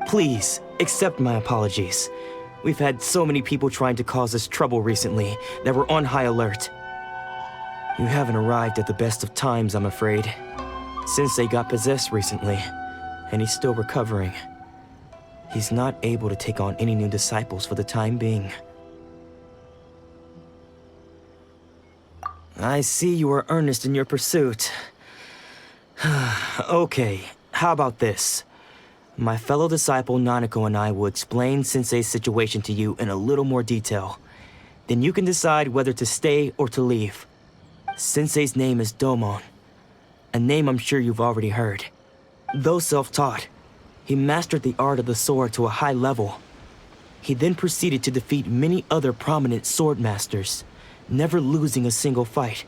Please, accept my apologies. We've had so many people trying to cause us trouble recently that we're on high alert. You haven't arrived at the best of times, I'm afraid. Sensei got possessed recently, and he's still recovering. He's not able to take on any new disciples for the time being. I see you are earnest in your pursuit. Okay, how about this? My fellow disciple Nanako and I will explain Sensei's situation to you in a little more detail. Then you can decide whether to stay or to leave. Sensei's name is Domon, a name I'm sure you've already heard. Though self-taught, he mastered the art of the sword to a high level. He then proceeded to defeat many other prominent sword masters, never losing a single fight.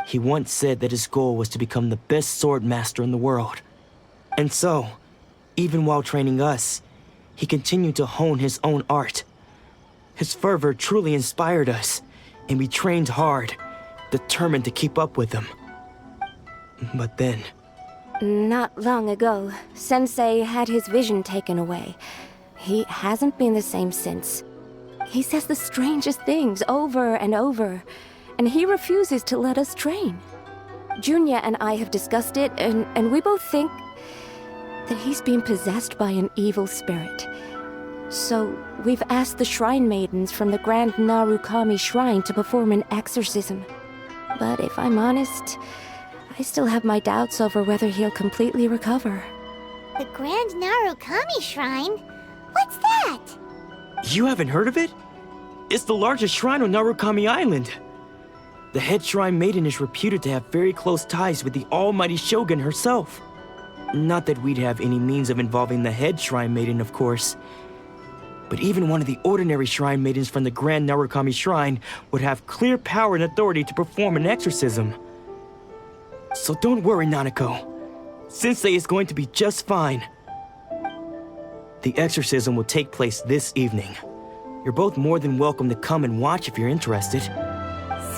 He once said that his goal was to become the best sword master in the world. And so, even while training us, he continued to hone his own art. His fervor truly inspired us, and we trained hard, determined to keep up with him. But then... Not long ago, Sensei had his vision taken away. He hasn't been the same since. He says the strangest things over and over, and he refuses to let us train. Junya and I have discussed it, and we both think that he's been possessed by an evil spirit. So we've asked the shrine maidens from the Grand Narukami Shrine to perform an exorcism. But if I'm honest, I still have my doubts over whether he'll completely recover. The Grand Narukami Shrine? What's that? You haven't heard of it? It's the largest shrine on Narukami Island. The head shrine maiden is reputed to have very close ties with the almighty Shogun herself. Not that we'd have any means of involving the head shrine maiden, of course. But even one of the ordinary shrine maidens from the Grand Narukami Shrine would have clear power and authority to perform an exorcism. So don't worry, Nanako. Sensei is going to be just fine. The exorcism will take place this evening. You're both more than welcome to come and watch if you're interested.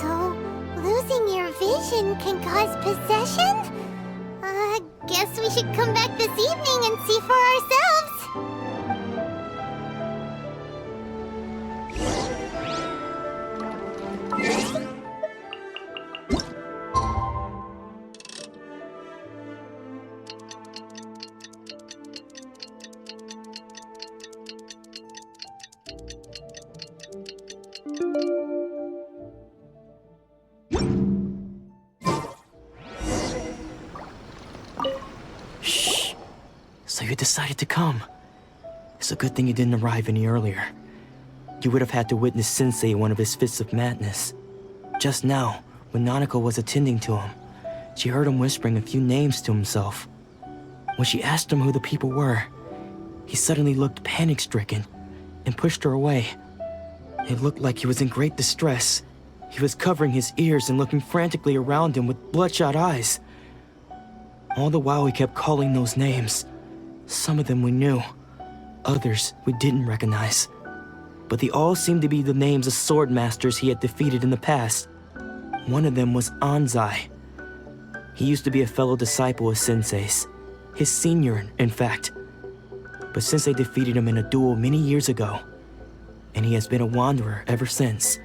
So, losing your vision can cause possession? Guess we should come back this evening and see for ourselves. So you decided to come. It's a good thing you didn't arrive any earlier. You would have had to witness Sensei in one of his fits of madness. Just now, when Nanako was attending to him, she heard him whispering a few names to himself. When she asked him who the people were, he suddenly looked panic-stricken and pushed her away. It looked like he was in great distress. He was covering his ears and looking frantically around him with bloodshot eyes. All the while he kept calling those names. Some of them we knew, others we didn't recognize. But they all seemed to be the names of sword masters he had defeated in the past. One of them was Anzai. He used to be a fellow disciple of Sensei's, his senior, in fact. But Sensei defeated him in a duel many years ago, and he has been a wanderer ever since.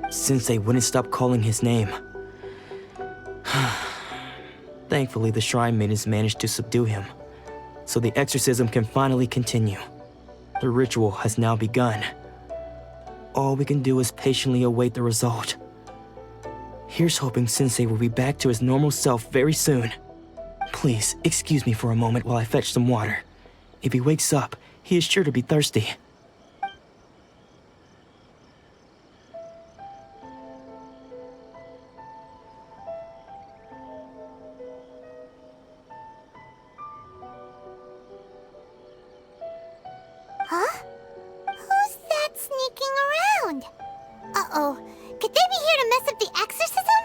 Sensei wouldn't stop calling his name. Thankfully, the shrine maidens managed to subdue him, so the exorcism can finally continue. The ritual has now begun. All we can do is patiently await the result. Here's hoping Sensei will be back to his normal self very soon. Please, excuse me for a moment while I fetch some water. If he wakes up, he is sure to be thirsty. Huh? Who's that sneaking around? Uh-oh. Could they be here to mess up the exorcism?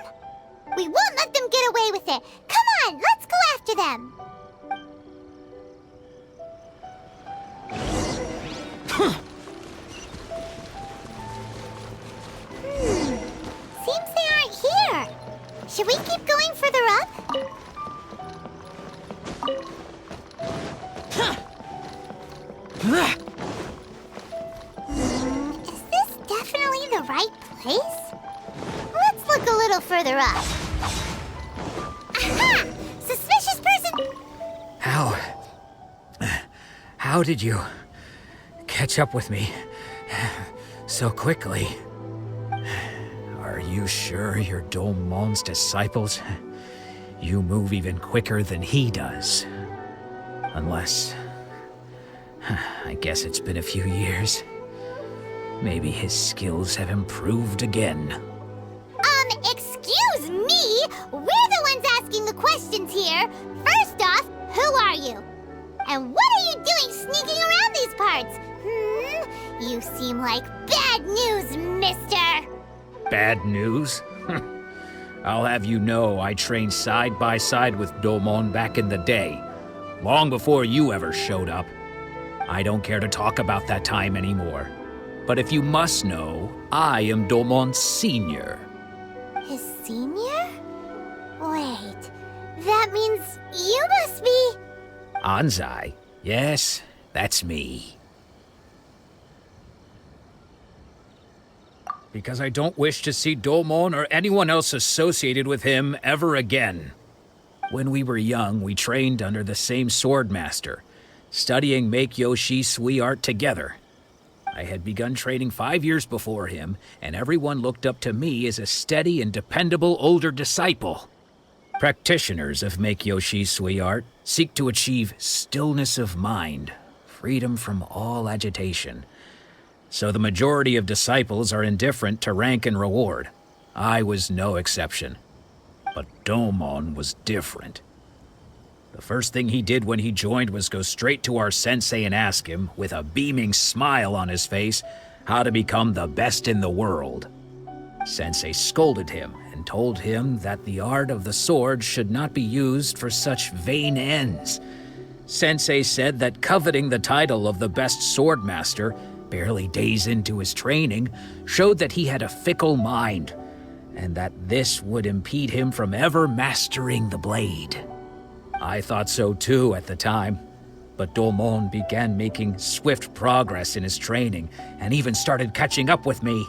We won't let them get away with it. Come on, let's go after them. Should we keep going further up? Is this definitely the right place? Let's look a little further up. Aha! Suspicious person! How did you catch up with me so quickly? Are you sure you're Domon's disciples? You move even quicker than he does. Unless... I guess it's been a few years. Maybe his skills have improved again. Excuse me? We're the ones asking the questions here. First off, who are you? And what are you doing sneaking around these parts? You seem like bad news, mister! Bad news? I'll have you know I trained side by side with Domon back in the day, long before you ever showed up. I don't care to talk about that time anymore. But if you must know, I am Domon's senior. His senior? Wait, that means you must be... Anzai? Yes, that's me. Because I don't wish to see Domon or anyone else associated with him ever again. When we were young, we trained under the same swordmaster, studying Make-Yoshi Sui art together. I had begun training 5 years before him, and everyone looked up to me as a steady and dependable older disciple. Practitioners of Make-Yoshi Sui art seek to achieve stillness of mind, freedom from all agitation. So the majority of disciples are indifferent to rank and reward. I was no exception. But Domon was different. The first thing he did when he joined was go straight to our sensei and ask him, with a beaming smile on his face, how to become the best in the world. Sensei scolded him and told him that the art of the sword should not be used for such vain ends. Sensei said that coveting the title of the best swordmaster, barely days into his training, showed that he had a fickle mind, and that this would impede him from ever mastering the blade. I thought so too at the time, but Domon began making swift progress in his training and even started catching up with me.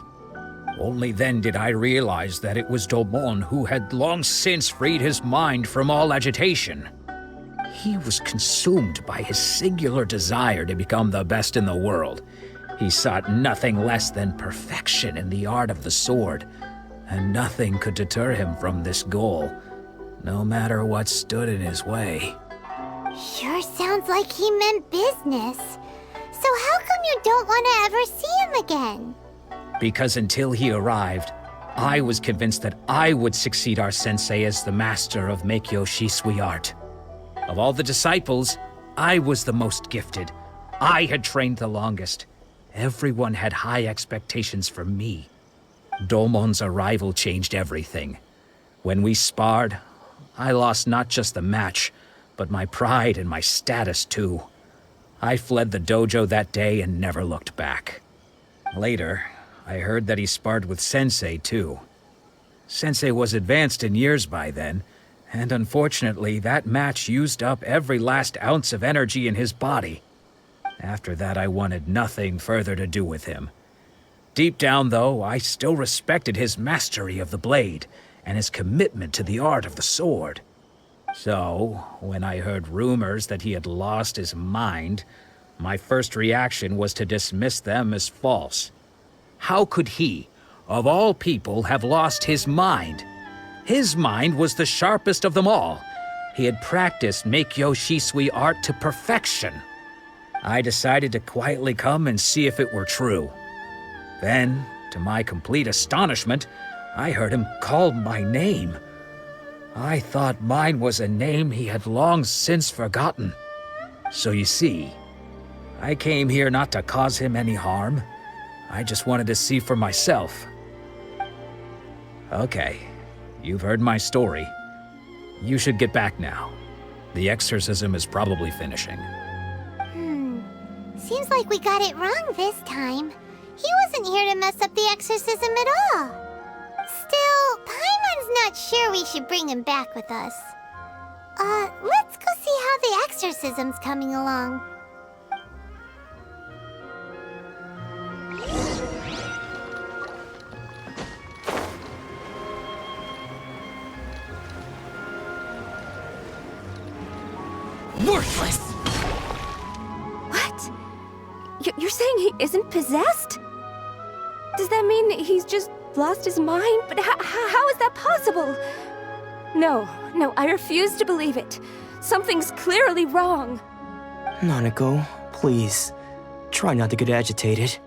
Only then did I realize that it was Domon who had long since freed his mind from all agitation. He was consumed by his singular desire to become the best in the world. He sought nothing less than perfection in the art of the sword, and nothing could deter him from this goal, no matter what stood in his way. Sure sounds like he meant business. So how come you don't want to ever see him again? Because until he arrived, I was convinced that I would succeed our sensei as the master of Make-Yoshi Sui art. Of all the disciples, I was the most gifted. I had trained the longest. Everyone had high expectations from me. Domon's arrival changed everything. When we sparred, I lost not just the match, but my pride and my status too. I fled the dojo that day and never looked back. Later, I heard that he sparred with Sensei too. Sensei was advanced in years by then, and unfortunately that match used up every last ounce of energy in his body. After that, I wanted nothing further to do with him. Deep down, though, I still respected his mastery of the blade and his commitment to the art of the sword. So, when I heard rumors that he had lost his mind, my first reaction was to dismiss them as false. How could he, of all people, have lost his mind? His mind was the sharpest of them all. He had practiced Make-Yoshi Sui art to perfection. I decided to quietly come and see if it were true. Then, to my complete astonishment, I heard him call my name. I thought mine was a name he had long since forgotten. So you see, I came here not to cause him any harm. I just wanted to see for myself. Okay, you've heard my story. You should get back now. The exorcism is probably finishing. Seems like we got it wrong this time. He wasn't here to mess up the exorcism at all. Still, Paimon's not sure we should bring him back with us. Let's go see how the exorcism's coming along. Worthless! What? You're saying he isn't possessed? Does that mean he's just lost his mind? But how is that possible? No, I refuse to believe it. Something's clearly wrong. Nanako, please. Try not to get agitated.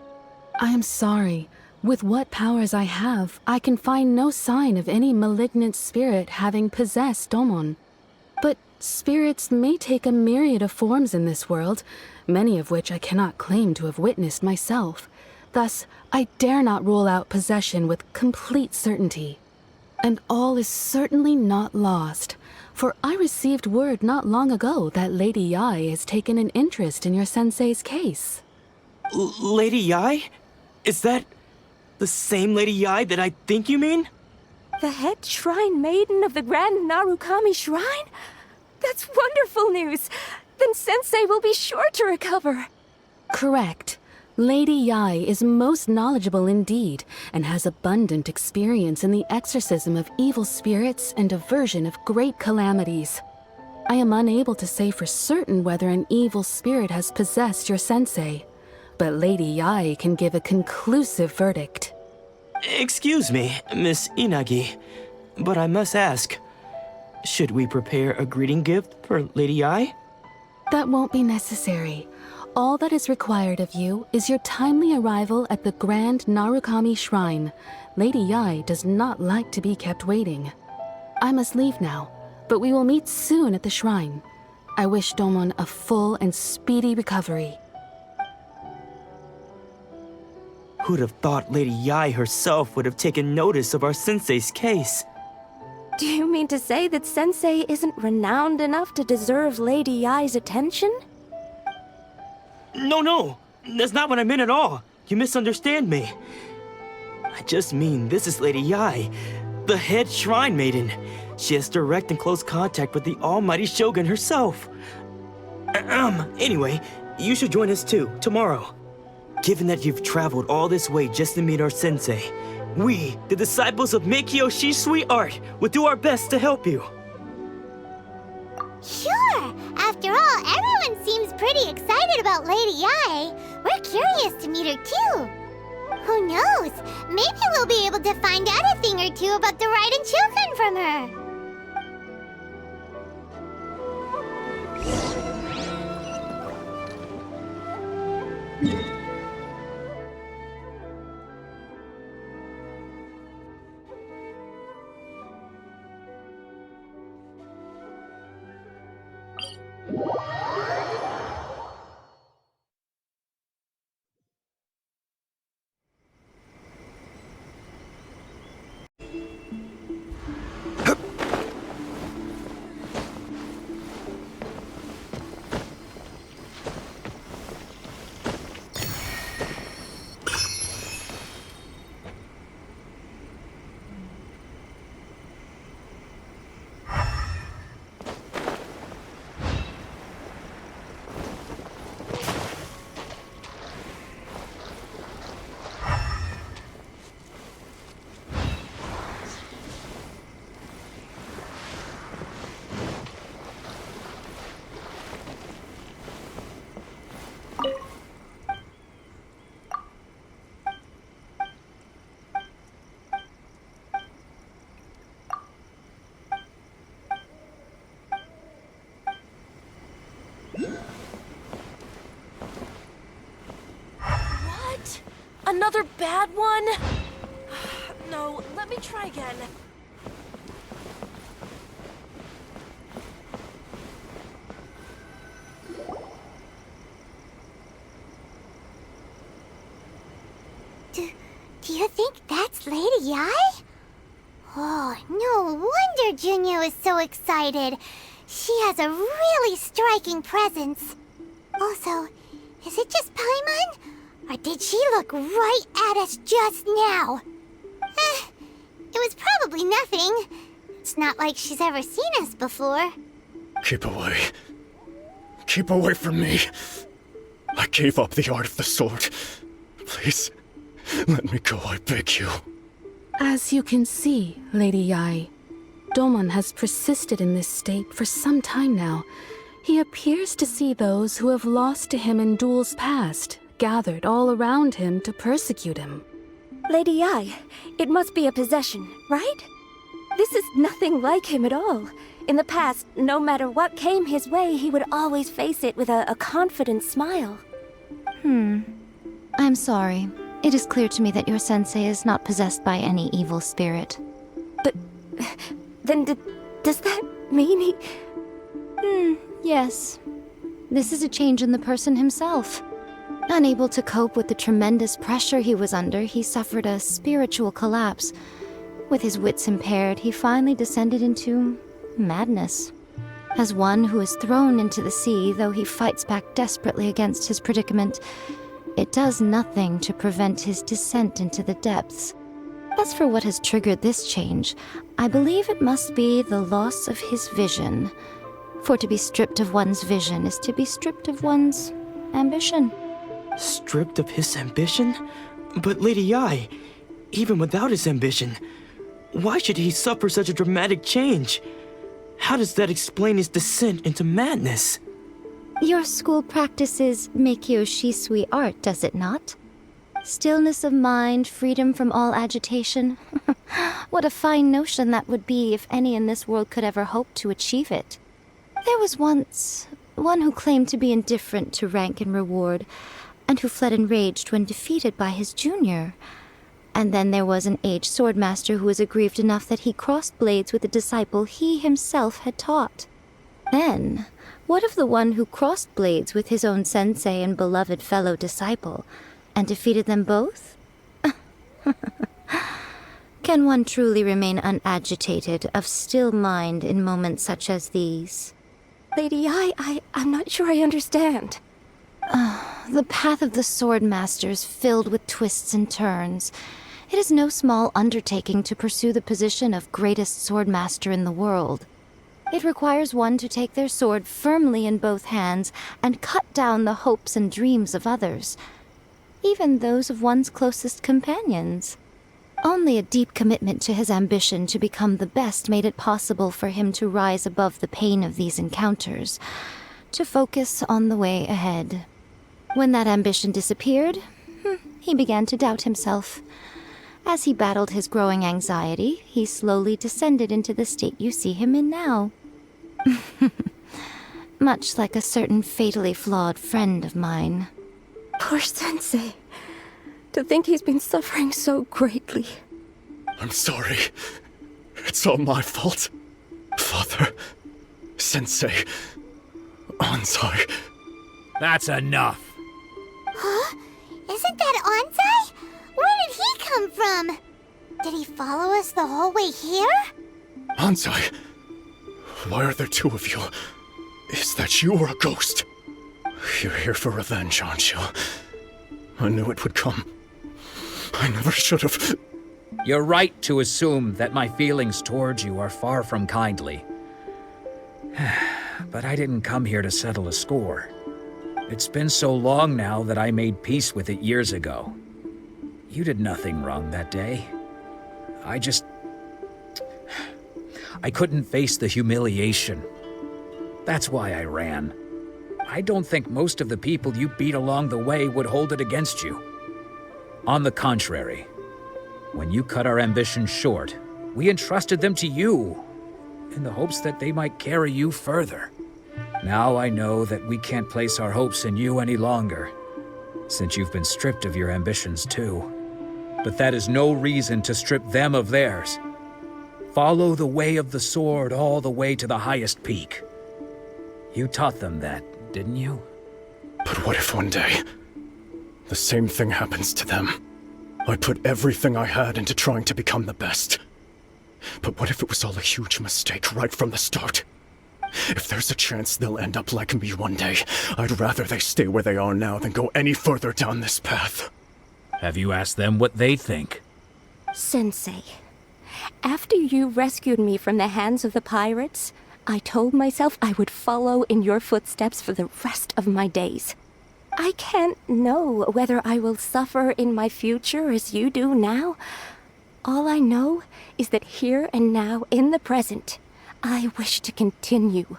I am sorry. With what powers I have, I can find no sign of any malignant spirit having possessed Domon. But spirits may take a myriad of forms in this world, many of which I cannot claim to have witnessed myself. Thus, I dare not rule out possession with complete certainty. And all is certainly not lost, for I received word not long ago that Lady Yai has taken an interest in your sensei's case. Lady Yai? Is that the same Lady Yai that I think you mean? The head shrine maiden of the Grand Narukami Shrine? That's wonderful news! Then Sensei will be sure to recover. Correct. Lady Yai is most knowledgeable indeed, and has abundant experience in the exorcism of evil spirits and aversion of great calamities. I am unable to say for certain whether an evil spirit has possessed your sensei, but Lady Yai can give a conclusive verdict. Excuse me, Miss Inagi, but I must ask, should we prepare a greeting gift for Lady Yai? That won't be necessary. All that is required of you is your timely arrival at the Grand Narukami Shrine. Lady Yai does not like to be kept waiting. I must leave now, but we will meet soon at the shrine. I wish Domon a full and speedy recovery. Who'd have thought Lady Yai herself would have taken notice of our sensei's case? Do you mean to say that Sensei isn't renowned enough to deserve Lady Yai's attention? No, that's not what I meant at all. You misunderstand me. I just mean this is Lady Yai, the head shrine maiden. She has direct and close contact with the almighty Shogun herself. Anyway, you should join us too, tomorrow. Given that you've traveled all this way just to meet our sensei, we, the disciples of Meikyo Sweet Art, will do our best to help you. Sure! After all, everyone seems pretty excited about Lady Yai. We're curious to meet her too. Who knows? Maybe we'll be able to find out a thing or two about the Raiden children from her. Another bad one? No, let me try again. Do you think that's Lady Yai? Oh, no wonder Junyo is so excited. She has a really striking presence. Also, is it just Paimon? Or did she look right at us just now? It was probably nothing. It's not like she's ever seen us before. Keep away. Keep away from me. I gave up the art of the sword. Please, let me go, I beg you. As you can see, Lady Yai, Domon has persisted in this state for some time now. He appears to see those who have lost to him in duels past, gathered all around him to persecute him. Lady Yai, it must be a possession, right? This is nothing like him at all. In the past, no matter what came his way, he would always face it with a confident smile. I'm sorry. It is clear to me that your sensei is not possessed by any evil spirit. But then does that mean he... Yes. This is a change in the person himself. Unable to cope with the tremendous pressure he was under, he suffered a spiritual collapse. With his wits impaired, he finally descended into madness. As one who is thrown into the sea, though he fights back desperately against his predicament, it does nothing to prevent his descent into the depths. As for what has triggered this change, I believe it must be the loss of his vision. For to be stripped of one's vision is to be stripped of one's ambition. Stripped of his ambition? But Lady Yai, even without his ambition, why should he suffer such a dramatic change? How does that explain his descent into madness? Your school practices Meikyo Shisui art, does it not? Stillness of mind, freedom from all agitation. What a fine notion that would be if any in this world could ever hope to achieve it. There was once one who claimed to be indifferent to rank and reward, and who fled enraged when defeated by his junior. And then there was an aged swordmaster who was aggrieved enough that he crossed blades with a disciple he himself had taught. Then, what of the one who crossed blades with his own sensei and beloved fellow disciple, and defeated them both? Can one truly remain unagitated, of still mind in moments such as these? Lady Yai, I'm not sure I understand. The path of the swordmaster is filled with twists and turns. It is no small undertaking to pursue the position of greatest swordmaster in the world. It requires one to take their sword firmly in both hands and cut down the hopes and dreams of others, even those of one's closest companions. Only a deep commitment to his ambition to become the best made it possible for him to rise above the pain of these encounters, to focus on the way ahead. When that ambition disappeared, he began to doubt himself. As he battled his growing anxiety, he slowly descended into the state you see him in now. Much like a certain fatally flawed friend of mine. Poor sensei. To think he's been suffering so greatly. I'm sorry. It's all my fault. Father, Sensei, Ansai. That's enough. Huh? Isn't that Ansai? Where did he come from? Did he follow us the whole way here? Ansai, why are there two of you? Is that you or a ghost? You're here for revenge, aren't you? I knew it would come. I never should have. You're right to assume that my feelings towards you are far from kindly. But I didn't come here to settle a score. It's been so long now that I made peace with it years ago. You did nothing wrong that day. I couldn't face the humiliation. That's why I ran. I don't think most of the people you beat along the way would hold it against you. On the contrary, when you cut our ambitions short, we entrusted them to you, in the hopes that they might carry you further. Now I know that we can't place our hopes in you any longer, since you've been stripped of your ambitions too. But that is no reason to strip them of theirs. Follow the way of the sword all the way to the highest peak. You taught them that, didn't you? But what if one day, the same thing happens to them? I put everything I had into trying to become the best. But what if it was all a huge mistake right from the start? If there's a chance they'll end up like me one day, I'd rather they stay where they are now than go any further down this path. Have you asked them what they think? Sensei, After you rescued me from the hands of the pirates, I told myself I would follow in your footsteps for the rest of my days. I can't know whether I will suffer in my future as you do now. All I know is that here and now, in the present, I wish to continue.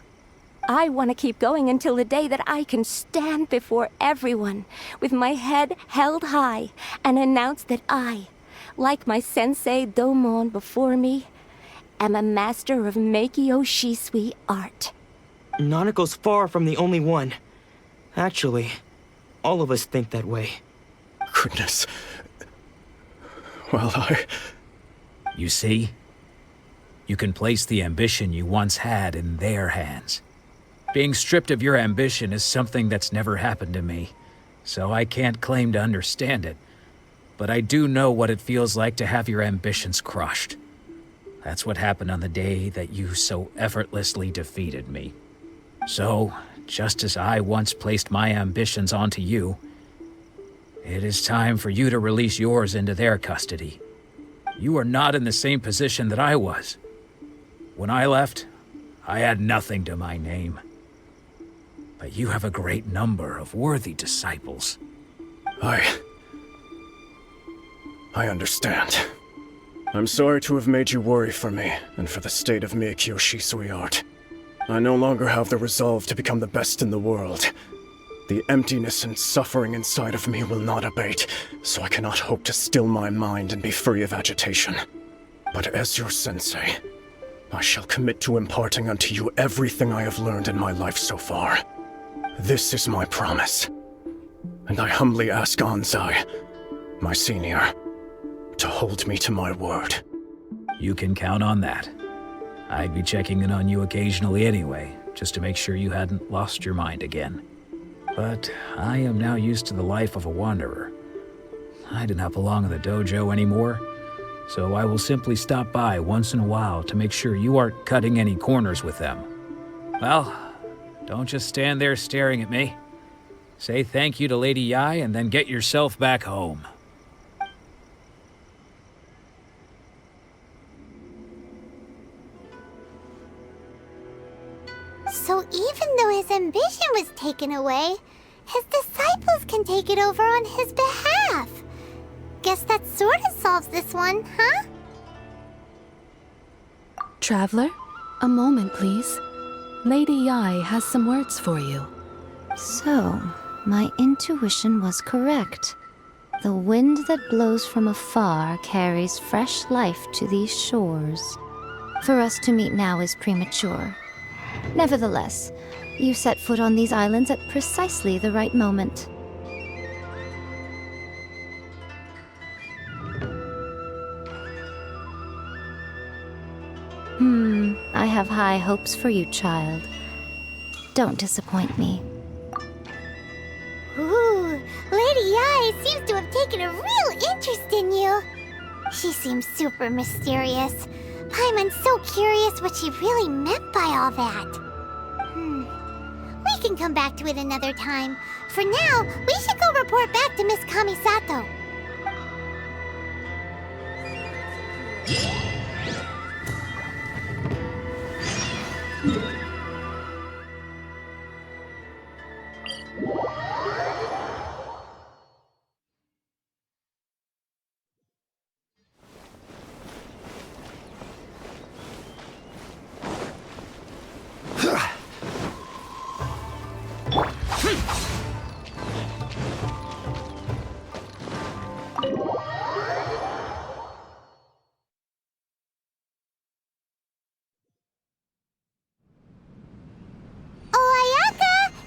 I want to keep going until the day that I can stand before everyone with my head held high and announce that I, like my sensei Domon before me, am a master of Meikyo Shisui art. Nanako's far from the only one. Actually, all of us think that way. Goodness. Well, You see? You can place the ambition you once had in their hands. Being stripped of your ambition is something that's never happened to me, so I can't claim to understand it. But I do know what it feels like to have your ambitions crushed. That's what happened on the day that you so effortlessly defeated me. So, just as I once placed my ambitions onto you, it is time for you to release yours into their custody. You are not in the same position that I was. When I left, I had nothing to my name. But you have a great number of worthy disciples. I understand. I'm sorry to have made you worry for me, and for the state of Meikyo Shisui art. I no longer have the resolve to become the best in the world. The emptiness and suffering inside of me will not abate, so I cannot hope to still my mind and be free of agitation. But as your sensei, I shall commit to imparting unto you everything I have learned in my life so far. This is my promise. And I humbly ask Anzai, my senior, to hold me to my word. You can count on that. I'd be checking in on you occasionally anyway, just to make sure you hadn't lost your mind again. But I am now used to the life of a wanderer. I do not belong in the dojo anymore, so I will simply stop by once in a while to make sure you aren't cutting any corners with them. Well, don't just stand there staring at me. Say thank you to Lady Yai and then get yourself back home. So even though his ambition was taken away, his disciples can take it over on his behalf. Guess that sort of solves this one, huh? Traveler, a moment, please. Lady Yai has some words for you. So, my intuition was correct. The wind that blows from afar carries fresh life to these shores. For us to meet now is premature. Nevertheless, you set foot on these islands at precisely the right moment. I have high hopes for you, child. Don't disappoint me. Ooh, Lady Yai seems to have taken a real interest in you. She seems super mysterious. Paimon's so curious what she really meant by all that. We can come back to it another time. For now, we should go report back to Miss Kamisato.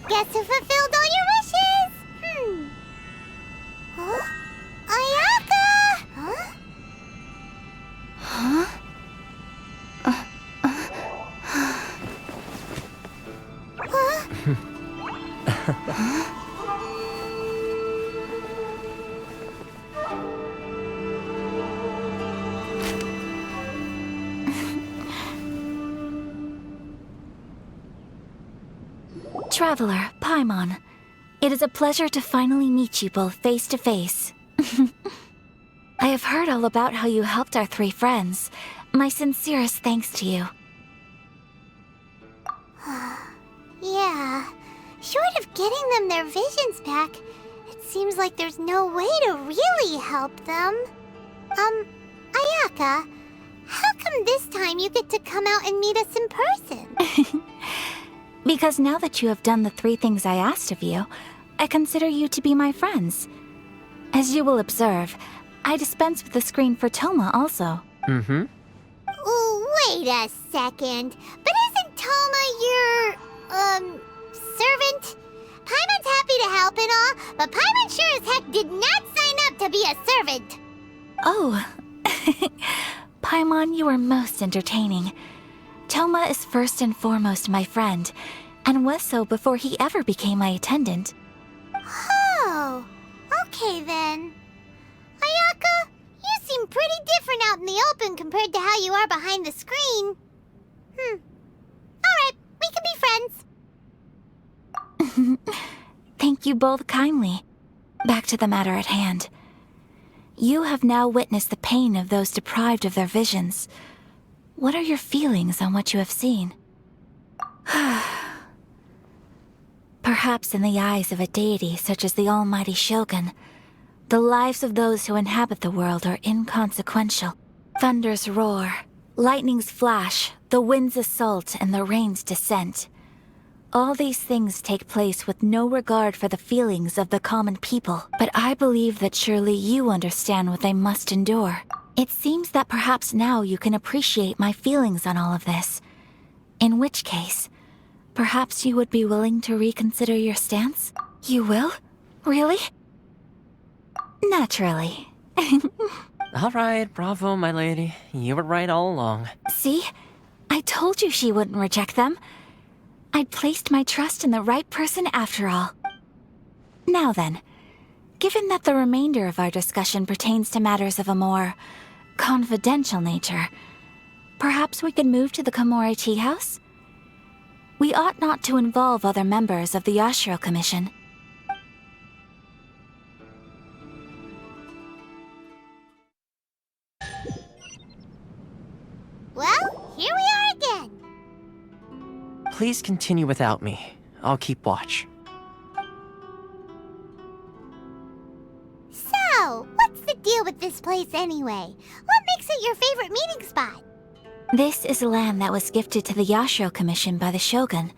Guess who fulfilled all your wishes? Huh? Ayaka! Huh? Traveler, Paimon, it is a pleasure to finally meet you both face to face. I have heard all about how you helped our three friends. My sincerest thanks to you. Yeah. Short of getting them their visions back, it seems like there's no way to really help them. Ayaka, how come this time you get to come out and meet us in person? Because now that you have done the 3 things I asked of you, I consider you to be my friends. As you will observe, I dispense with the screen for Toma also. Mm-hmm. Ooh, wait a second. But isn't Toma your, servant? Paimon's happy to help and all, but Paimon sure as heck did not sign up to be a servant. Oh. Paimon, you are most entertaining. Toma is first and foremost my friend, and was so before he ever became my attendant. Oh, okay then. Ayaka, you seem pretty different out in the open compared to how you are behind the screen. Alright, we can be friends. Thank you both kindly. Back to the matter at hand. You have now witnessed the pain of those deprived of their visions. What are your feelings on what you have seen? Perhaps in the eyes of a deity such as the almighty Shogun, the lives of those who inhabit the world are inconsequential. Thunders roar, lightnings flash, the winds assault, and the rains descent. All these things take place with no regard for the feelings of the common people, but I believe that surely you understand what they must endure. It seems that perhaps now you can appreciate my feelings on all of this. In which case, perhaps you would be willing to reconsider your stance? You will? Really? Naturally. All right, bravo, my lady. You were right all along. See? I told you she wouldn't reject them. I'd placed my trust in the right person after all. Now then, given that the remainder of our discussion pertains to matters of a more confidential nature, perhaps we could move to the Komore Tea House? We ought not to involve other members of the Yashiro Commission. Well, here we are again. Please continue without me. I'll keep watch. So, what's the deal with this place anyway? What makes it your favorite meeting spot? This is land that was gifted to the Yashiro Commission by the Shogun.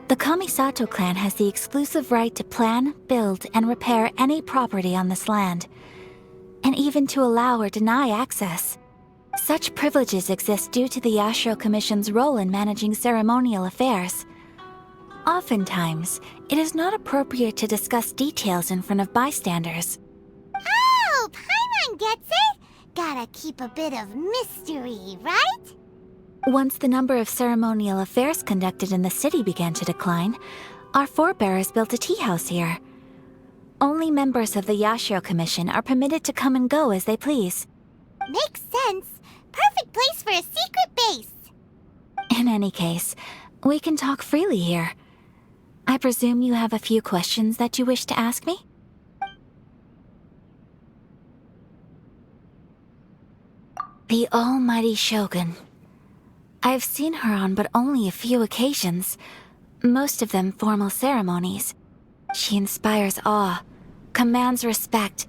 The Kamisato clan has the exclusive right to plan, build, and repair any property on this land, and even to allow or deny access. Such privileges exist due to the Yashiro Commission's role in managing ceremonial affairs. Oftentimes, it is not appropriate to discuss details in front of bystanders. Oh, Paimon gets it! Gotta keep a bit of mystery, right? Once the number of ceremonial affairs conducted in the city began to decline, our forebears built a tea house here. Only members of the Yashiro Commission are permitted to come and go as they please. Makes sense. Perfect place for a secret base. In any case, we can talk freely here. I presume you have a few questions that you wish to ask me? The almighty Shogun. I've seen her on but only a few occasions, most of them formal ceremonies. She inspires awe, commands respect,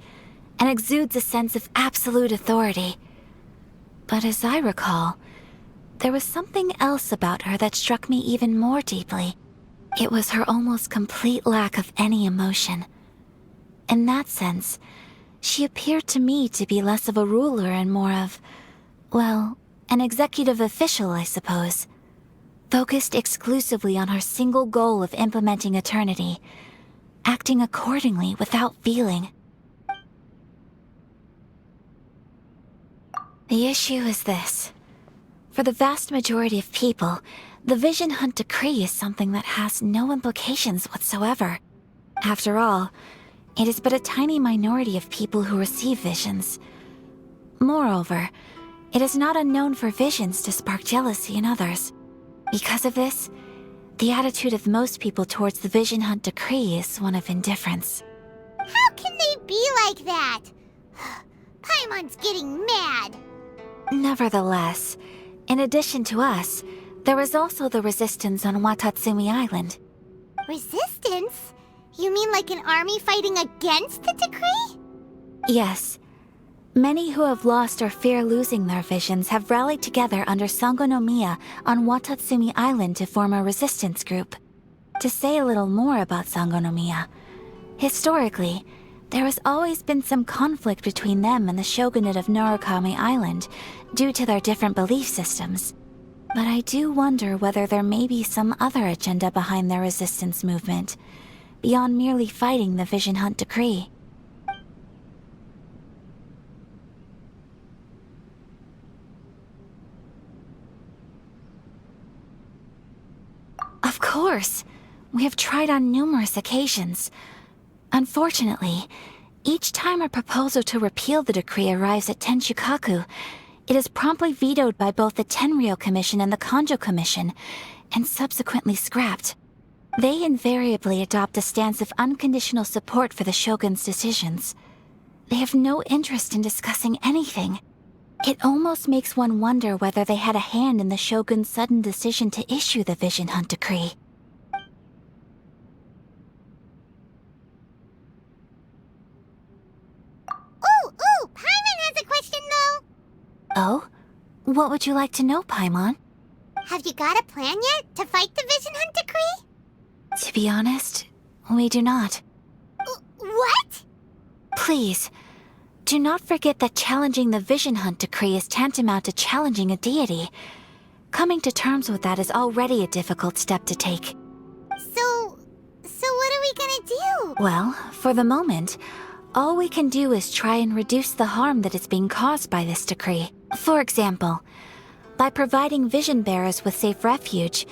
and exudes a sense of absolute authority. But as I recall, there was something else about her that struck me even more deeply. It was her almost complete lack of any emotion. In that sense, she appeared to me to be less of a ruler and more of, well, an executive official, I suppose. Focused exclusively on her single goal of implementing eternity, acting accordingly without feeling. The issue is this. For the vast majority of people, the Vision Hunt Decree is something that has no implications whatsoever. After all, it is but a tiny minority of people who receive visions. Moreover, it is not unknown for visions to spark jealousy in others. Because of this, the attitude of most people towards the Vision Hunt Decree is one of indifference. How can they be like that? Paimon's getting mad. Nevertheless, in addition to us, there was also the resistance on Watatsumi Island. Resistance? You mean like an army fighting against the decree? Yes. Many who have lost or fear losing their visions have rallied together under Sangonomiya on Watatsumi Island to form a resistance group. To say a little more about Sangonomiya, historically, there has always been some conflict between them and the shogunate of Narukami Island due to their different belief systems. But I do wonder whether there may be some other agenda behind their resistance movement, beyond merely fighting the Vision Hunt decree. Of course! We have tried on numerous occasions. Unfortunately, each time a proposal to repeal the decree arrives at Tenshukaku, it is promptly vetoed by both the Tenryou Commission and the Kanjo Commission, and subsequently scrapped. They invariably adopt a stance of unconditional support for the Shogun's decisions. They have no interest in discussing anything. It almost makes one wonder whether they had a hand in the Shogun's sudden decision to issue the Vision Hunt decree. Ooh, Paimon has a question though! Oh? What would you like to know, Paimon? Have you got a plan yet to fight the Vision Hunt decree? To be honest, we do not. What? Please, do not forget that challenging the Vision Hunt decree is tantamount to challenging a deity. Coming to terms with that is already a difficult step to take. So what are we gonna do? Well, for the moment, all we can do is try and reduce the harm that is being caused by this decree. For example, by providing vision bearers with safe refuge,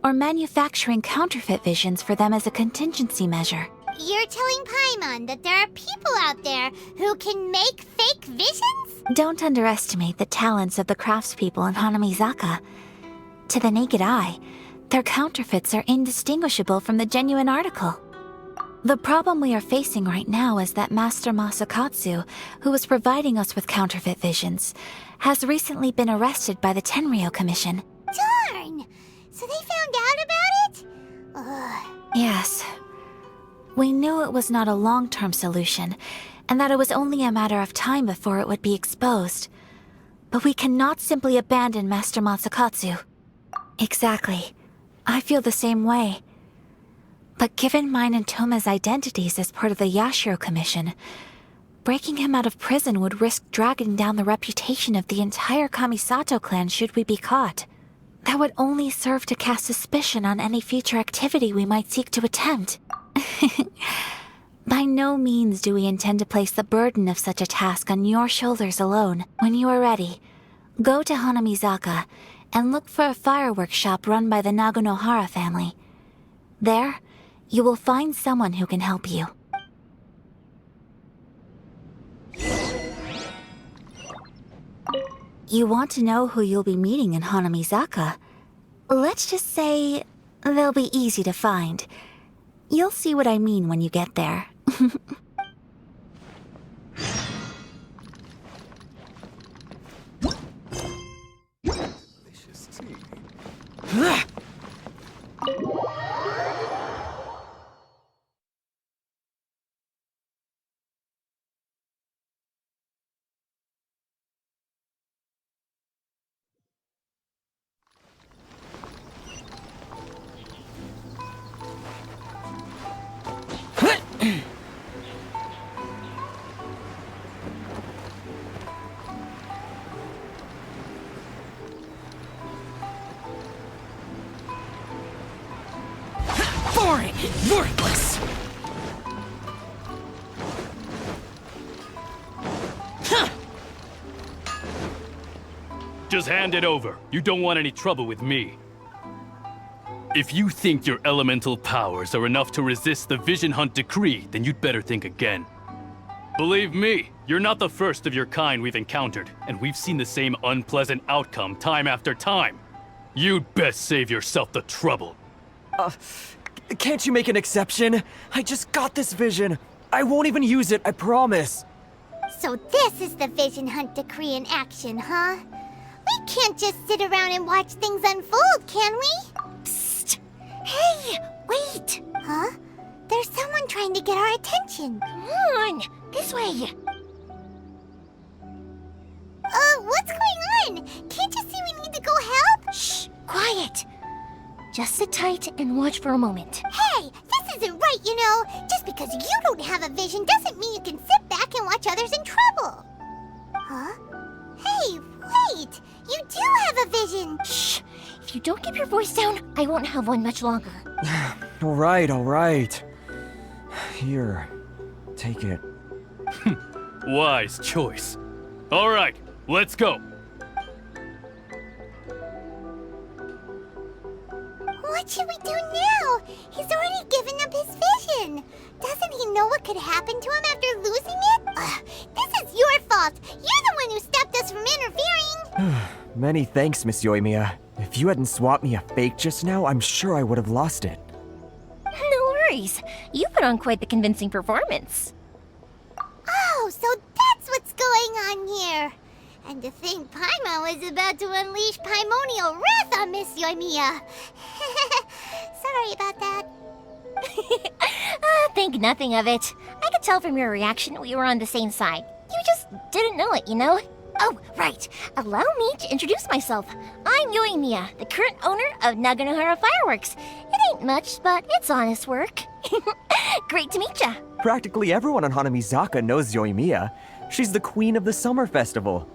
or manufacturing counterfeit visions for them as a contingency measure. You're telling Paimon that there are people out there who can make fake visions? Don't underestimate the talents of the craftspeople in Hanamizaka. To the naked eye, their counterfeits are indistinguishable from the genuine article. The problem we are facing right now is that Master Masakatsu, who was providing us with counterfeit visions, has recently been arrested by the Tenryou Commission. Darn! So they found out about it? Ugh. Yes. We knew it was not a long-term solution, and that it was only a matter of time before it would be exposed. But we cannot simply abandon Master Masakatsu. Exactly. I feel the same way. But given mine and Toma's identities as part of the Yashiro Commission, breaking him out of prison would risk dragging down the reputation of the entire Kamisato clan should we be caught. That would only serve to cast suspicion on any future activity we might seek to attempt. By no means do we intend to place the burden of such a task on your shoulders alone. When you are ready, go to Hanamizaka and look for a fireworks shop run by the Naganohara family. There, you will find someone who can help you. You want to know who you'll be meeting in Hanamizaka? Let's just say they'll be easy to find. You'll see what I mean when you get there. Boring! Worthless! Just hand it over. You don't want any trouble with me. If you think your elemental powers are enough to resist the Vision Hunt decree, then you'd better think again. Believe me, you're not the first of your kind we've encountered, and we've seen the same unpleasant outcome time after time. You'd best save yourself the trouble. Can't you make an exception? I just got this vision. I won't even use it, I promise. So this is the Vision Hunt decree in action, huh? can't just sit around and watch things unfold, can we? Psst! Hey, wait! Huh? There's someone trying to get our attention. Come on, this way. What's going on? Can't you see we need to go help? Shh, quiet. Just sit tight and watch for a moment. Hey, this isn't right, you know. Just because you don't have a vision doesn't mean you can sit back and watch others in trouble. Huh? Hey, wait! You do have a vision! Shh! If you don't keep your voice down, I won't have one much longer. All right. Here, take it. Wise choice. All right, let's go. What should we do now? He's already given up his vision. Doesn't he know what could happen to him after losing it? This is your fault. You're the one who stopped us from interfering. Many thanks, Miss Yoimiya. If you hadn't swapped me a fake just now, I'm sure I would have lost it. No worries. You put on quite the convincing performance. Oh, so that's what's going on here. And to think Paimon was about to unleash Paimonial wrath on Miss Yoimiya. Sorry about that. Think nothing of it. I could tell from your reaction we were on the same side. You just didn't know it, you know? Oh, right. Allow me to introduce myself. I'm Yoimiya, the current owner of Naganohara Fireworks. It ain't much, but it's honest work. Great to meet ya. Practically everyone on Hanamizaka knows Yoimiya. She's the queen of the summer festival.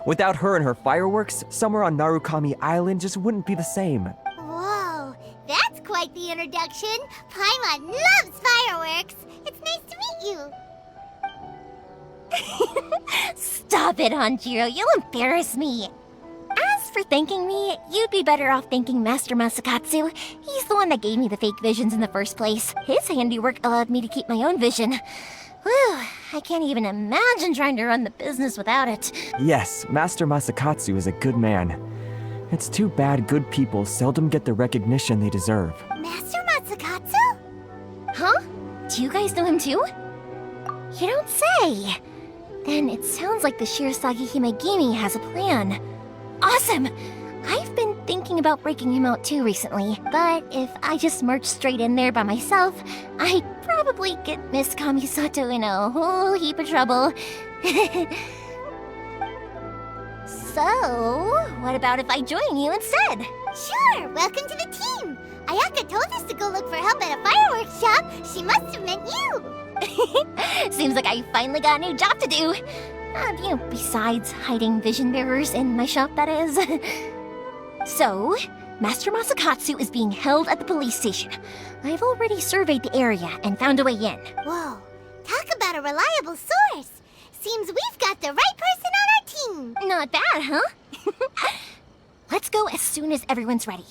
Without her and her fireworks, summer on Narukami Island just wouldn't be the same. Whoa, that's quite the introduction. Paimon loves fireworks. It's nice to meet you. Stop it, Hanjiro. You'll embarrass me. As for thanking me, you'd be better off thanking Master Masakatsu. He's the one that gave me the fake visions in the first place. His handiwork allowed me to keep my own vision. Whew, I can't even imagine trying to run the business without it. Yes, Master Masakatsu is a good man. It's too bad good people seldom get the recognition they deserve. Master Masakatsu? Huh? Do you guys know him too? You don't say. Then it sounds like the Shirasagi Himegimi has a plan. Awesome! I've been thinking about breaking him out too recently, but if I just march straight in there by myself, I'd probably get Miss Kamisato in a whole heap of trouble. So, what about if I join you instead? Sure, welcome to the team. Ayaka told us to go look for help at a fireworks shop. She must have meant you. Seems like I finally got a new job to do. Besides hiding vision bearers in my shop, that is. So, Master Masakatsu is being held at the police station. I've already surveyed the area and found a way in. Whoa, talk about a reliable source. Seems we've got the right person on our team. Not bad, huh? Let's go as soon as everyone's ready.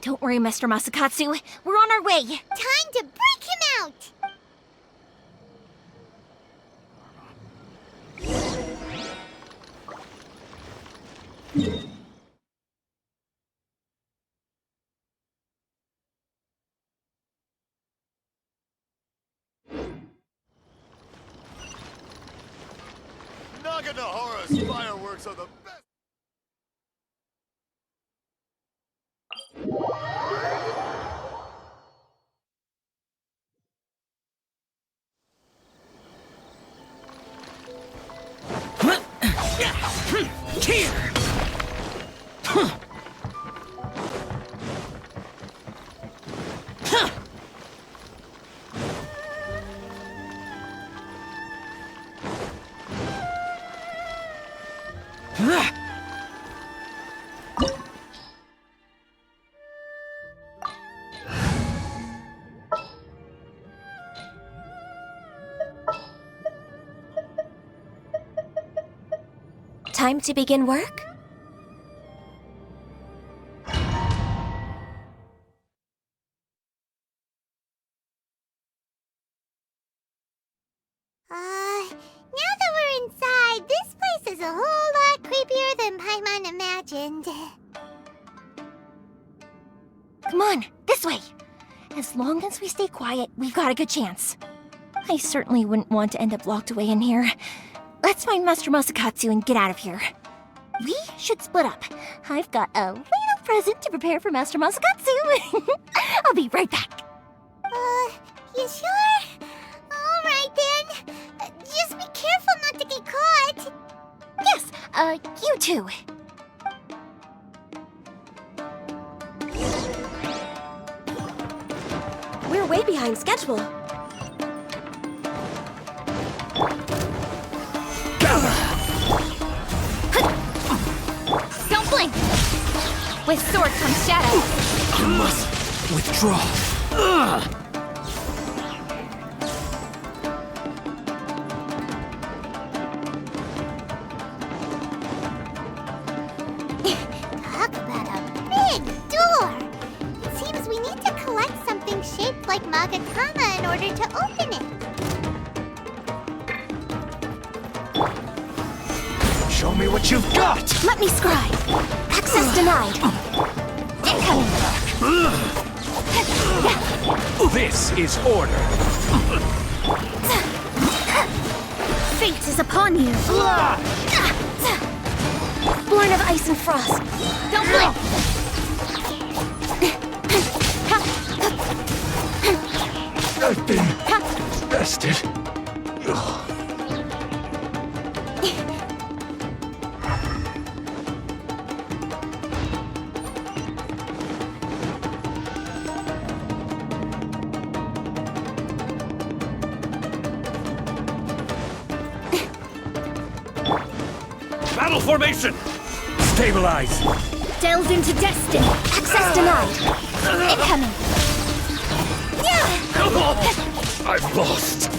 Don't worry, Master Masakatsu. We're on our way. Time to break him out. Naganohara's fireworks are the best. Here! Time to begin work? Now that we're inside, this place is a whole lot creepier than Paimon imagined. Come on, this way. As long as we stay quiet, we've got a good chance. I certainly wouldn't want to end up locked away in here. Let's find Master Masakatsu and get out of here. We should split up. I've got a little present to prepare for Master Masakatsu. I'll be right back. You sure? Alright then. Just be careful not to get caught. Yes, you too. We're way behind schedule. Don't blink! With sword comes shadow. I must withdraw. Talk about a big door. It seems we need to collect something shaped like Magatama in order to open it. Show me what you've got! Let me scry. Access denied. Incoming. This is order. Fate is upon you. Born of ice and frost. Don't blink. I've been bested. Battle formation! Stabilize! Delve into destiny. Access denied. Incoming. I've lost.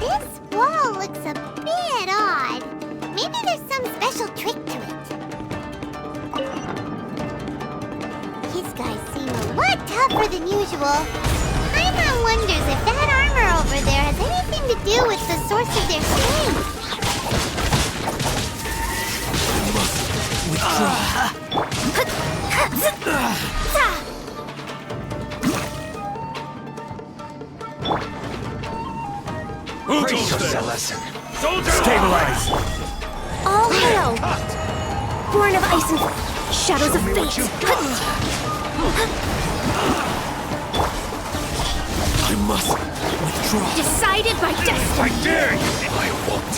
This wall looks a bit odd. Maybe there's some special trick to it. These guys seem a lot tougher than usual. Paimon wonders if that armor over there has anything to do with the source of their strength. Brace yourself. Stabilize. All hail. Born of ice and shadows of fate. I must withdraw. Decided by destiny. I dare you! I won't.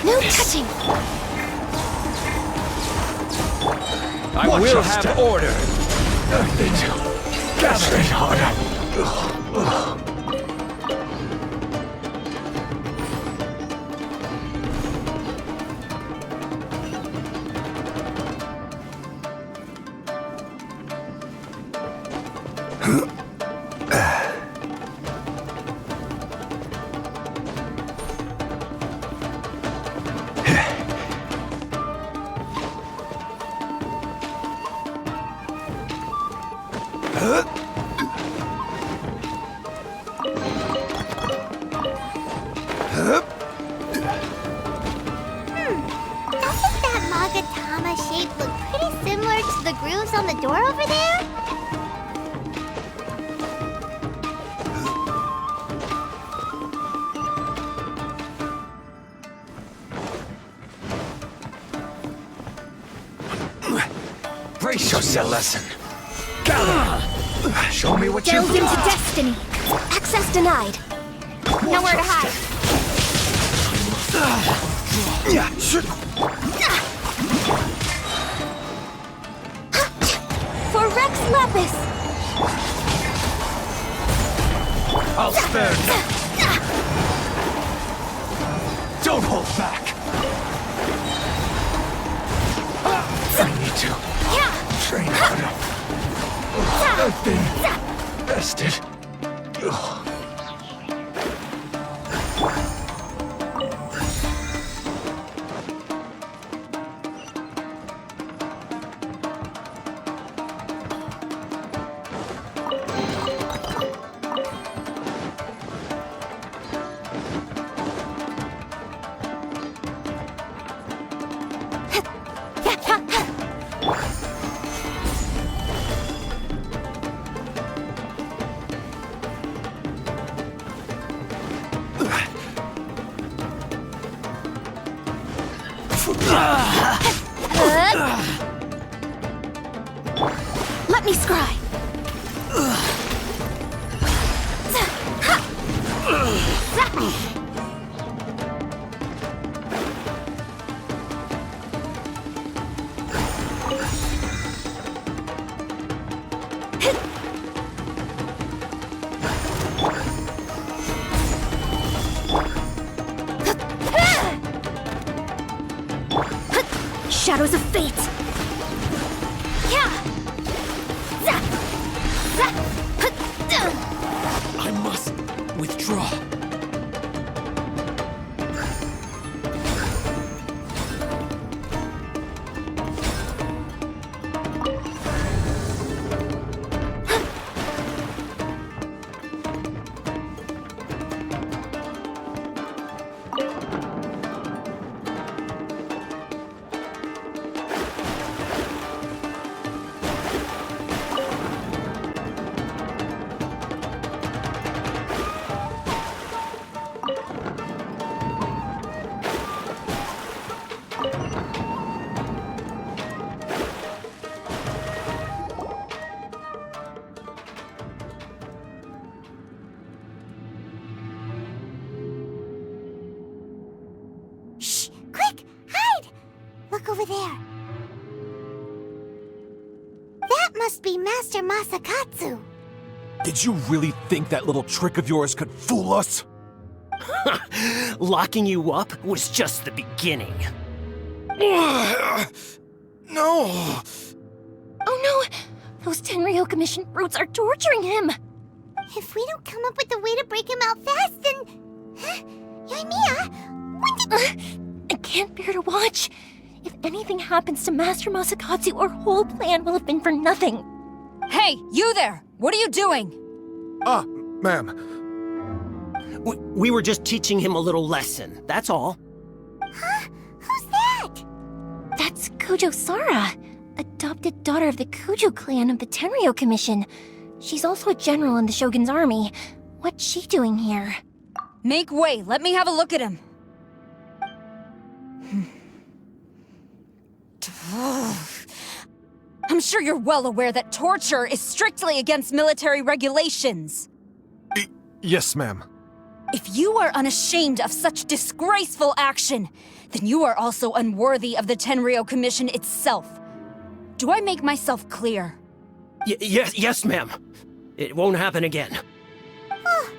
No touching. I Watch will your have step. order. Gather it harder. Doesn't that Magatama shape look pretty similar to the grooves on the door over there? Brace yourself. Lesson. Gather. Show me what Delved you've into got. destiny. Access denied. Nowhere to hide. For Rex Lapis. I'll spare no. Don't hold back. I need to train harder. I've been bested. Let me scry! Shadows of Fate! I must withdraw. Shh! Quick! Hide! Look over there. That must be Master Masakatsu. Did you really think that little trick of yours could fool us? Locking you up was just the beginning. No! Oh no! Those Tenryo Commission brutes are torturing him! If we don't come up with a way to break him out fast, then... Yoimiya, when did... I can't bear to watch. If anything happens to Master Masakatsu, our whole plan will have been for nothing. Hey, you there! What are you doing? Ma'am. We were just teaching him a little lesson, that's all. Huh? Who's that? That's Kujo Sara, adopted daughter of the Kujo clan of the Tenryo Commission. She's also a general in the Shogun's army. What's she doing here? Make way, let me have a look at him. I'm sure you're well aware that torture is strictly against military regulations. Yes, ma'am. If you are unashamed of such disgraceful action, then you are also unworthy of the Tenryo Commission itself. Do I make myself clear? Yes, ma'am. It won't happen again. Oh,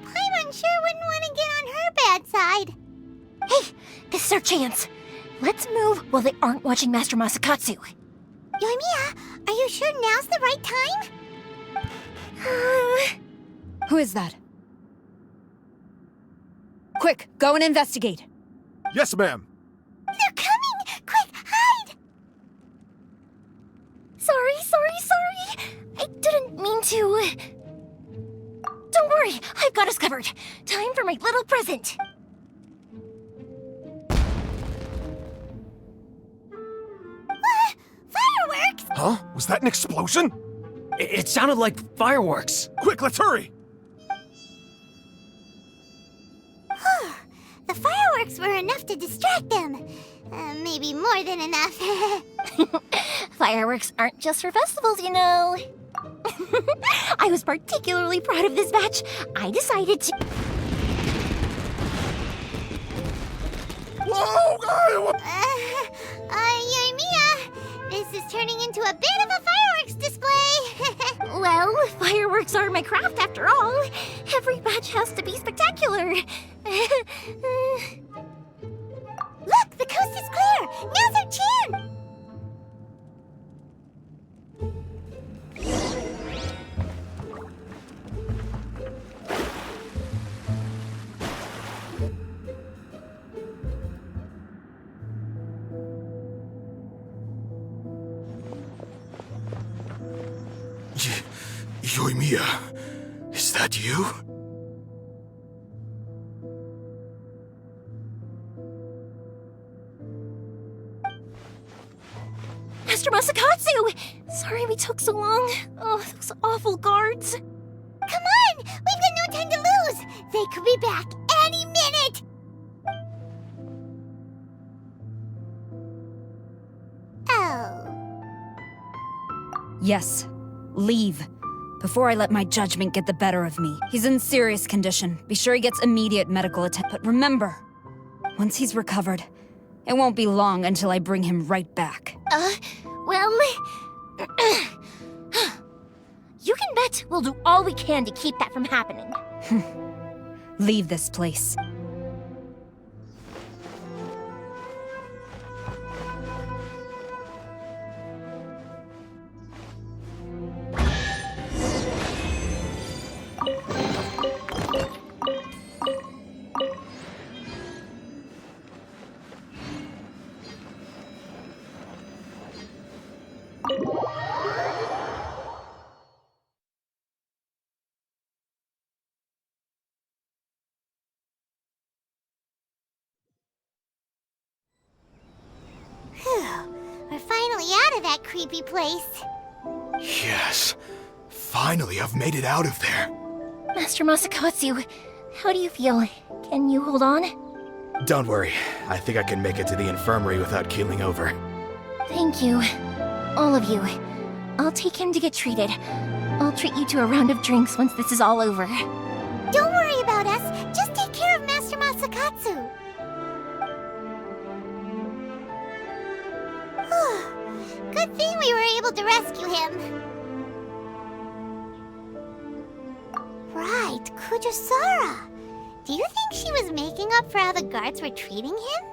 Paimon sure wouldn't want to get on her bad side. Hey, this is our chance. Let's move while they aren't watching Master Masakatsu. Yoimiya, are you sure now's the right time? Who is that? Quick, go and investigate. Yes, ma'am. They're coming! Quick, hide! Sorry. I didn't mean to. Don't worry, I've got us covered. Time for my little present. Fireworks? Huh? Was that an explosion? It sounded like fireworks. Quick, let's hurry! The fireworks were enough to distract them. Maybe more than enough. Fireworks aren't just for festivals, you know. I was particularly proud of this batch. I decided to... Whoa! Yoimiya, this is turning into a bit of a fireworks display. Well, fireworks are my craft after all. Every batch has to be spectacular. Look, the coast is clear. Now's our chance. Yoimiya, is that you? Master Masakatsu! Sorry we took so long. Oh, those awful guards. Come on! We've got no time to lose! They could be back any minute! Oh. Yes, Leave. Before I let my judgment get the better of me. He's in serious condition. Be sure he gets immediate medical attention. But remember, once he's recovered, it won't be long until I bring him right back. Well... You can bet we'll do all we can to keep that from happening. Leave this place. We're finally out of that creepy place. Yes. Finally, I've made it out of there. Master Masakatsu, how do you feel? Can you hold on? Don't worry. I think I can make it to the infirmary without keeling over. Thank you. All of you. I'll take him to get treated. I'll treat you to a round of drinks once this is all over. Don't worry about us. Just take care of Master Masakatsu. Good thing we were able to rescue him. Right, Kujusara. Do you think she was making up for how the guards were treating him?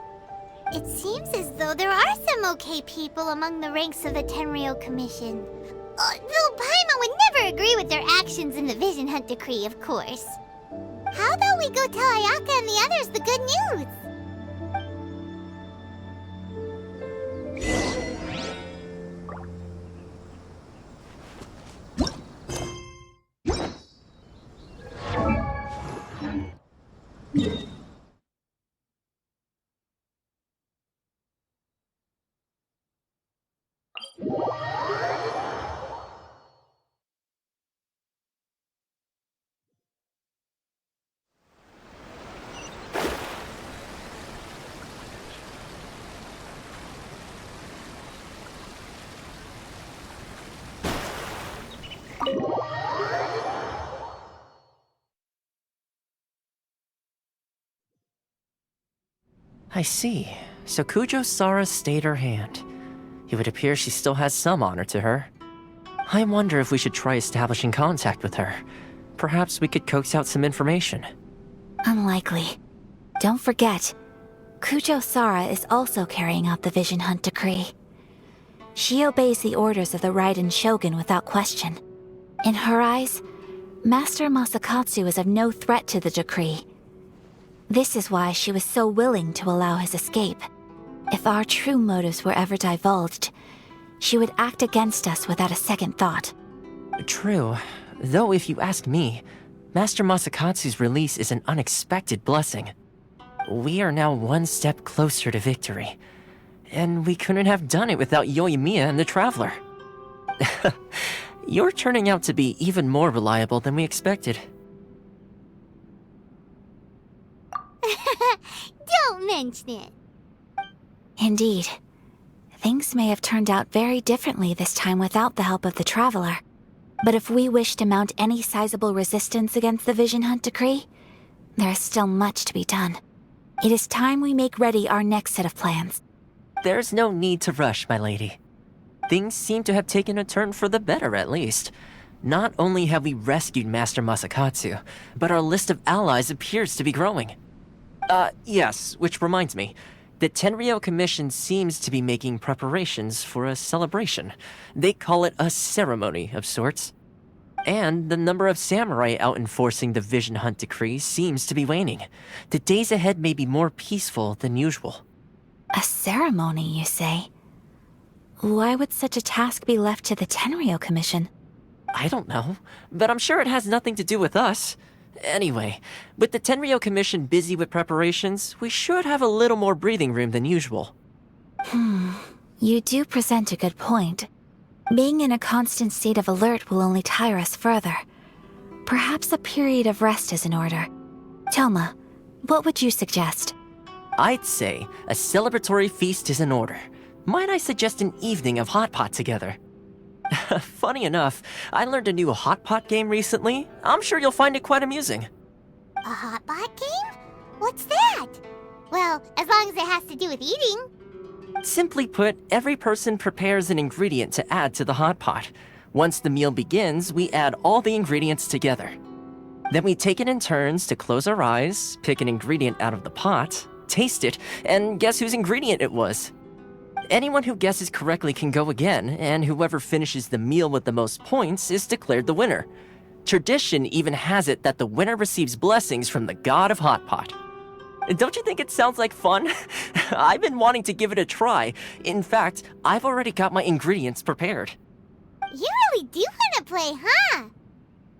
It seems as though there are some okay people among the ranks of the Tenryou Commission. Though Paimon would never agree with their actions in the Vision Hunt Decree, of course. How about we go tell Ayaka and the others the good news? I see. So Kujo-Sara stayed her hand. It would appear she still has some honor to her. I wonder if we should try establishing contact with her. Perhaps we could coax out some information. Unlikely. Don't forget, Kujo-Sara is also carrying out the Vision Hunt Decree. She obeys the orders of the Raiden Shogun without question. In her eyes, Master Masakatsu is of no threat to the decree. This is why she was so willing to allow his escape. If our true motives were ever divulged, she would act against us without a second thought. True. Though if you ask me, Master Masakatsu's release is an unexpected blessing. We are now one step closer to victory. And we couldn't have done it without Yoimiya and the Traveler. You're turning out to be even more reliable than we expected. Don't mention it. Indeed. Things may have turned out very differently this time without the help of the Traveler. But if we wish to mount any sizable resistance against the Vision Hunt Decree, there is still much to be done. It is time we make ready our next set of plans. There's no need to rush, my lady. Things seem to have taken a turn for the better, at least. Not only have we rescued Master Masakatsu, but our list of allies appears to be growing. Yes, which reminds me. The Tenryou Commission seems to be making preparations for a celebration. They call it a ceremony of sorts. And the number of samurai out enforcing the Vision Hunt Decree seems to be waning. The days ahead may be more peaceful than usual. A ceremony, you say? Why would such a task be left to the Tenryou Commission? I don't know, but I'm sure it has nothing to do with us. Anyway, with the Tenryou Commission busy with preparations, we should have a little more breathing room than usual. You do present a good point. Being in a constant state of alert will only tire us further. Perhaps a period of rest is in order. Toma, what would you suggest? I'd say a celebratory feast is in order. Might I suggest an evening of hot pot together? Funny enough, I learned a new hot pot game recently. I'm sure you'll find it quite amusing. A hot pot game? What's that? Well, as long as it has to do with eating. Simply put, every person prepares an ingredient to add to the hot pot. Once the meal begins, we add all the ingredients together. Then we take it in turns to close our eyes, pick an ingredient out of the pot, taste it, and guess whose ingredient it was. Anyone who guesses correctly can go again, and whoever finishes the meal with the most points is declared the winner. Tradition even has it that the winner receives blessings from the god of hot pot. Don't you think it sounds like fun? I've been wanting to give it a try. In fact, I've already got my ingredients prepared. You really do want to play, huh?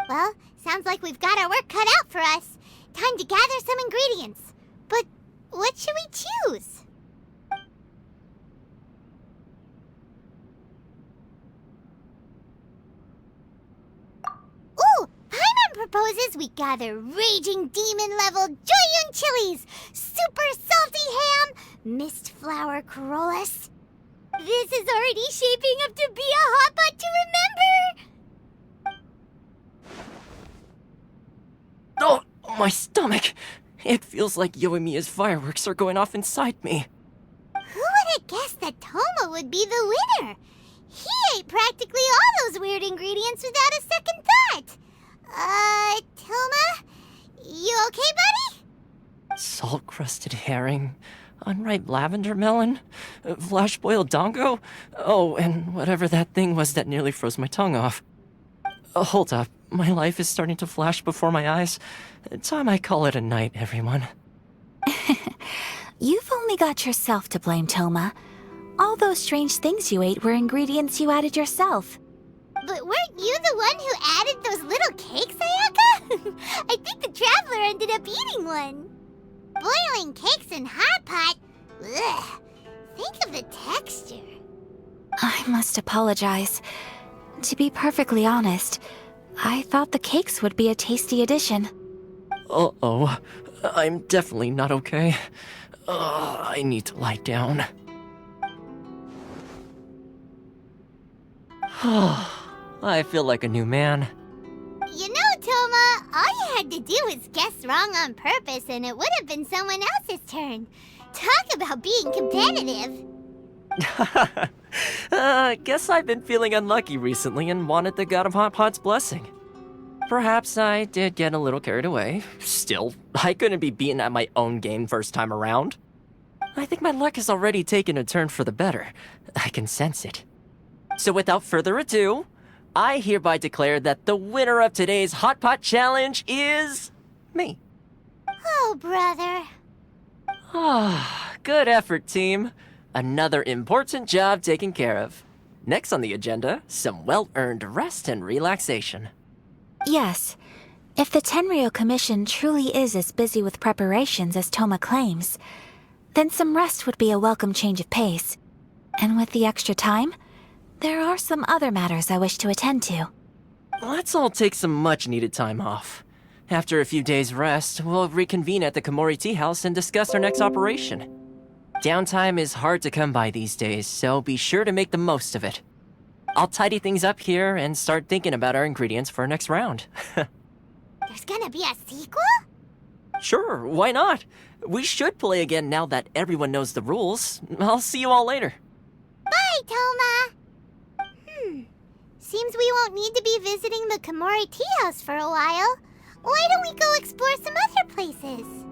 Well, sounds like we've got our work cut out for us. Time to gather some ingredients. But what should we choose? Ooh! Paimon proposes we gather raging demon-level Joyun chilies, super salty ham, mist flower corollas. This is already shaping up to be a hot pot to remember! Oh, my stomach! It feels like Yoimiya's fireworks are going off inside me. Who would have guessed that Toma would be the winner? He ate practically all those weird ingredients without a second thought. Toma? You okay, buddy? Salt-crusted herring, unripe lavender melon, flash-boiled dongo, oh, and whatever that thing was that nearly froze my tongue off. Hold up, my life is starting to flash before my eyes. Time I call it a night, everyone. You've only got yourself to blame, Toma. All those strange things you ate were ingredients you added yourself. But weren't you the one who added those little cakes, Ayaka? I think the Traveler ended up eating one. Boiling cakes in hot pot? Ugh. Think of the texture. I must apologize. To be perfectly honest, I thought the cakes would be a tasty addition. Uh-oh. I'm definitely not okay. I need to lie down. I feel like a new man. You know, Toma, all you had to do was guess wrong on purpose and it would have been someone else's turn. Talk about being competitive. Guess I've been feeling unlucky recently and wanted the God of Hot Pot's blessing. Perhaps I did get a little carried away. Still, I couldn't be beaten at my own game first time around. I think my luck has already taken a turn for the better. I can sense it. So without further ado, I hereby declare that the winner of today's Hot Pot Challenge is me. Oh, brother. Good effort, team. Another important job taken care of. Next on the agenda, some well-earned rest and relaxation. Yes. If the Tenryou Commission truly is as busy with preparations as Toma claims, then some rest would be a welcome change of pace. And with the extra time, there are some other matters I wish to attend to. Let's all take some much-needed time off. After a few days' rest, we'll reconvene at the Komori Tea House and discuss our next operation. Downtime is hard to come by these days, so be sure to make the most of it. I'll tidy things up here and start thinking about our ingredients for our next round. There's gonna be a sequel? Sure, why not? We should play again now that everyone knows the rules. I'll see you all later. Bye, Toma! Seems we won't need to be visiting the Komori Tea House for a while. Why don't we go explore some other places?